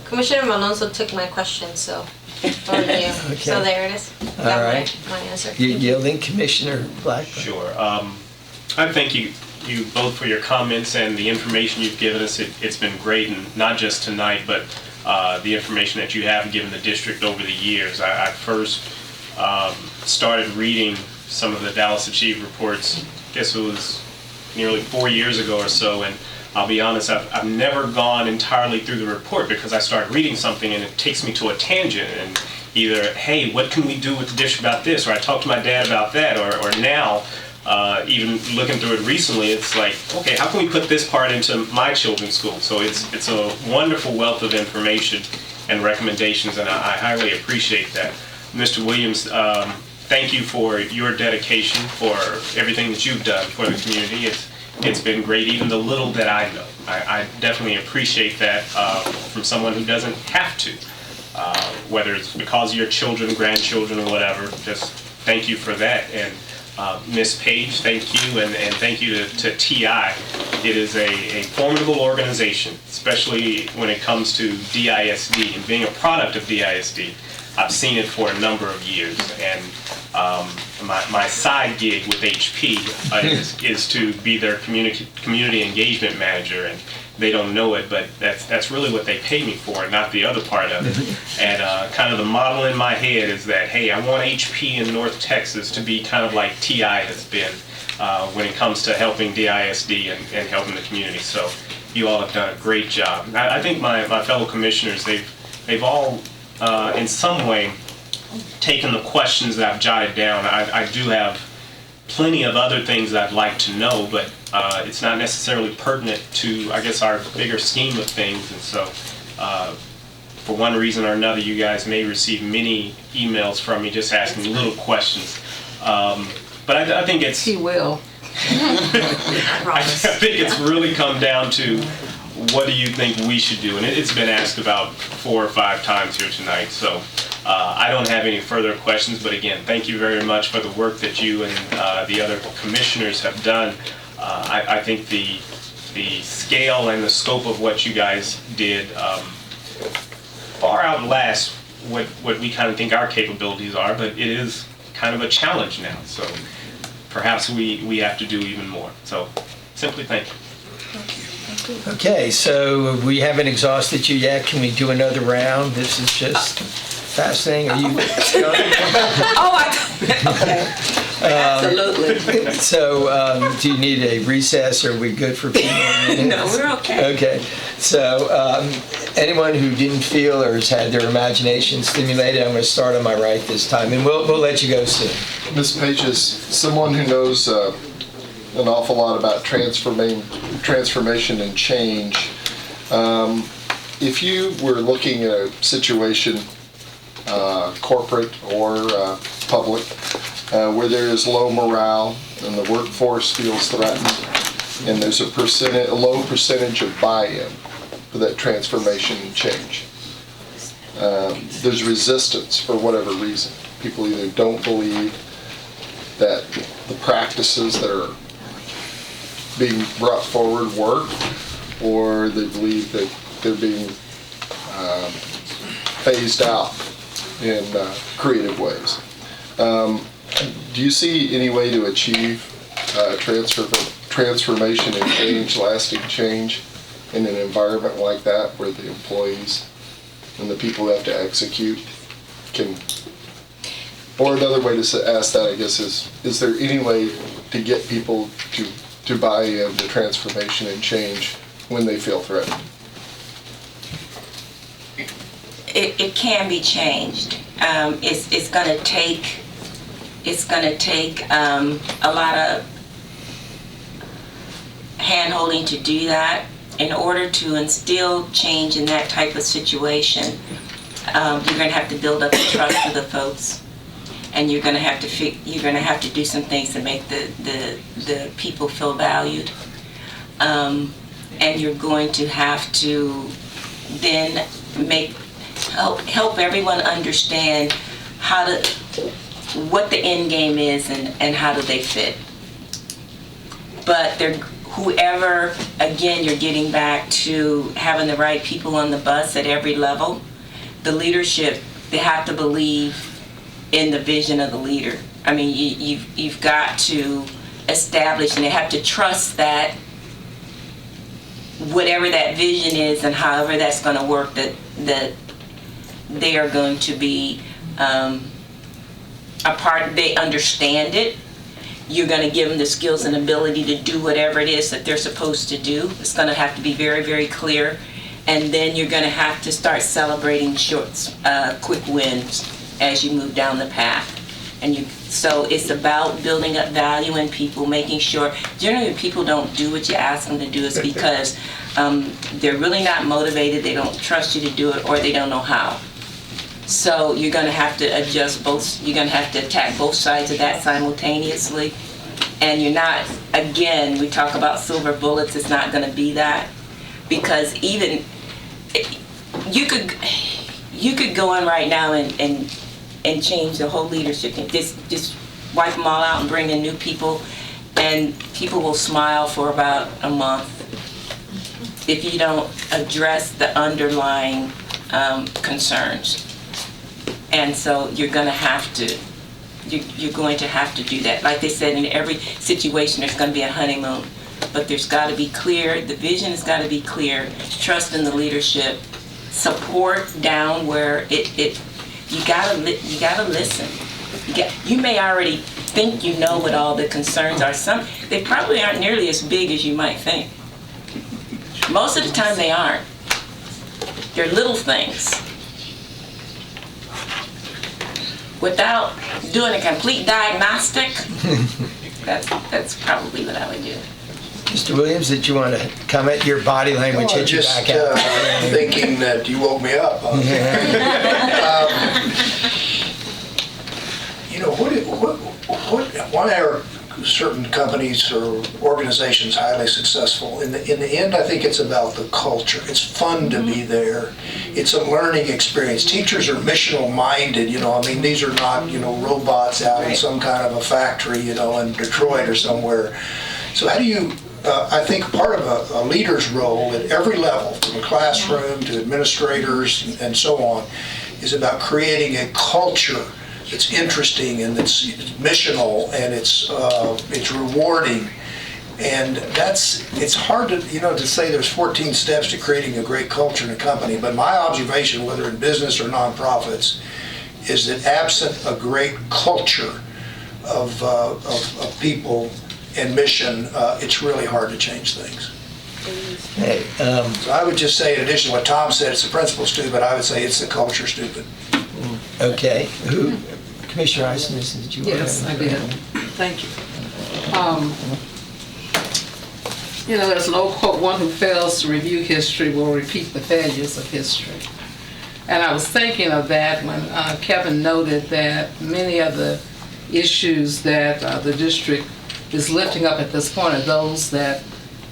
Commissioner Malonzo took my question, so for you. Okay. So there it is. All Got right. my answer. You yielding, Commissioner Blackburn? Sure. I thank you both for your comments and the information you've given us. It's been great, and not just tonight, but the information that you have given the district over the years. I first started reading some of the Dallas Achieve reports, I guess it was nearly 4 years ago or so, and I'll be honest, I've never gone entirely through the report because I start reading something and it takes me to a tangent, and either, hey, what can we do with the district about this, or I talked to my dad about that, or now, even looking through it recently, it's like, okay, how can we put this part into my children's school? So it's a wonderful wealth of information and recommendations, and I highly appreciate that. Mr. Williams, thank you for your dedication, for everything that you've done for the community. It's been great, even the little that I know. I definitely appreciate that from someone who doesn't have to, whether it's because of your children, grandchildren, or whatever. Just thank you for that. And Ms. Page, thank you, and thank you to TI. It is a formidable organization, especially when it comes to DISD and being a product of DISD. I've seen it for a number of years, and my side gig with HP is to be their community engagement manager, and they don't know it, but that's really what they pay me for, not the other part of it. And kind of the model in my head is that, hey, I want HP in North Texas to be kind of like TI has been when it comes to helping DISD and helping the community. So you all have done a great job. I think my fellow commissioners, they've all in some way taken the questions that I've jotted down. I do have plenty of other things that I'd like to know, but it's not necessarily pertinent to, I guess, our bigger scheme of things. And so for one reason or another, you guys may receive many emails from me just asking little questions. But I think it's... He will. I think it's really come down to what do you think we should do? And it's been asked about 4 or 5 times here tonight. So I don't have any further questions. But again, thank you very much for the work that you and the other commissioners have done. I think the scale and the scope of what you guys did far outlasts what we kind of think our capabilities are. But it is kind of a challenge now. So perhaps we have to do even more. So simply thank you. Okay, so we haven't exhausted you yet. Can we do another round? This is just fascinating. Are you? Okay. Absolutely. So, do you need a recess, or are we good for a few more minutes? No, we're okay. Okay. So, anyone who didn't feel or has had their imagination stimulated, I'm going to start on my right this time, and we'll let you go soon. Ms. Page, is someone who knows an awful lot about transformation and change. If you were looking at a situation, corporate or public, where there is low morale and the workforce feels threatened, and there's a low percentage of buy-in for that transformation and change. There's resistance for whatever reason. People either don't believe that the practices that are being brought forward work, or they believe that they're being phased out in creative ways. Do you see any way to achieve transformation and change, lasting change, in an environment like that where the employees and the people who have to execute can, or another way to ask that, I guess, is there any way to get people to buy into transformation and change when they feel threatened? It can be changed. It's going to take a lot of hand-holding to do that. In order to instill change in that type of situation, you're going to have to build up the trust of the folks, and you're going to have to do some things to make the people feel valued, and you're going to have to then help everyone understand what the end game is and how do they fit. But whoever, again, you're getting back to having the right people on the bus at every level. The leadership, they have to believe in the vision of the leader. I mean, you've got to establish, and they have to trust that whatever that vision is and however that's going to work, that they are going to be a part, they understand it. You're going to give them the skills and ability to do whatever it is that they're supposed to do. It's going to have to be very, very clear. And then you're going to have to start celebrating quick wins as you move down the path. So it's about building up value in people, making sure, generally when people don't do what you ask them to do, it's because they're really not motivated, they don't trust you to do it, or they don't know how. So you're going to have to adjust you're going to have to attack both sides of that simultaneously. And you're not, again, we talk about silver bullets, it's not going to be that. Because even, you could go on right now and change the whole leadership. Just wipe them all out and bring in new people, and people will smile for about a month if you don't address the underlying concerns. And so you're going to have to do that. Like they said, in every situation there's going to be a honeymoon, but there's got to be clear, the vision has got to be clear, trust in the leadership, support down where you got to listen. You may already think you know what all the concerns are. They probably aren't nearly as big as you might think. Most of the time they aren't. They're little things. Without doing a complete diagnostic, that's probably what I would do. Mr. Williams, did you want to comment? Your body language hit you back out. Thinking that you woke me up. Why are certain companies or organizations highly successful? In the end, I think it's about the culture. It's fun to be there. It's a learning experience. Teachers are missional minded, these are not, robots out in some kind of a factory, in Detroit or somewhere. So how do you, I think part of a leader's role at every level, from the classroom to administrators and so on, is about creating a culture that's interesting and it's missional and it's rewarding. And it's hard to say there's 14 steps to creating a great culture in a company, but my observation, whether in business or nonprofits, is that absent a great culture of people and mission, it's really hard to change things. Hey, So I would just say, in addition to what Tom said, it's the principle stupid, I would say it's the culture stupid. okay. Commissioner Eisen, did you want to? Yes, I did. Thank you. You know, there's an old quote, one who fails to review history will repeat the failures of history. And I was thinking of that when Kevin noted that many of the issues that the district is lifting up at this point are those that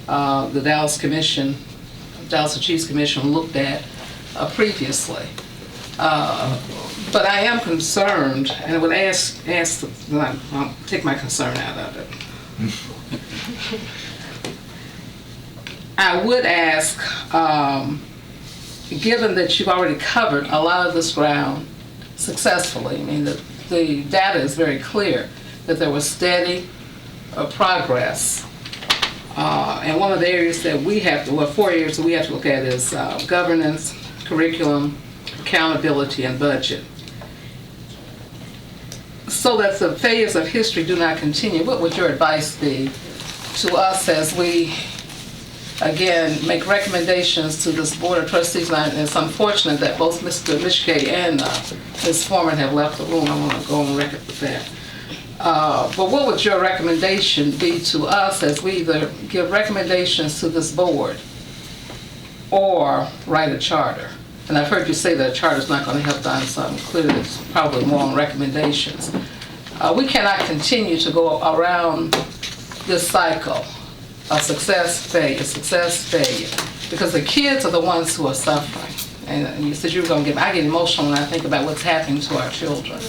the Dallas Chiefs Commission looked at previously. But I am concerned, and I would I'll take my concern out of it. I would ask, given that you've already covered a lot of this ground successfully, I mean, the data is very clear that there was steady progress. And one of the areas that we have to, 4 areas that we have to look at is governance, curriculum, accountability, and budget. So that the failures of history do not continue, what would your advice be to us as we, again, make recommendations to this Board of Trustees? And it's unfortunate that both Mr. Mishke and Ms. Foreman have left the room. I want to go on record with that. But what would your recommendation be to us as we either give recommendations to this board or write a charter? And I've heard you say that a charter is not going to help Don something. Clearly, it's probably more on recommendations. We cannot continue to go around this cycle of success, failure, because the kids are the ones who are suffering. And you said you were going to I get emotional when I think about what's happening to our children.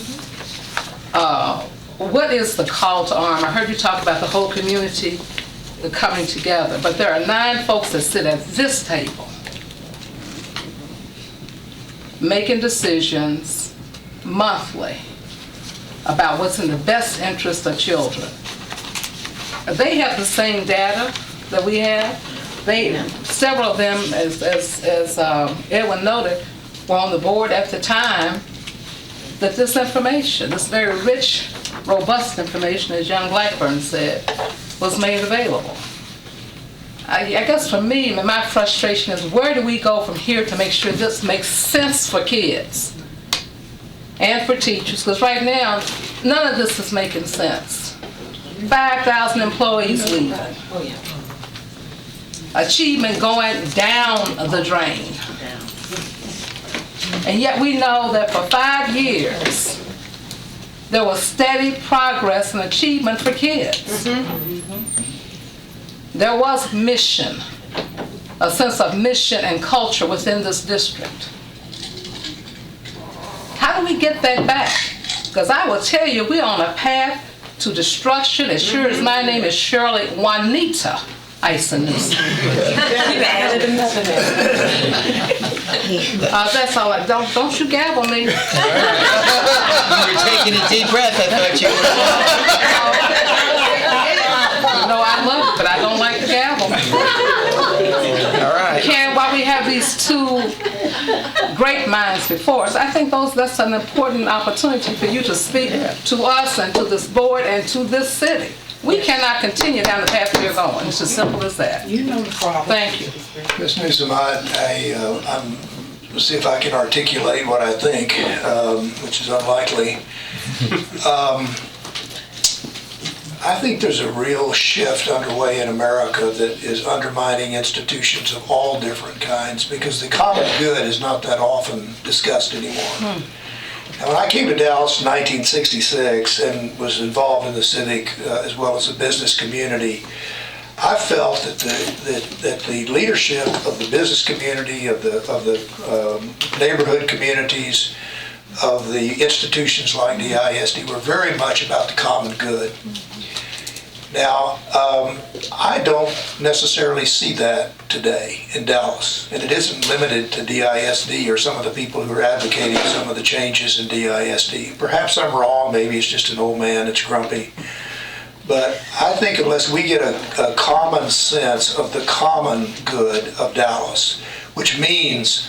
What is the call to arm? I heard you talk about the whole community coming together, but there are 9 folks that sit at this table making decisions monthly about what's in the best interest of children. They have the same data that we have. Several of them, as Edwin noted, were on the board at the time that this information, this very rich, robust information, as young Blackburn said, was made available. I guess for me, my frustration is where do we go from here to make sure this makes sense for kids and for teachers? Because right now, none of this is making sense. 5,000 employees leaving. Achievement going down the drain. And yet we know that for 5 years, there was steady progress and achievement for kids. There was mission, a sense of mission and culture within this district. How do we get that back? Because I will tell you, we're on a path to destruction as sure as my name is Shirley Juanita Eisenhusen. You've added another name. That's all. Don't you gavel me. You were taking a deep breath. I thought you were. No, I love it, but I don't like the gavel. All right. While we have these 2 great minds before us, I think that's an important opportunity for you to speak to us and to this board and to this city. We cannot continue down the path we're going. It's as simple as that. You know the problem. Thank you. Ms. Newsom, I'm see if I can articulate what I think, which is unlikely. I think there's a real shift underway in America that is undermining institutions of all different kinds because the common good is not that often discussed anymore. Now, when I came to Dallas in 1966 and was involved in the civic as well as the business community, I felt that the leadership of the business community, of the neighborhood communities, of the institutions like the ISD were very much about the common good. Now, I don't necessarily see that today in Dallas, and it isn't limited to DISD or some of the people who are advocating some of the changes in DISD. Perhaps I'm wrong, maybe it's just an old man that's grumpy. But I think unless we get a common sense of the common good of Dallas, which means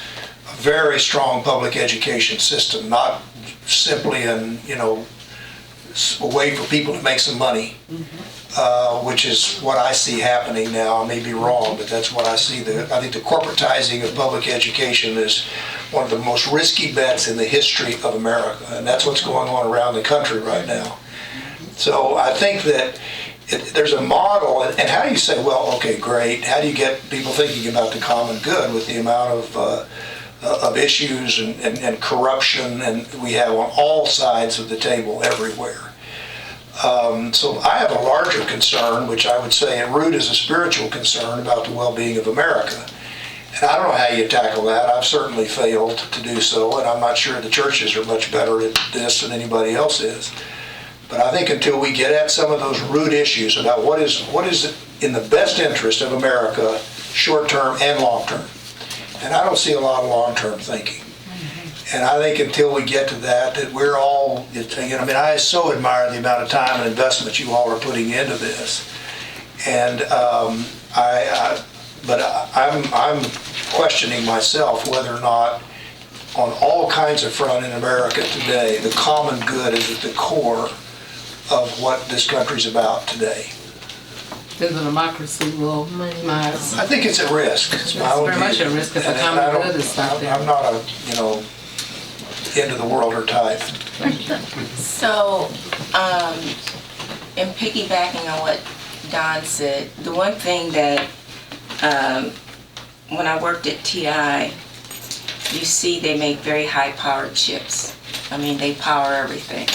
a very strong public education system, not simply a way for people to make some money, which is what I see happening now. I may be wrong, but that's what I see. I think the corporatizing of public education is one of the most risky bets in the history of America, and that's what's going on around the country right now. So I think that there's a model, and how do you say, well, okay, great, how do you get people thinking about the common good with the amount of issues and corruption and we have on all sides of the table everywhere? So I have a larger concern, which I would say at root is a spiritual concern about the well-being of America. And I don't know how you tackle that. I've certainly failed to do so, and I'm not sure the churches are much better at this than anybody else is. But I think until we get at some of those root issues about what is in the best interest of America, short-term and long-term. And I don't see a lot of long-term thinking. And I think until we get to that we're all, I mean, I so admire the amount of time and investment you all are putting into this. And but I'm questioning myself whether or not on all kinds of front in America today, the common good is at the core of what this country's about today. Then the democracy will minimize. I think it's at risk. It's my own very much view. at risk if the And common good is not there. I'm not a, end of the world or type. So, in piggybacking on what Don said, the one thing that when I worked at TI, you see they make very high-powered chips. I mean, they power everything.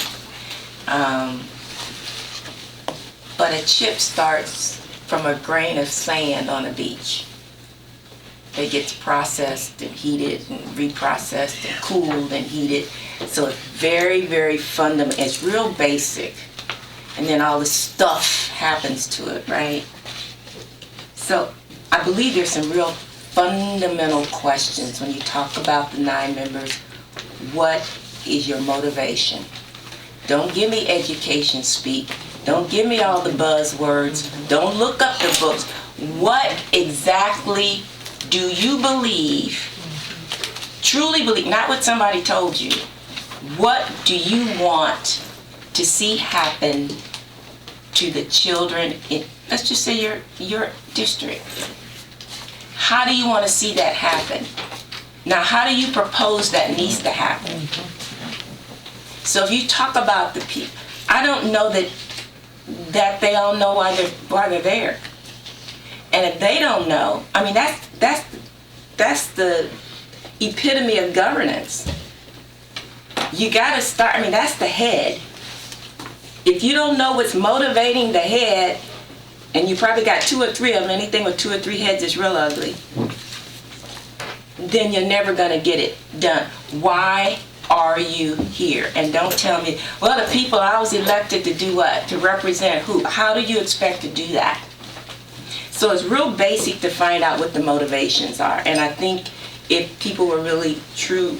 But a chip starts from a grain of sand on a beach. It gets processed and heated and reprocessed and cooled and heated. So it's very, very fundamental. It's real basic. And then all the stuff happens to it, right? So I believe there's some real fundamental questions when you talk about the 9 members. What is your motivation? Don't give me education speak. Don't give me all the buzzwords. Don't look up the books. What exactly do you believe, truly believe, not what somebody told you, what do you want to see happen to the children in, let's just say your district? How do you want to see that happen? Now, how do you propose that needs to happen? So if you talk about the people, I don't know that they all know why they're there. And if they don't know, I mean, that's the epitome of governance. You got to start, I mean, that's the head. If you don't know what's motivating the head, and you probably got 2 or 3 of them, anything with 2 or 3 heads is real ugly, then you're never going to get it done. Why are you here? And don't tell me, well, the people I was elected to do what? To represent who? How do you expect to do that? So it's real basic to find out what the motivations are. And I think if people were really true,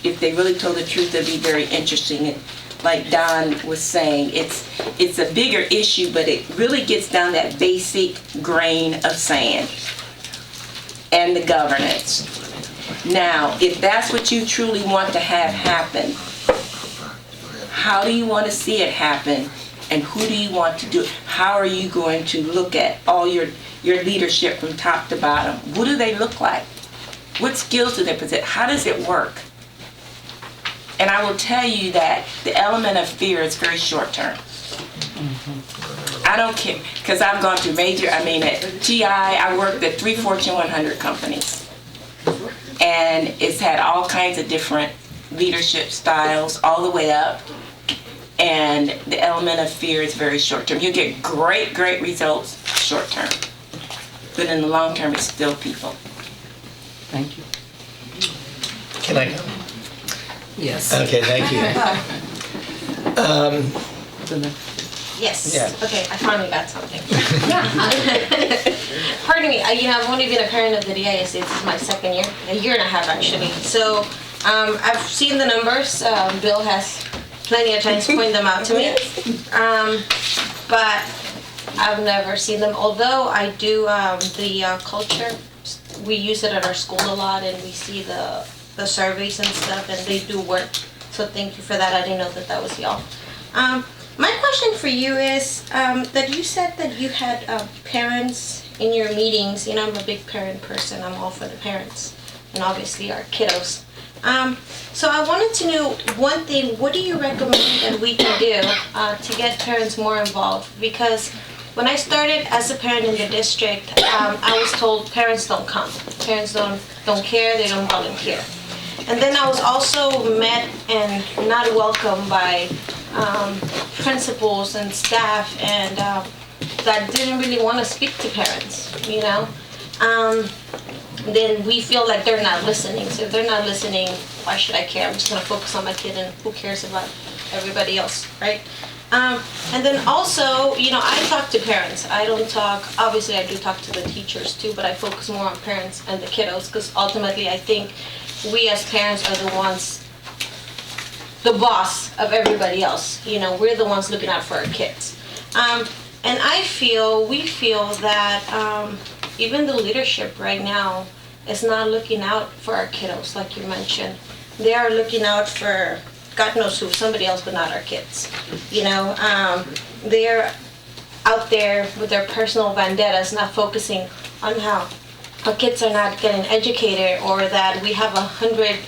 if they really told the truth, it'd be very interesting. And like Don was saying, it's a bigger issue, but it really gets down that basic grain of sand and the governance. Now, if that's what you truly want to have happen, how do you want to see it happen? And who do you want to do it? How are you going to look at all your leadership from top to bottom? What do they look like? What skills do they possess? How does it work? And I will tell you that the element of fear is very short term. I don't care, because I've gone through at TI, I worked at 3 Fortune 100 companies. And it's had all kinds of different leadership styles all the way up. And the element of fear is very short term. You get great, great results short term. But in the long term, it's still people. Thank you. Can I go? Yes. Okay, thank you. Yes. Yeah. Okay, I finally got something. Pardon me, I've only been a parent of the DISC. This is my 2nd year, a year and a half actually. So I've seen the numbers. Bill has plenty of times to point them out to me. But I've never seen them, although I do the culture. We use it at our school a lot, and we see the surveys and stuff, and they do work. So thank you for that. I didn't know that was y'all. My question for you is that you said that you had parents in your meetings. I'm a big parent person. I'm all for the parents and obviously our kiddos. So I wanted to know one thing, what do you recommend that we can do to get parents more involved? Because when I started as a parent in the district, I was told parents don't come. Parents don't care, they don't volunteer. And then I was also met and not welcomed by principals and staff and that didn't really want to speak to parents, you know? Then we feel like they're not listening. So if they're not listening, why should I care? I'm just gonna focus on my kid and who cares about everybody else, right? And then also, you know, I talk to parents. I don't talk, obviously I do talk to the teachers too, but I focus more on parents and the kiddos because ultimately I think we as parents are the ones, the boss of everybody else. You know, we're the ones looking out for our kids. And we feel that even the leadership right now is not looking out for our kiddos, like you mentioned. They are looking out for God knows who, somebody else, but not our kids. You know, they're out there with their personal vendettas, not focusing on how our kids are not getting educated, or that we have 100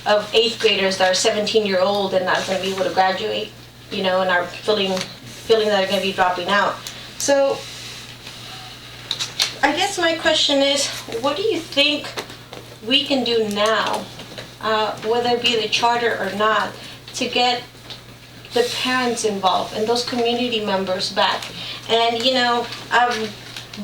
of 8th graders that are 17-year-old and not going to be able to graduate, you know, and are feeling that they're going to be dropping out. So I guess my question is, what do you think we can do now, whether it be the charter or not, to get the parents involved and those community members back? And you know, I'm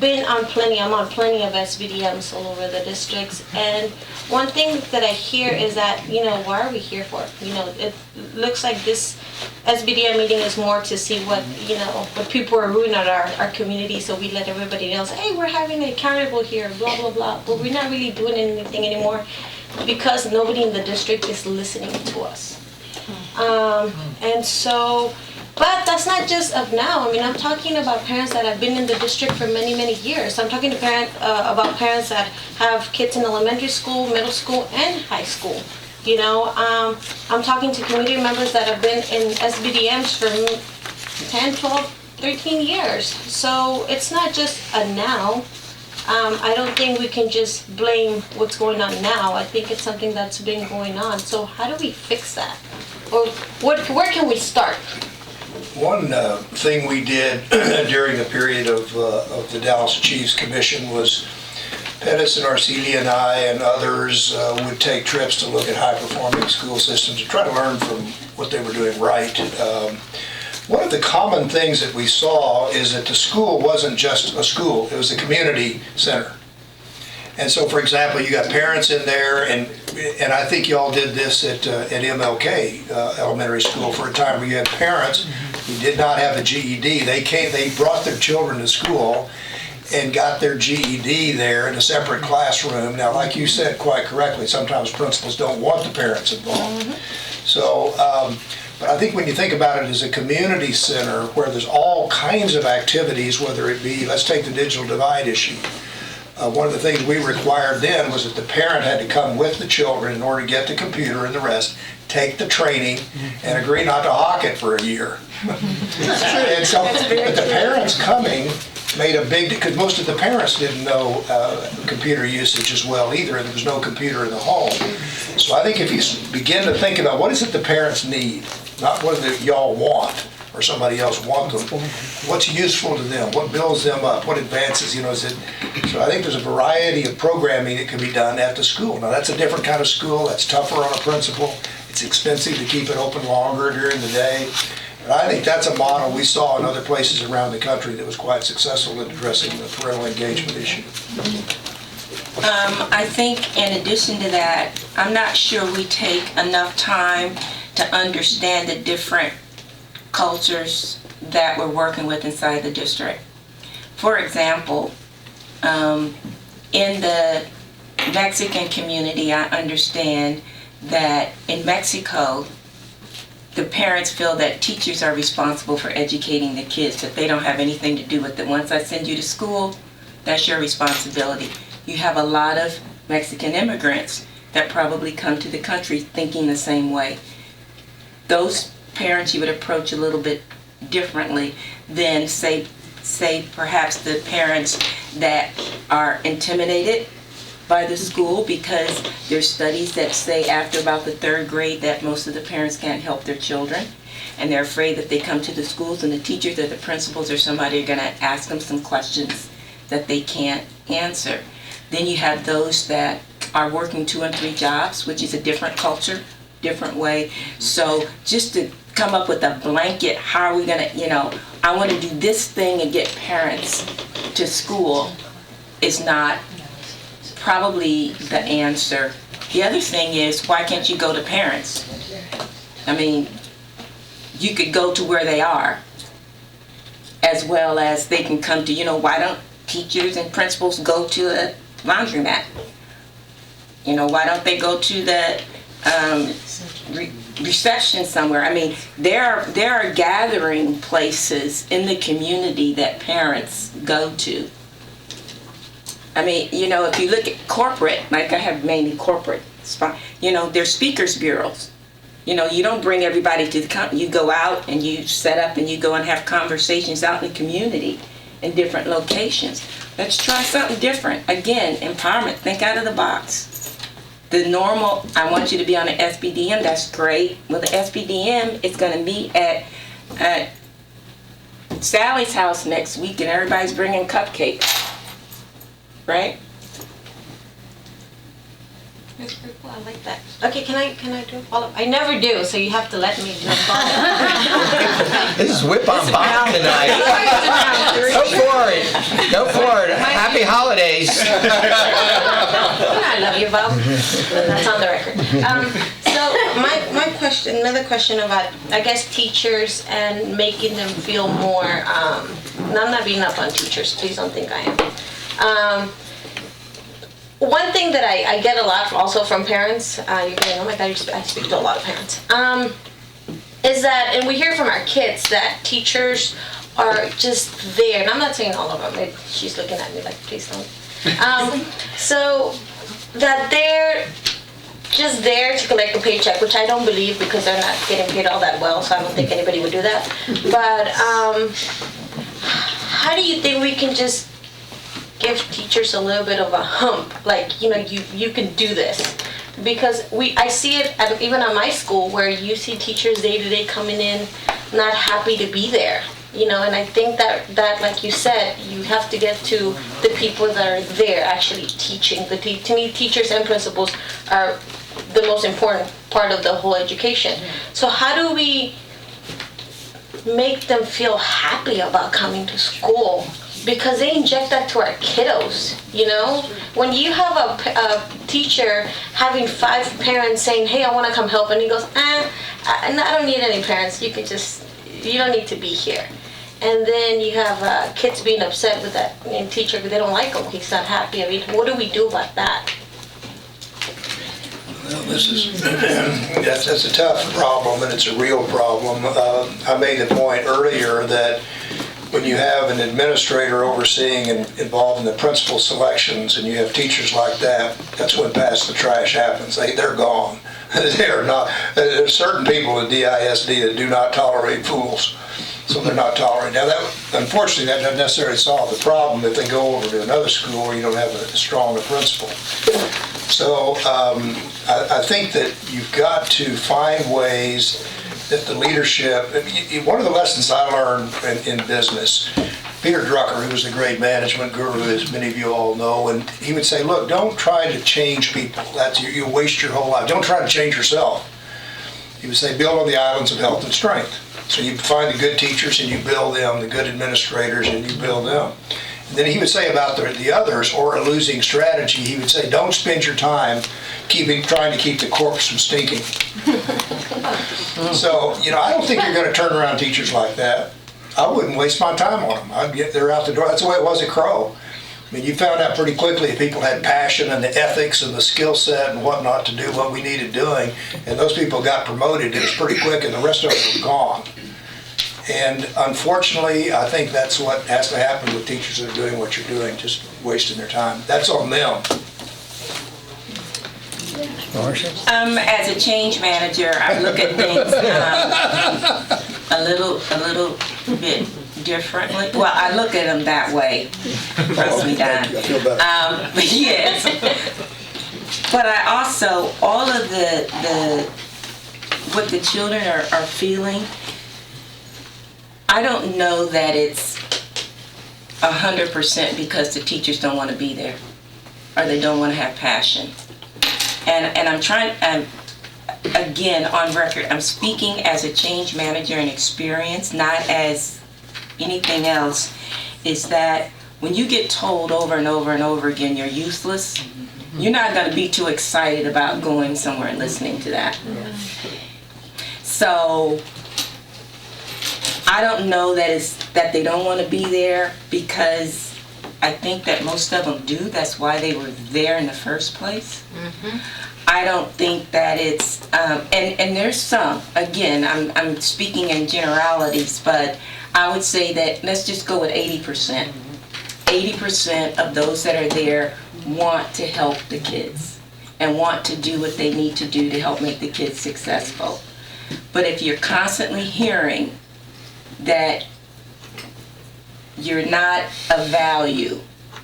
on plenty of SBDMs all over the districts, and one thing that I hear is that, you know, why are we here for? You know, it looks like this SBDM meeting is more to see what, you know, what people are doing at our community, so we let everybody else, hey, we're having a carnival here, blah, blah, blah, but we're not really doing anything anymore because nobody in the district is listening to us. And so, but that's not just of now. I mean, I'm talking about parents that have been in the district for many, many years. I'm talking to about parents that have kids in elementary school, middle school, and high school. You know, I'm talking to community members that have been in SBDMs for 10, 12, 13 years. So it's not just a now. I don't think we can just blame what's going on now. I think it's something that's been going on. So how do we fix that? Or where can we start? One thing we did during the period of the Dallas Chiefs Commission was Pettis and Arcelia and I and others would take trips to look at high-performing school systems and try to learn from what they were doing right. One of the common things that we saw is that the school wasn't just a school, it was a community center. And so, for example, you got parents in there, and I think y'all did this at MLK Elementary School for a time, where you had parents who did not have a GED. They brought their children to school and got their GED there in a separate classroom. Now, like you said quite correctly, sometimes principals don't want the parents involved. So, but I think when you think about it as a community center where there's all kinds of activities, whether it be, let's take the digital divide issue. One of the things we required then was that the parent had to come with the children in order to get the computer and the rest, take the training, and agree not to hawk it for a year. And so, but the parents coming made a big, because most of the parents didn't know computer usage as well either, and there was no computer in the home. So I think if you begin to think about what is it the parents need, not what y'all want, or somebody else wants them, what's useful to them, what builds them up, what advances, you know, is it, so I think there's a variety of programming that can be done at the school. Now that's a different kind of school, that's tougher on a principal, it's expensive to keep it open longer during the day, but I think that's a model we saw in other places around the country that was quite successful in addressing the parental engagement issue. I think in addition to that, I'm not sure we take enough time to understand the different cultures that we're working with inside the district. For example, in the Mexican community, I understand that in Mexico, the parents feel that teachers are responsible for educating the kids, that they don't have anything to do with it. Once I send you to school, that's your responsibility. You have a lot of Mexican immigrants that probably come to the country thinking the same way. Those parents you would approach a little bit differently than say perhaps the parents that are intimidated by the school, because there's studies that say after about the 3rd grade that most of the parents can't help their children, and they're afraid that they come to the schools and the teachers or the principals or somebody are going to ask them some questions that they can't answer. Then you have those that are working 2 and 3 jobs, which is a different culture, different way. So just to come up with a blanket, how are we going to, I want to do this thing and get parents to school is not probably the answer. The other thing is, why can't you go to parents? I mean, you could go to where they are, as well as they can come to, why don't teachers and principals go to a laundromat? Why don't they go to the reception somewhere? I mean, there are gathering places in the community that parents go to. I mean, if you look at corporate, like I have mainly corporate, there's speakers bureaus. You don't bring everybody to you go out and you set up and you go and have conversations out in the community in different locations. Let's try something different. Again, empowerment, think out of the box. The normal, I want you to be on the SBDM, that's great. Well, the SBDM is going to meet at Sally's house next week and everybody's bringing cupcakes. Right? That's pretty cool. I like that. Okay, can I do a follow-up? I never do, so you have to let me do a follow-up. This is whip on Bob tonight. Go for it. Go for it. Happy holidays. I love you, Bob. That's on the record. So my question, another question about, I guess, teachers and making them feel more, and I'm not beating up on teachers, please don't think I am. One thing that I get a lot also from parents, you're going, oh my God, I speak to a lot of parents, is that, and we hear from our kids, that teachers are just there, and I'm not saying all of them, she's looking at me like, please don't. So that they're just there to collect a paycheck, which I don't believe because they're not getting paid all that well, so I don't think anybody would do that. But how do you think we can just give teachers a little bit of a hump, like, you can do this? Because I see it even at my school, where you see teachers day to day coming in not happy to be there, and I think that like you said, you have to get to the people that are there actually teaching. To me, teachers and principals are the most important part of the whole education. So how do we make them feel happy about coming to school? Because they inject that to our kiddos, When you have a teacher having 5 parents saying, hey, I want to come help, and he goes, I don't need any parents, you don't need to be here. And then you have kids being upset with that teacher because they don't like him, he's not happy. I mean, what do we do about that? Well, that's a tough problem, and it's a real problem. I made the point earlier that when you have an administrator overseeing and involved in the principal selections, and you have teachers like that, that's when pass the trash happens. They're gone. They're not. There's certain people at DISD that do not tolerate fools, so they're not tolerated. Now, unfortunately, that doesn't necessarily solve the problem if they go over to another school where you don't have a strong principal. So I think that you've got to find ways that the leadership, one of the lessons I learned in business, Peter Drucker, who was the great management guru, as many of you all know, and he would say, look, don't try to change people. You'll waste your whole life. Don't try to change yourself. He would say, build on the islands of health and strength. So you find the good teachers and you build them, the good administrators and you build them. And then he would say about the others, or a losing strategy, he would say, don't spend your time trying to keep the corpse from stinking. So, I don't think you're going to turn around teachers like that. I wouldn't waste my time on them. They're out the door. That's the way it was at Crow. I mean, you found out pretty quickly if people had passion and the ethics and the skill set and whatnot to do what we needed doing, and those people got promoted, it was pretty quick, and the rest of them were gone. And unfortunately, I think that's what has to happen with teachers that are doing what you're doing, just wasting their time. That's on them. As a change manager, I look at things a little bit differently. Well, I look at them that way. Trust me, Don. Thank you. I feel better. Yes. But I also, all of what the children are feeling, I don't know that it's 100% because the teachers don't want to be there or they don't want to have passion. And I'm trying, again, on record, I'm speaking as a change manager and experience, not as anything else, is that when you get told over and over and over again you're useless, you're not going to be too excited about going somewhere and listening to that. So I don't know that they don't want to be there, because I think that most of them do. That's why they were there in the first place. I don't think that it's, and there's some, again, I'm speaking in generalities, but I would say that let's just go with 80%. 80% of those that are there want to help the kids and want to do what they need to do to help make the kids successful. But if you're constantly hearing that you're not of value,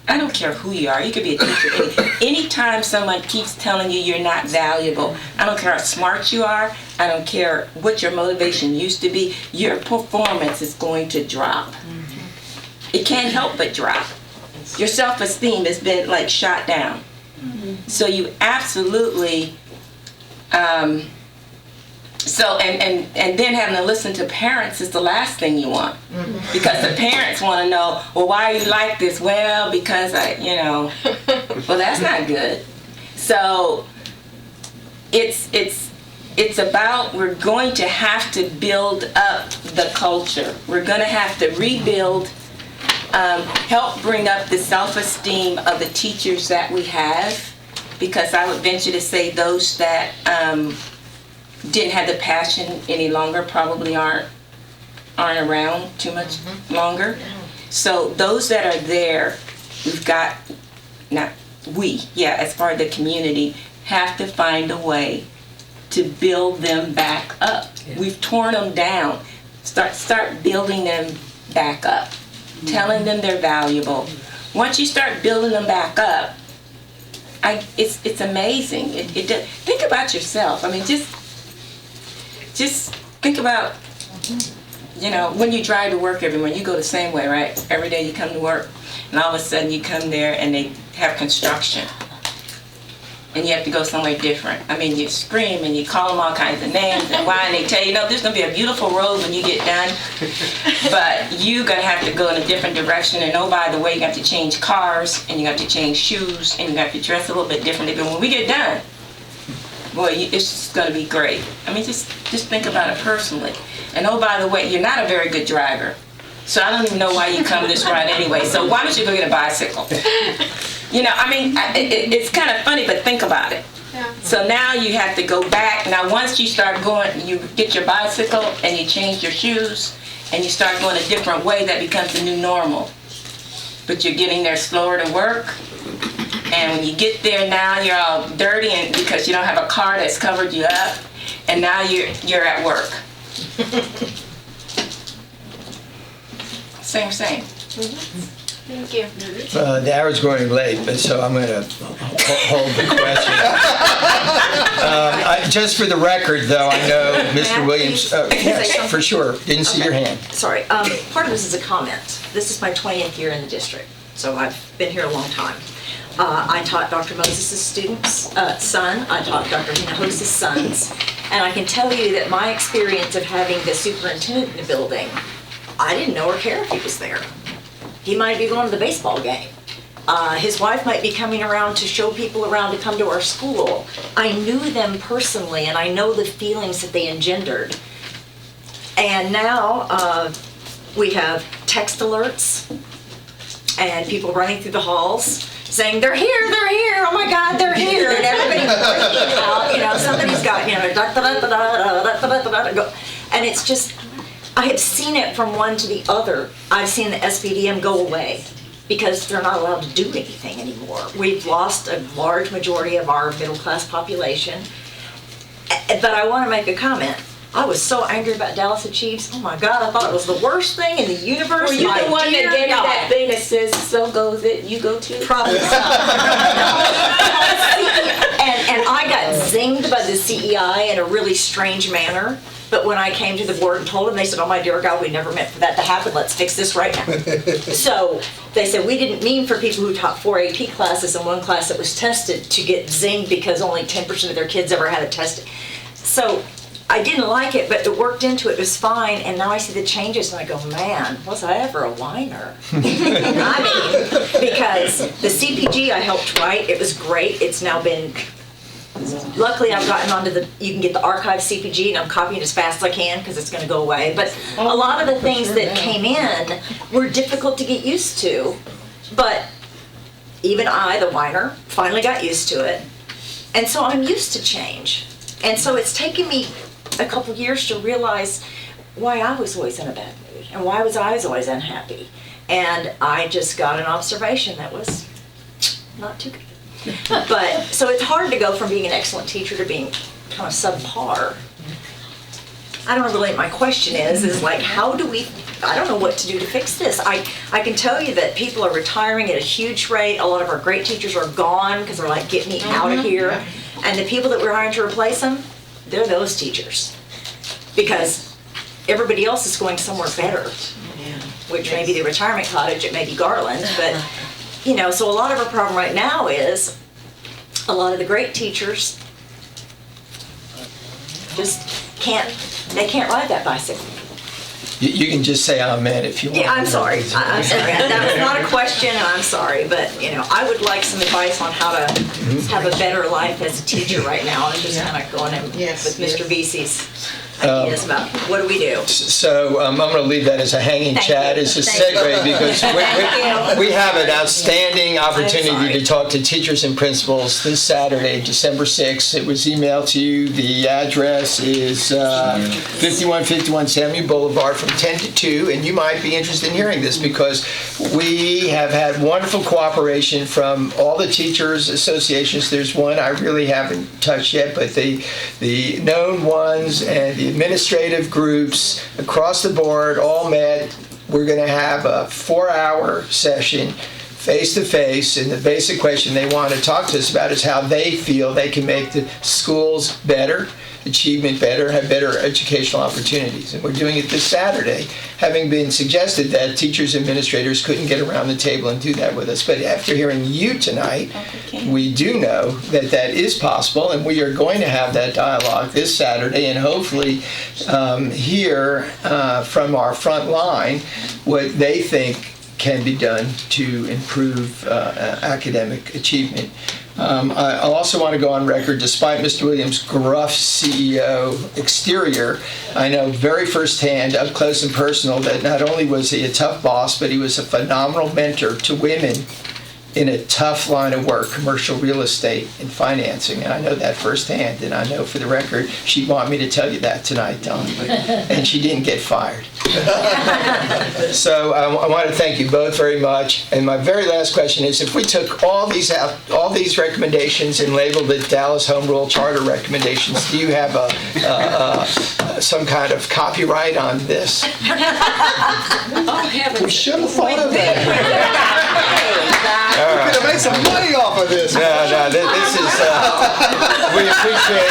I don't care who you are, you could be a teacher. Anytime someone keeps telling you you're not valuable, I don't care how smart you are, I don't care what your motivation used to be, your performance is going to drop. It can't help but drop. Your self-esteem has been like shot down. So you absolutely, and then having to listen to parents is the last thing you want. Because the parents want to know, well, why are you like this? Well, because well, that's not good. So it's about, we're going to have to build up the culture. We're going to have to rebuild, help bring up the self-esteem of the teachers that we have, because I would venture to say those that didn't have the passion any longer probably aren't around too much longer. So those that are there, we've got, as part of the community, have to find a way to build them back up. We've torn them down. Start building them back up, telling them they're valuable. Once you start building them back up, it's amazing. Think about yourself. I mean, just think about, when you drive to work every morning, you go the same way, right? Every day you come to work, and all of a sudden you come there and they have construction. And you have to go somewhere different. I mean, you scream and you call them all kinds of names and why, and they tell you, there's going to be a beautiful road when you get done, but you're going to have to go in a different direction, and oh, by the way, you have to change cars, and you have to change shoes, and you have to dress a little bit differently. But when we get done, boy, it's just going to be great. I mean, just think about it personally. And oh, by the way, you're not a very good driver, so I don't even know why you come this ride anyway, so why don't you go get a bicycle? It's kind of funny, but think about it. Yeah. So now you have to go back. Now once you start going, you get your bicycle and you change your shoes and you start going a different way, that becomes the new normal. But you're getting there slower to work. And when you get there now, you're all dirty and because you don't have a car that's covered you up. And now you're at work. Same. Thank you. The hour's going late, but so I'm going to hold the question. Just for the record, though, I know Mr. Williams. Yes, for sure. Didn't see your hand. Sorry. Part of this is a comment. This is my 20th year in the district, so I've been here a long time. I taught Dr. Moses' students' son. I taught Dr. Hinojosa's sons. And I can tell you that my experience of having the superintendent in the building, I didn't know or care if he was there. He might be going to the baseball game. His wife might be coming around to show people around to come to our school. I knew them personally, and I know the feelings that they engendered. And now we have text alerts and people running through the halls saying, they're here, oh my God, they're here. And everybody's freaking out, somebody's got, and it's just, I have seen it from one to the other. I've seen the SPDM go away because they're not allowed to do anything anymore. We've lost a large majority of our middle class population. But I want to make a comment. I was so angry about Dallas Achieves. Oh my God, I thought it was the worst thing in the universe. Were you My the one that dear gave me God. that thing that says, so goes it, you go too? Probably so. And I got zinged by the CEI in a really strange manner. But when I came to the board and told them, they said, oh my dear God, we never meant for that to happen. Let's fix this right now. So they said, we didn't mean for people who taught 4 AP classes and one class that was tested to get zinged because only 10% of their kids ever had it tested. So I didn't like it, but it worked into it. It was fine. And now I see the changes and I go, man, was I ever a whiner? I mean, because the CPG I helped write, it was great. It's now been... Luckily, I've gotten onto you can get the archive CPG, and I'm copying as fast as I can because it's going to go away. But a lot of the things that came in were difficult to get used to. But even I, the whiner, finally got used to it. And so I'm used to change. And so it's taken me a couple years to realize why I was always in a bad mood and why was I always unhappy. And I just got an observation that was not too good. But, so it's hard to go from being an excellent teacher to being kind of subpar. I don't know really what my question is like, how do we, I don't know what to do to fix this. I can tell you that people are retiring at a huge rate. A lot of our great teachers are gone because they're like, get me out of here. And the people that we're hiring to replace them, they're those teachers. Because everybody else is going somewhere better, which may be the retirement cottage, it may be Garland, but you know, so a lot of our problem right now is a lot of the great teachers just can't ride that bicycle. You can just say amen if you want. Yeah, I'm sorry. I'm sorry. That was not a question, and I'm sorry, but you know, I would like some advice on how to have a better life as a teacher right now. I'm just kind of going in with Mr. Vesey's ideas about what do we do. So I'm going to leave that as a hanging chat, as a segue, because we have an outstanding opportunity to talk to teachers and principals this Saturday, December 6th. It was emailed to you. The address is 5151 Samuel Boulevard from 10 to 2, and you might be interested in hearing this because we have had wonderful cooperation from all the teachers associations. There's one I really haven't touched yet, but the known ones and the administrative groups across the board all met. We're going to have a 4-hour session face-to-face, and the basic question they want to talk to us about is how they feel they can make the schools better, achievement better, have better educational opportunities. And we're doing it this Saturday, having been suggested that teachers and administrators couldn't get around the table and do that with us. But after hearing you tonight, we do know that that is possible, and we are going to have that dialogue this Saturday and hopefully hear from our front line what they think can be done to improve academic achievement. I also want to go on record, despite Mr. Williams' gruff CEO exterior, I know very firsthand, up close and personal, that not only was he a tough boss, but he was a phenomenal mentor to women in a tough line of work, commercial real estate and financing. And I know that firsthand, and I know for the record, she'd want me to tell you that tonight, Don, and she didn't get fired. So I want to thank you both very much. And my very last question is, if we took all these recommendations and labeled it Dallas Home Rule Charter recommendations, do you have some kind of copyright on this? Oh, heavens. We should have thought of that. We're going to make some money off of this. No, this is, we appreciate,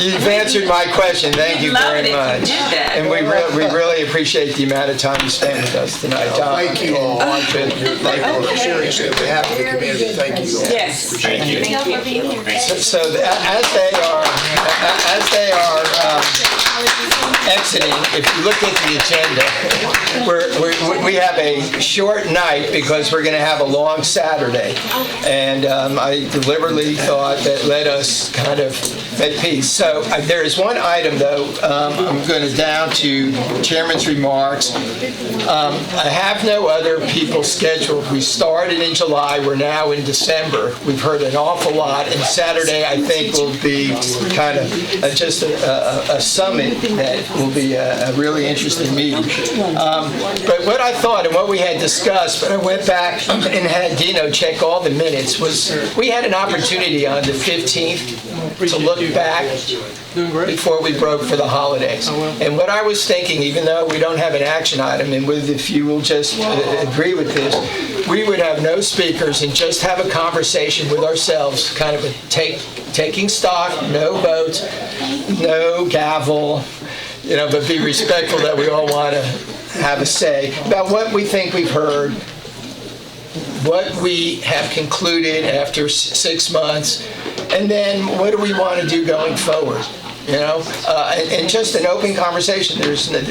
you've answered my question. Thank you very much. And we really appreciate the amount of time you spent with us tonight, Don. Thank you all. Thank you for sharing on behalf of the community. Thank you all. Yes. Thank you. So as they are exiting, if you look at the agenda, we have a short night because we're going to have a long Saturday, and I deliberately thought that let us kind of at peace. So there is one item, though. I'm going to down to Chairman's remarks. I have no other people scheduled. We started in July. We're now in December. We've heard an awful lot, and Saturday I think will be kind of just a summit that will be a really interesting meeting. But what I thought and what we had discussed, but I went back and had Dino check all the minutes, was we had an opportunity on the 15th to look back before we broke for the holidays. And what I was thinking, even though we don't have an action item, and if you will just agree with this, we would have no speakers and just have a conversation with ourselves, kind of taking stock, no votes, no gavel, but be respectful that we all want to have a say about what we think we've heard, what we have concluded after 6 months, and then what do we want to do going forward. And just an open conversation.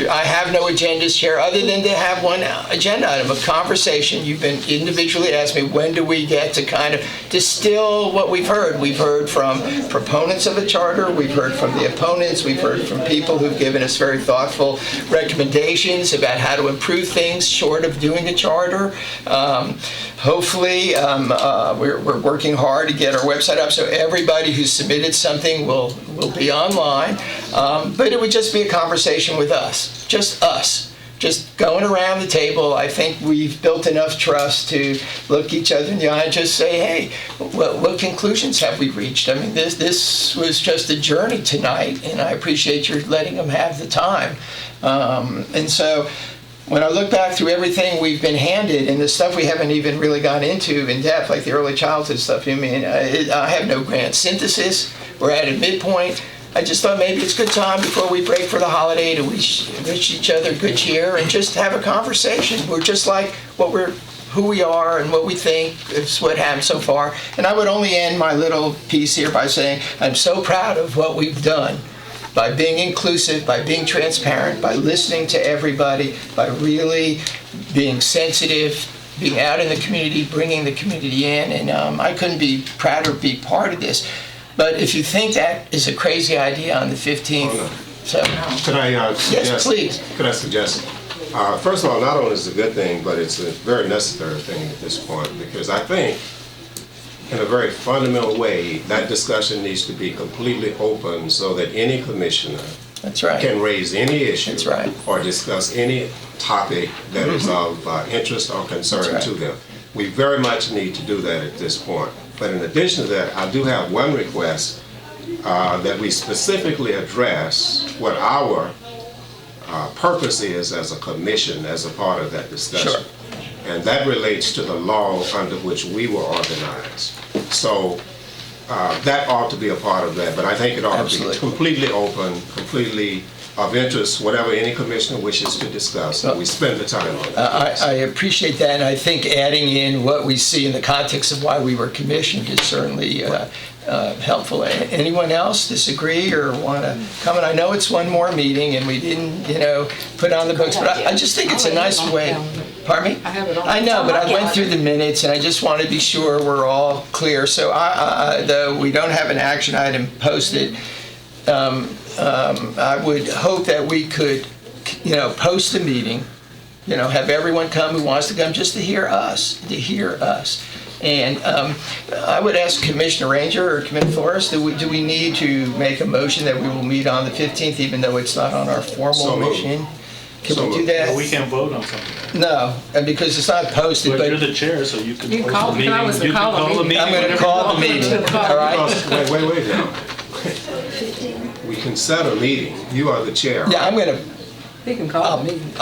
I have no agendas here other than to have one agenda item, a conversation. You've been individually asked me, when do we get to kind of distill what we've heard? We've heard from proponents of the charter. We've heard from the opponents. We've heard from people who've given us very thoughtful recommendations about how to improve things short of doing a charter. Hopefully, we're working hard to get our website up so everybody who submitted something will be online. But it would just be a conversation with us, just going around the table. I think we've built enough trust to look each other in the eye and just say, hey, what conclusions have we reached? I mean, this was just a journey tonight, and I appreciate your letting them have the time. And so when I look back through everything we've been handed and the stuff we haven't even really gone into in depth, like the early childhood stuff, I have no grand synthesis. We're at a midpoint. I just thought maybe it's a good time before we break for the holiday to wish each other good cheer and just have a conversation. We're just like who we are and what we think is what happened so far. And I would only end my little piece here by saying I'm so proud of what we've done by being inclusive, by being transparent, by listening to everybody, by really being sensitive, being out in the community, bringing the community in. And I couldn't be prouder to be part of this. But if you think that is a crazy idea on the 15th, so... Could I suggest? Yes, please. Could I suggest? First of all, not only is it a good thing, but it's a very necessary thing at this point, because I think, in a very fundamental way, that discussion needs to be completely open so that any commissioner can raise any issue or discuss any topic that is of interest or concern to them. We very much need to do that at this point. But in addition to that, I do have one request that we specifically address what our purpose is as a commission as a part of that discussion. And that relates to the law under which we were organized. So that ought to be a part of that, but I think it ought to be completely open, completely of interest, whatever any commissioner wishes to discuss. We spend the time on that. I appreciate that, and I think adding in what we see in the context of why we were commissioned is certainly helpful. Anyone else disagree or want to comment? I know it's one more meeting, and we didn't, put on the books, but I just think it's a nice way. Pardon me? I know, but I went through the minutes, and I just want to be sure we're all clear. So though we don't have an action item posted, I would hope that we could, post the meeting, have everyone come who wants to come just to hear us, And I would ask Commissioner Ranger or Commissioner Forrest, do we need to make a motion that we will meet on the 15th, even though it's not on our formal mission? Can we do that? Well, we can't vote on something. No, and because it's not posted, but... You're the chair, so you can call the meeting. You can call the meeting. I'm going to call the meeting, all right? Wait now. We can set a meeting. You are the chair. Yeah, I'm going to... He can call the meeting.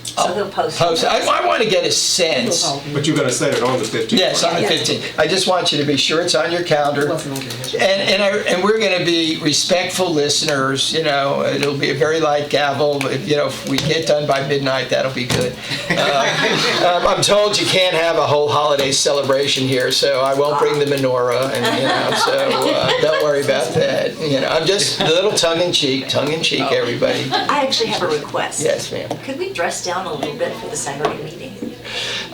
So he'll post it. I want to get a sense. But you're going to set it on the 15th? Yes, on the 15th. I just want you to be sure it's on your calendar. And we're going to be respectful listeners. It'll be a very light gavel. If we get done by midnight, that'll be good. I'm told you can't have a whole holiday celebration here, so I won't bring the menorah. And so don't worry about that. I'm just a little tongue-in-cheek, everybody. I actually have a request. Yes, ma'am. Could we dress down a little bit for the Saturday meeting?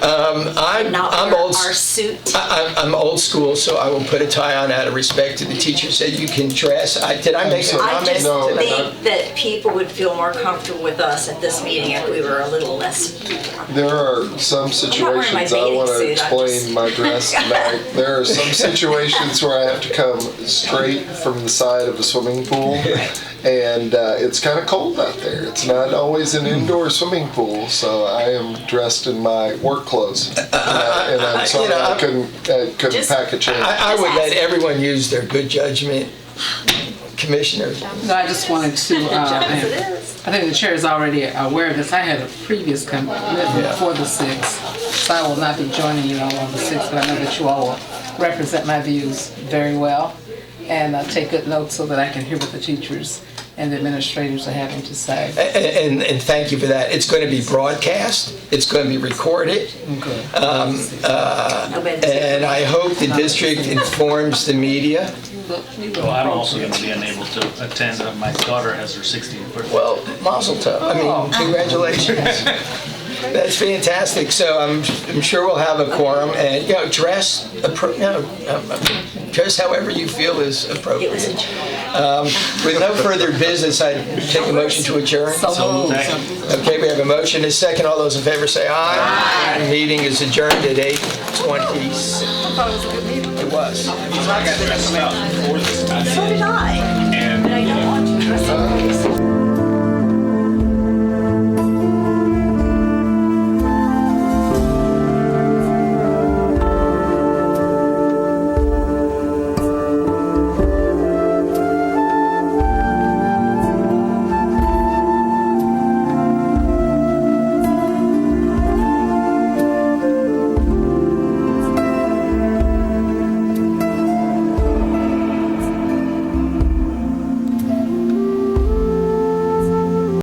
Not I'm wear old. our suit. I'm old school, so I will put a tie on out of respect to the teacher. Said you can dress. Did I make a I comment? just No, Did I not? think that people would feel more comfortable with us at this meeting if we were a little less. There are some wearing my situations I want to bathing suit, I'm explain just- my dress tonight. There are some situations where I have to come straight from the side of a swimming pool, and it's kind of cold out there. It's not always an indoor swimming pool, so I am dressed in my work clothes, and I'm sorry I couldn't Just- pack a change. I would let everyone use their good judgment, Commissioner. No, I just wanted to, I think the chair is already aware of this. I had a previous commitment for the 6th, so I will not be joining you all on the 6th, but I know that you all will represent my views very well and take good notes so that I can hear what the teachers and the administrators are having to say. And thank you for that. It's going to be broadcast. It's going to be recorded. And I hope the district informs the media. Well, I'm also going to be unable to attend. My daughter has her 16th birthday. Well, mazel tov. I mean, congratulations. That's fantastic. So I'm sure we'll have a quorum, and dress dress however you feel is appropriate. With no further business, I take a motion to adjourn. Okay, we have a motion and a second. All those in favor say aye. The meeting is adjourned at 8:26. It was. So did I. But I don't want to dress up.